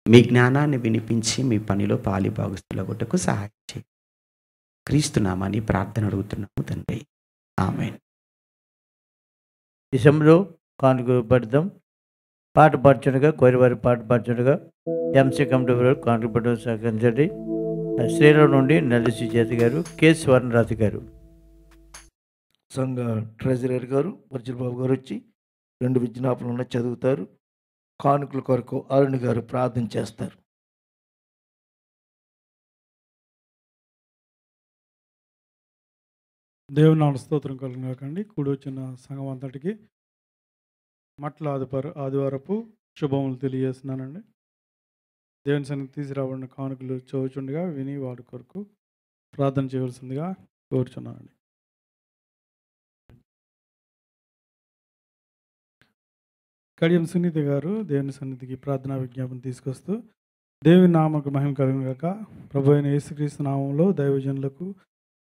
Speaker 5: మీ జ్ఞానాన్ని వినిపించి మీ పనిలో పాలిభాగస్తులగుటకు సహాయం చేయండి. క్రీస్తు నామాన్ని ప్రార్థన అడుగుతున్నాము తండ్రి, ఆమేన్.
Speaker 1: ఈ సమయంలో కానుక పడదాం. పాట పాడుచుండగా కోరివారి పాట పాడుచుండగా ఎంసీ కమిటీ వారు కానుక పడడం సహకరించండి. శ్రీరావు నుండి నల్లి సుజాత గారు, కె స్వర్ణరాజు గారు.
Speaker 6: సంఘ ట్రెజరర్ గారు వర్జుల్ బాబు గారు వచ్చి 2 విజ్ఞాపనలు చదువుతారు. కానుకల కొరకు అరుణ్ గారు ప్రార్థన చేస్తారు.
Speaker 7: దేవుని నామ స్తోత్రం కలుగుగాకండి. కూడి వచ్చిన సంఘం అంతటికి ఆదివారపు శుభములు తెలియజేస్తున్నానండి. దేవుని సన్నిధి తీసుకురాబడిన కానుకలు చదువుచుండగా విని వాడి కొరకు ప్రార్థన చేయవలసిందిగా కోరుచున్నానండి. కడియం సునీత గారు దేవుని సన్నిధికి ప్రార్థనా విజ్ఞాపన తీసుకొస్తూ, దేవుని నామకు మహిమ కలుగుగాక. ప్రభు అయిన యేసుక్రీస్తు నామంలో దైవజనులకు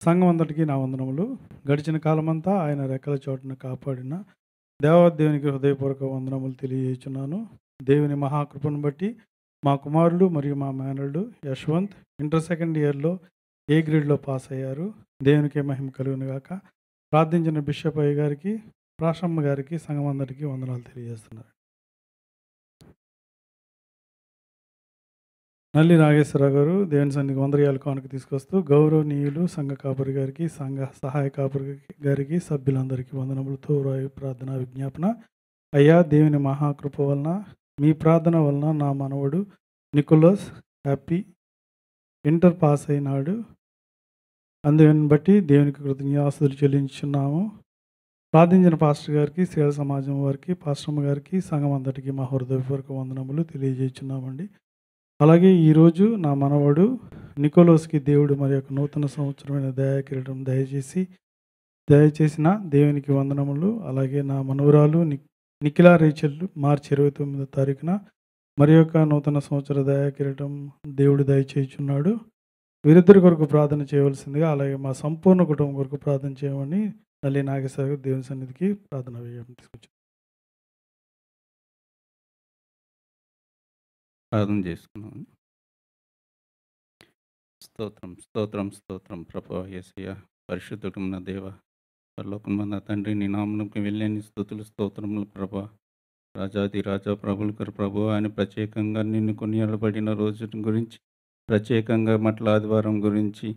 Speaker 7: సంఘం అంతటికి నా వందనములు. గడిచిన కాలమంతా ఆయన రెక్కల చోటున కాపాడిన దేవాదేవునికి హృదయపూర్వక వందనములు తెలియజేస్తున్నాను. దేవుని మహాకృపను బట్టి మా కుమారుడు మరియు మా మేనల్డు యశ్వంత్ ఇంటర్ సెకండ్ ఇయర్లో ఏ గ్రేడ్లో పాస్ అయ్యారు. దేవునికే మహిమ కలుగునుగాక. ప్రార్థించిన బిషప్ అయ్య గారికి, ప్రాశమ్మ గారికి, సంఘం అందరికీ వందనాలు తెలియజేస్తున్నారు. నల్లి నాగేశ్వరరావు గారు దేవుని సన్నిధికి 100 రూపాయల కానుక తీసుకొస్తూ, గౌరవనీయులు సంఘ కాపరి గారికి, సంఘ సహాయ కాపరి గారికి, సభ్యులందరికీ వందనములతో ప్రార్థన విజ్ఞాపన. అయ్యా, దేవుని మహాకృప వలన మీ ప్రార్థన వలన నా మనవడు నికోలస్ హ్యాపీ ఇంటర్ పాస్ అయినాడు. అందుని బట్టి దేవునికి కృతజ్ఞతాస్తుతులు చెల్లించున్నాము. ప్రార్థించిన పాస్టర్ గారికి, సేవ సమాజం వారికి, పాస్టర్మ గారికి, సంఘం అంతటికి మా హృదయపూర్వక వందనములు తెలియజేస్తున్నామండి. అలాగే ఈరోజు నా మనవడు నికోలస్కి దేవుడు మరి యొక్క నూతన సంవత్సరమైన దయాకిరీటం దయచేసిన దేవునికి వందనములు. అలాగే నా మనవరాలు నిఖిలా రేచల్ మార్చి 29వ తారీఖున మరి యొక్క నూతన సంవత్సర దయాకిరీటం దేవుడు దయచేయుచున్నాడు. వీరిద్దరి కొరకు ప్రార్థన చేయవలసిందిగా, అలాగే మా సంపూర్ణ కుటుంబం కొరకు ప్రార్థన చేయమని నల్లి నాగేశ్వర గారు దేవుని సన్నిధికి ప్రార్థన తీసుకొచ్చారు.
Speaker 8: ప్రార్థన చేసుకున్నాం. స్తోత్రం స్తోత్రం స్తోత్రం ప్రభా యేసయ్య, పరిశుద్ధుడున్న దేవ, పరలోకమందున్న తండ్రి, నీ నామమునకు వెళ్ళని స్తుతులు స్తోత్రములు ప్రభా. రాజాది రాజా, ప్రభులకు ప్రభు అని ప్రత్యేకంగా నిన్ను కొనియాడబడిన రోజు గురించి, ప్రత్యేకంగా మట్ల ఆదివారం గురించి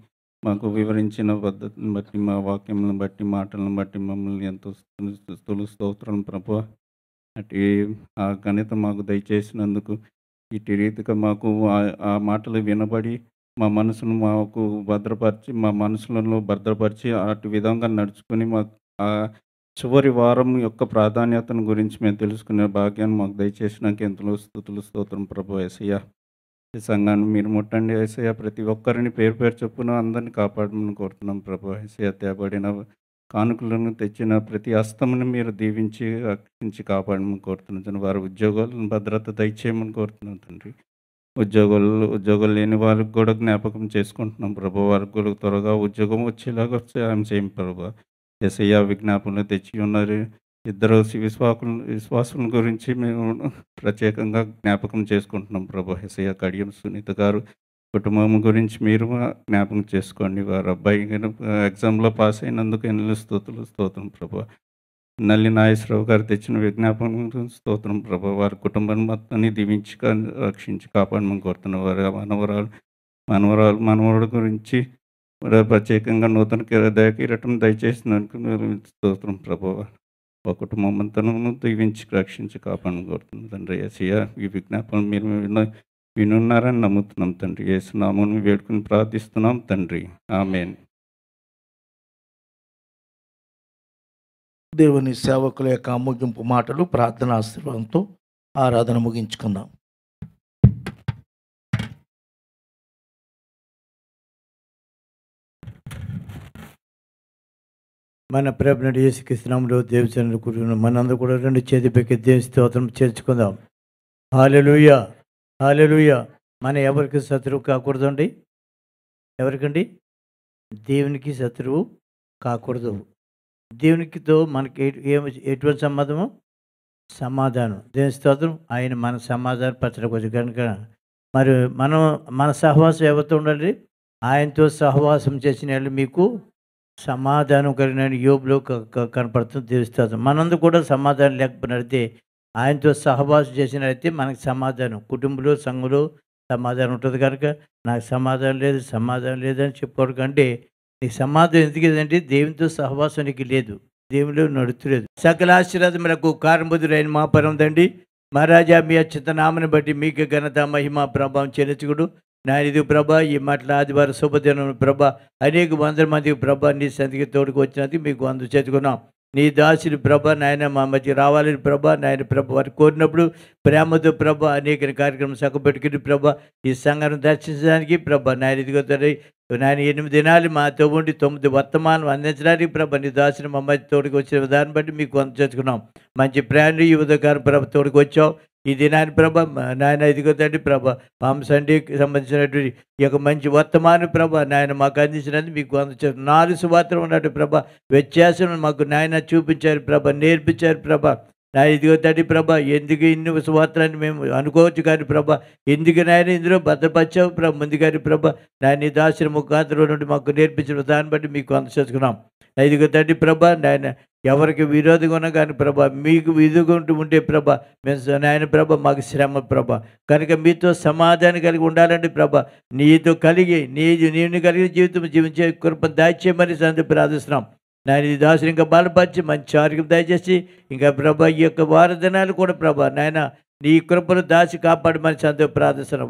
Speaker 8: మాకు వివరించిన పద్ధతిని బట్టి, మా వాక్యములను బట్టి, మాటలను బట్టి మమ్మల్ని ఎంతో స్తుతులు స్తోత్రం ప్రభా. అటు ఆ ఘనత మాకు దయచేసినందుకు, ఇటు రీతిగా మాకు ఆ మాటలు వినబడి మా మనసును మాకు భద్రపరిచి, మా మనసులను భద్రపరిచి అటు విధంగా నడుచుకుని మాకు ఆ చివరి వారం యొక్క ప్రాధాన్యతను గురించి మేము తెలుసుకునే భాగ్యాన్ని మాకు దయచేసినాక ఎంతో స్తుతులు స్తోత్రం ప్రభు యేసయ్య. ఈ సంఘాన్ని మీరు ముట్టండి యేసయ్య. ప్రతి ఒక్కరిని పేరు పేరు చొప్పున అందరినీ కాపాడమని కోరుతున్నాం ప్రభు యేసయ్య. తేబడిన కానుకలను తెచ్చిన ప్రతి హస్తమును మీరు దీవించి రక్షించి కాపాడమని కోరుతున్నాను. వారి ఉద్యోగాలను భద్రత దయచేయమని కోరుతున్నాను తండ్రి. ఉద్యోగాలు లేని వారికి కూడా జ్ఞాపకం చేసుకుంటున్నాం ప్రభు. వారికి కూడా త్వరగా ఉద్యోగం వచ్చేలాగా సాయం చేయం ప్రభు యేసయ్య. విజ్ఞాపనలు తెచ్చి ఉన్నారు 2 విశ్వాసుల గురించి మేము ప్రత్యేకంగా జ్ఞాపకం చేసుకుంటున్నాం ప్రభు యేసయ్య. కడియం సునీత గారు కుటుంబం గురించి మీరు జ్ఞాపకం చేసుకోండి. వారు అబ్బాయి ఎగ్జామ్లో పాస్ అయినందుకు ఎన్నో స్తోత్రం ప్రభు. నల్లి నాగేశ్వరరావు గారు తెచ్చిన విజ్ఞాపన స్తోత్రం ప్రభు. వారి కుటుంబాన్ని మొత్తాన్ని దీవించి రక్షించి కాపాడమని కోరుతున్నారు. వారి మనవరుడు గురించి ప్రత్యేకంగా నూతన దయకిరటం దయచేసినందుకు స్తోత్రం ప్రభు. ఒక కుటుంబం అంతను దీవించి రక్షించి కాపాడమని కోరుతున్నాను తండ్రి యేసయ్య. ఈ విజ్ఞాపన మీరు వినున్నారని నమ్ముతున్నాం తండ్రి. యేసు నామమున వేడుకుని ప్రార్థిస్తున్నాం తండ్రి. ఆమేన్.
Speaker 6: దేవుని సేవకుల యొక్క ముగింపు మాటలు ప్రార్థన ఆశీర్వాదంతో ఆరాధన ముగించుకుందాం.
Speaker 1: మన ప్రభుని యేసుక్రీస్తునామములో దేవుని కూర్చున్న మనందరూ కూడా రెండు చేతి పెట్టి దేవుని స్తోత్రం చేర్చుకుందాం. హల్లెలూయా, హల్లెలూయా. మన ఎవరికి శత్రువు కాకూడదండి? ఎవరికండి? దేవునికి శత్రువు కాకూడదు. దేవునికితో మనకి ఎటువంటి సంబంధము? సమాధానం. దేవుని స్తోత్రం. ఆయన మన సమాధానం పరచడానికి కనుక మరి మన సహవాసం ఎవరితో ఉండాలి? ఆయనతో సహవాసం చేసిన వాళ్ళు మీకు సమాధానం కలిగిన యోబులో కనపడుతుంది. దేవుని స్తోత్రం. మనందరూ కూడా సమాధానం లేకపోయినట్లయితే ఆయనతో సహవాసం చేసినట్లయితే మనకి సమాధానం, కుటుంబంలో సంఘంలో సమాధానం ఉంటుంది. కనుక నాకు సమాధానం లేదు అని చెప్పుకోవడం కంటే నీకు సమాధానం ఎందుకు లేదంటే దేవునితో సహవాసం నీకు లేదు, దేవునిలో నడుతులేదు. సకల ఆశీర్వాదములకు కారణబుద్ధుడైన మా పరమ తండ్రి, మహారాజా మీ అత్యున్నత నామమును బట్టి మీకు ఘనత మహిమ ప్రభావం చెల్లించుకుడు. నాయనది ప్రభా, ఈ మాటల ఆదివారం శుభదినం ప్రభా, అనేక వందల మందికి ప్రభా నీ సంధికి తోడుకు వచ్చినందుకు మీకు వంద చేతుకున్నాం. నీ దాసుని ప్రభ నాయన మా మధ్య రావాలని ప్రభ నాయన ప్రభ వారు కోరినప్పుడు ప్రేమతో ప్రభ అనేక కార్యక్రమం సగపెట్టుకుని ప్రభ ఈ సంఘాన్ని దర్శించడానికి ప్రభ నాయన ఇదిగో నాయన 8 దినాలు మాతో ఉండి 9 వర్తమానం అందించడానికి ప్రభ నీ దాసుని మా మధ్య తోడుకు వచ్చిన విధానం బట్టి మీకు వంద చేసుకున్నాం. మంచి ప్రయాణం ఈ ఉదయకారం ప్రభ తోడుకు వచ్చావు. ఈ దినాన్ని ప్రభ నాయన ఇదిగో తండ్రి ప్రభ పామ్ సండేకి సంబంధించినటువంటి ఈ యొక్క మంచి వర్తమానం ప్రభ నాయన మాకు అందించినందుకు మీకు వంద 4 సువార్తలు ఉన్నట్టు ప్రభ వ్యత్యాసం మాకు నాయన చూపించారు ప్రభ, నేర్పించారు ప్రభ. నా ఇదిగో తండ్రి ప్రభ ఎందుకు ఇన్ని సువార్తలని మేము అనుకోవచ్చు కానీ ప్రభ ఎందుకు నాయన ఇందులో భద్రపరిచావు ప్రభ ముందుగాని ప్రభ నాయన దాసిన ముఖాంతరం నుండి మాకు నేర్పించిన దాన్ని బట్టి మీకు వంద చేసుకున్నాం. ఇదిగో తండ్రి ప్రభ నాయన ఎవరికి విరోధంగా ఉన్నా కానీ ప్రభ మీకు విధుకుంటూ ఉంటే ప్రభ మేము నాయన ప్రభ మాకు శ్రమ ప్రభ కనుక మీతో సమాధానం కలిగి ఉండాలండి ప్రభ. నీతో కలిగి నీవుని కలిగిన జీవితం జీవించే కృప దాచేయమని సంది ప్రార్థిస్తున్నాం. నాయన ఈ దాసుని ఇంకా బలపరిచి మంచి ఆరోగ్యం దయచేసి ఇంకా ప్రభ ఈ యొక్క వార దినాలు కూడా ప్రభ నాయన నీ కృపను దాచి కాపాడమని సంతో ప్రార్థిస్తున్నాం.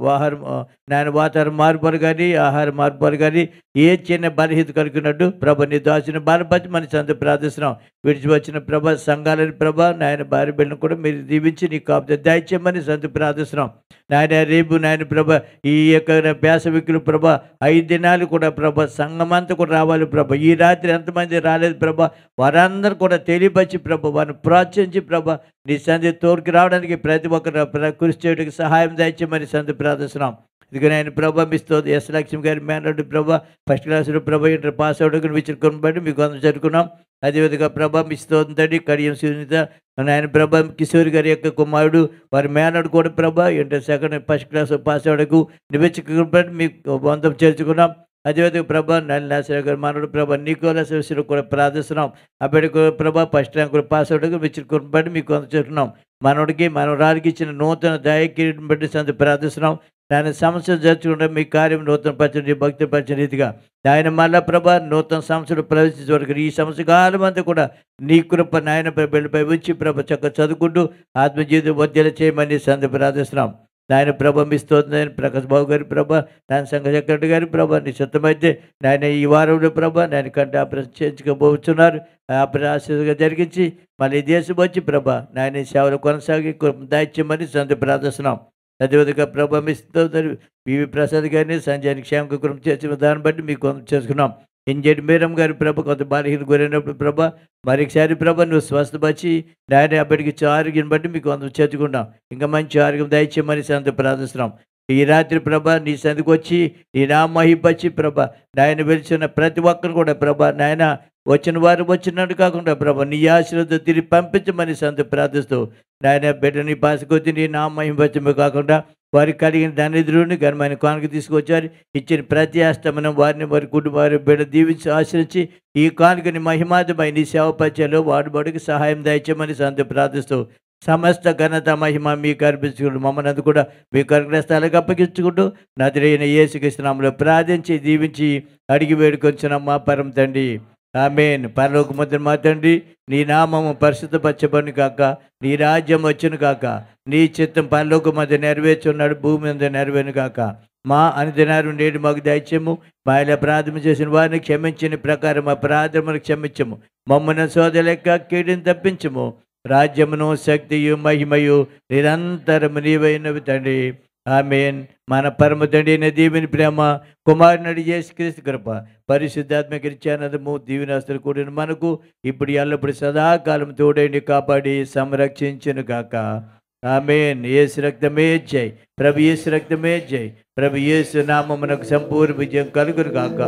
Speaker 1: నాయన వాతావరణం మార్పులు కానీ ఆహార మార్పులు కానీ ఏ చిన్న బలహీత కలిగినట్టు ప్రభ నీ దాసుని బలపరిచి మన సంతో ప్రార్థిస్తున్నాం. విడిచి వచ్చిన ప్రభ సంఘాలని ప్రభ నాయన భార్య బిడ్డను కూడా మీరు దీవించి నీ కాపుత దయచేయమని సంతో ప్రార్థిస్తున్నాం. నాయన రేపు నాయన ప్రభ ఈ యొక్క వేసవికులు ప్రభ 5 దినాలు కూడా ప్రభ సంఘమంతా కూడా రావాలి ప్రభ. ఈ రాత్రి ఎంతమంది రాలేదు ప్రభ వారందరూ కూడా తెలియపరిచి ప్రభ వారిని ప్రోత్సహించి ప్రభ నీ సంధి తోడుకి రావడానికి ప్రతి ఒక్కరు కృషి చేయడానికి సహాయం దయచేయమని సంధి ప్రార్థిస్తున్నాం. ఇదిగో ఆయన ప్రభ మిస్తుంది ఎస్ లక్ష్మి గారి మేనడు ప్రభ ఫస్ట్ క్లాసులో ప్రభ ఇంటర్ పాస్ అవడానికి విచ్చుకొని బట్టి మీకు అందరూ జరుపుకున్నాం. అదేవిధంగా ప్రభ మిస్తోందండి కడియం సునీత ఆయన ప్రభ కిషోర్ గారి యొక్క కుమారుడు వారి మేనడు కూడా ప్రభ inter second first class pass అవడకు నివేదించుకుని మీకు బంధం చేర్చుకున్నాం. అదేవిధంగా ప్రభ నలినాశ్వర గారి మనడు ప్రభ నీకోలస్ విషయంలో కూడా ప్రార్థిస్తున్నాం. అప్పటికి ప్రభ ఫస్ట్ ర్యాంకులు పాస్ అవడానికి విచ్చుకొని బట్టి మీకు వంద చేస్తున్నాం. మనోడికి మనవరాలికి ఇచ్చిన నూతన దయకిరీటం బట్టి సంత ప్రార్థిస్తున్నాం. ఆయన సమస్యలు జరుచుకుంటే మీ కార్యం నూతన పరిచయం భక్తి పరిచయం రీతిగా ఆయన మళ్ళా ప్రభ నూతన సమస్యలు ప్రవేశించే వరకు ఈ సంవత్సర కాలం అంతా కూడా నీ కృప నాయన బిడ్డపై ఉంచి ప్రభ చక్కగా చదువుకుంటూ ఆత్మజీవితం వర్ధల చేయమని సంద ప్రార్థిస్తున్నాం. నాయన ప్రభ మిస్తోంది ప్రకాష్ బాబు గారి ప్రభ నాయన సంఘ సెక్రటరీ గారి ప్రభ నీ సిద్ధమైతే నాయన ఈ వారంలో ప్రభ నాయన కంటే ఆపరేషన్ చేయించుకోబోతున్నారు. ఆపరేషన్గా జరిగించి మళ్ళీ దేశం వచ్చి ప్రభ నాయన సేవలు కొనసాగి దాయిచ్యమని సంత ప్రార్థిస్తున్నాం. అదేవిధంగా ప్రభ మిస్తోంది పివి ప్రసాద్ గారిని సంజయానికి క్షేమ కృప చేసిన దాన్ని బట్టి మీకు చేసుకున్నాం. ఇంజటి మీరం గారి ప్రభ కొంత బలహీన గురైనప్పుడు ప్రభ మరొకసారి ప్రభ నువ్వు స్వస్థపరిచి నాయన అప్పటికి ఆరోగ్యం బట్టి మీకు అందరూ చేర్చుకున్నాం. ఇంకా మంచి ఆరోగ్యం దయచేయమని సంత ప్రార్థిస్తున్నాం. ఈ రాత్రి ప్రభ నీ సందుకు వచ్చి నీ నామహిపచ్చి ప్రభ నాయన వెలిచిన ప్రతి ఒక్కరు కూడా ప్రభ నాయన వచ్చిన వారు వచ్చినట్టు కాకుండా ప్రభ నీ ఆశీర్వాదం తిరిగి పంపించమని సంత ప్రార్థిస్తూ నాయన బిడ్డ నీ పాసుకొచ్చి నీ నామహిపచ్చమే కాకుండా వారికి కలిగిన దరిద్రుని ఘనమైన కానుక తీసుకొచ్చారు. ఇచ్చిన ప్రతి అస్తమనం వారిని వారి కుటుంబారి బిడ్డ దీవించి ఆశ్రయించి ఈ కానుకని మహిమాదమై నీ సేవ పరిచయంలో వాడుబడికి సహాయం దయచేయమని సంత ప్రార్థిస్తూ సమస్త ఘనత మహిమ మీకు అర్పించుకుంటూ మమ్మల్ని కూడా మీ కర్గ్రస్తాలకు అప్పగించుకుంటూ నజరేయుడైన యేసుక్రీస్తు నామములో ప్రార్థించి దీవించి అడిగి వేడుకొంచున్నాం మా పరమ తండ్రి. ఆమేన్. పరలోకమందున్న మా తండ్రి, నీ నామము పరిశుద్ధపరచబడును కాక, నీ రాజ్యం వచ్చును కాక, నీ చిత్తం పరలోకమందు నెరవేర్చున్నాడు, భూమి మీద నెరవేరును కాక. మా అనుదినాలు నేడు మాకు దయచేయము. మా ఇలా ప్రార్థన చేసిన వారిని క్షమించిన ప్రకారం మా ప్రార్థనను క్షమించము. మమ్మల్ని సోదరులెక్క కీడును తప్పించము. రాజ్యమును శక్తియు మహిమయు నిరంతరము నీవైనవి తండ్రి. ఆమేన్. మన పరమ తండ్రి అయిన దేవుని ప్రేమ, కుమారుని యేసుక్రీస్తు కృప, పరిశుద్ధాత్మక ఇచ్చానందము దీవెనాస్తులు కూడిన మనకు ఇప్పుడు ఎల్లప్పుడు సదాకాలం తోడైండి కాపాడి సంరక్షించును గాక. ఆమేన్. యేసు రక్తమే జై, ప్రభు యేసు రక్తమే జై, ప్రభు యేసు నామమునకు సంపూర్ణ విజయం కలుగును గాక.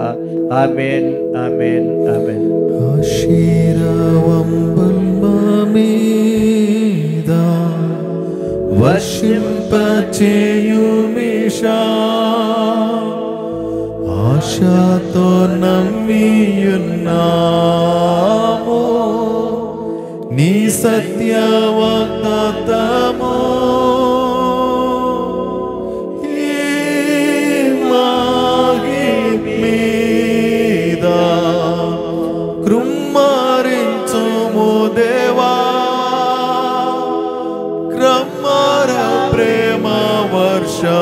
Speaker 1: ఆమేన్, ఆమేన్, ఆమేన్.
Speaker 2: వర్షింపచేయుమిషా ఆశతో నమ్మియున్నాము నీ సత్యవాగ్దానము మీద కృమ్మరించుము దేవా, క్రమ్మర ప్రేమ వర్షంబు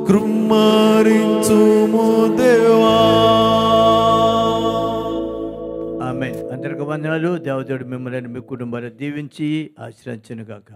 Speaker 2: కృమ్మరించుము దేవా.
Speaker 1: ఆమేన్. అందరికి వందనాలు. దేవదేవుడు మిమ్మల్ని మీ కుటుంబాన్ని దీవించి ఆశ్రయించును గాక.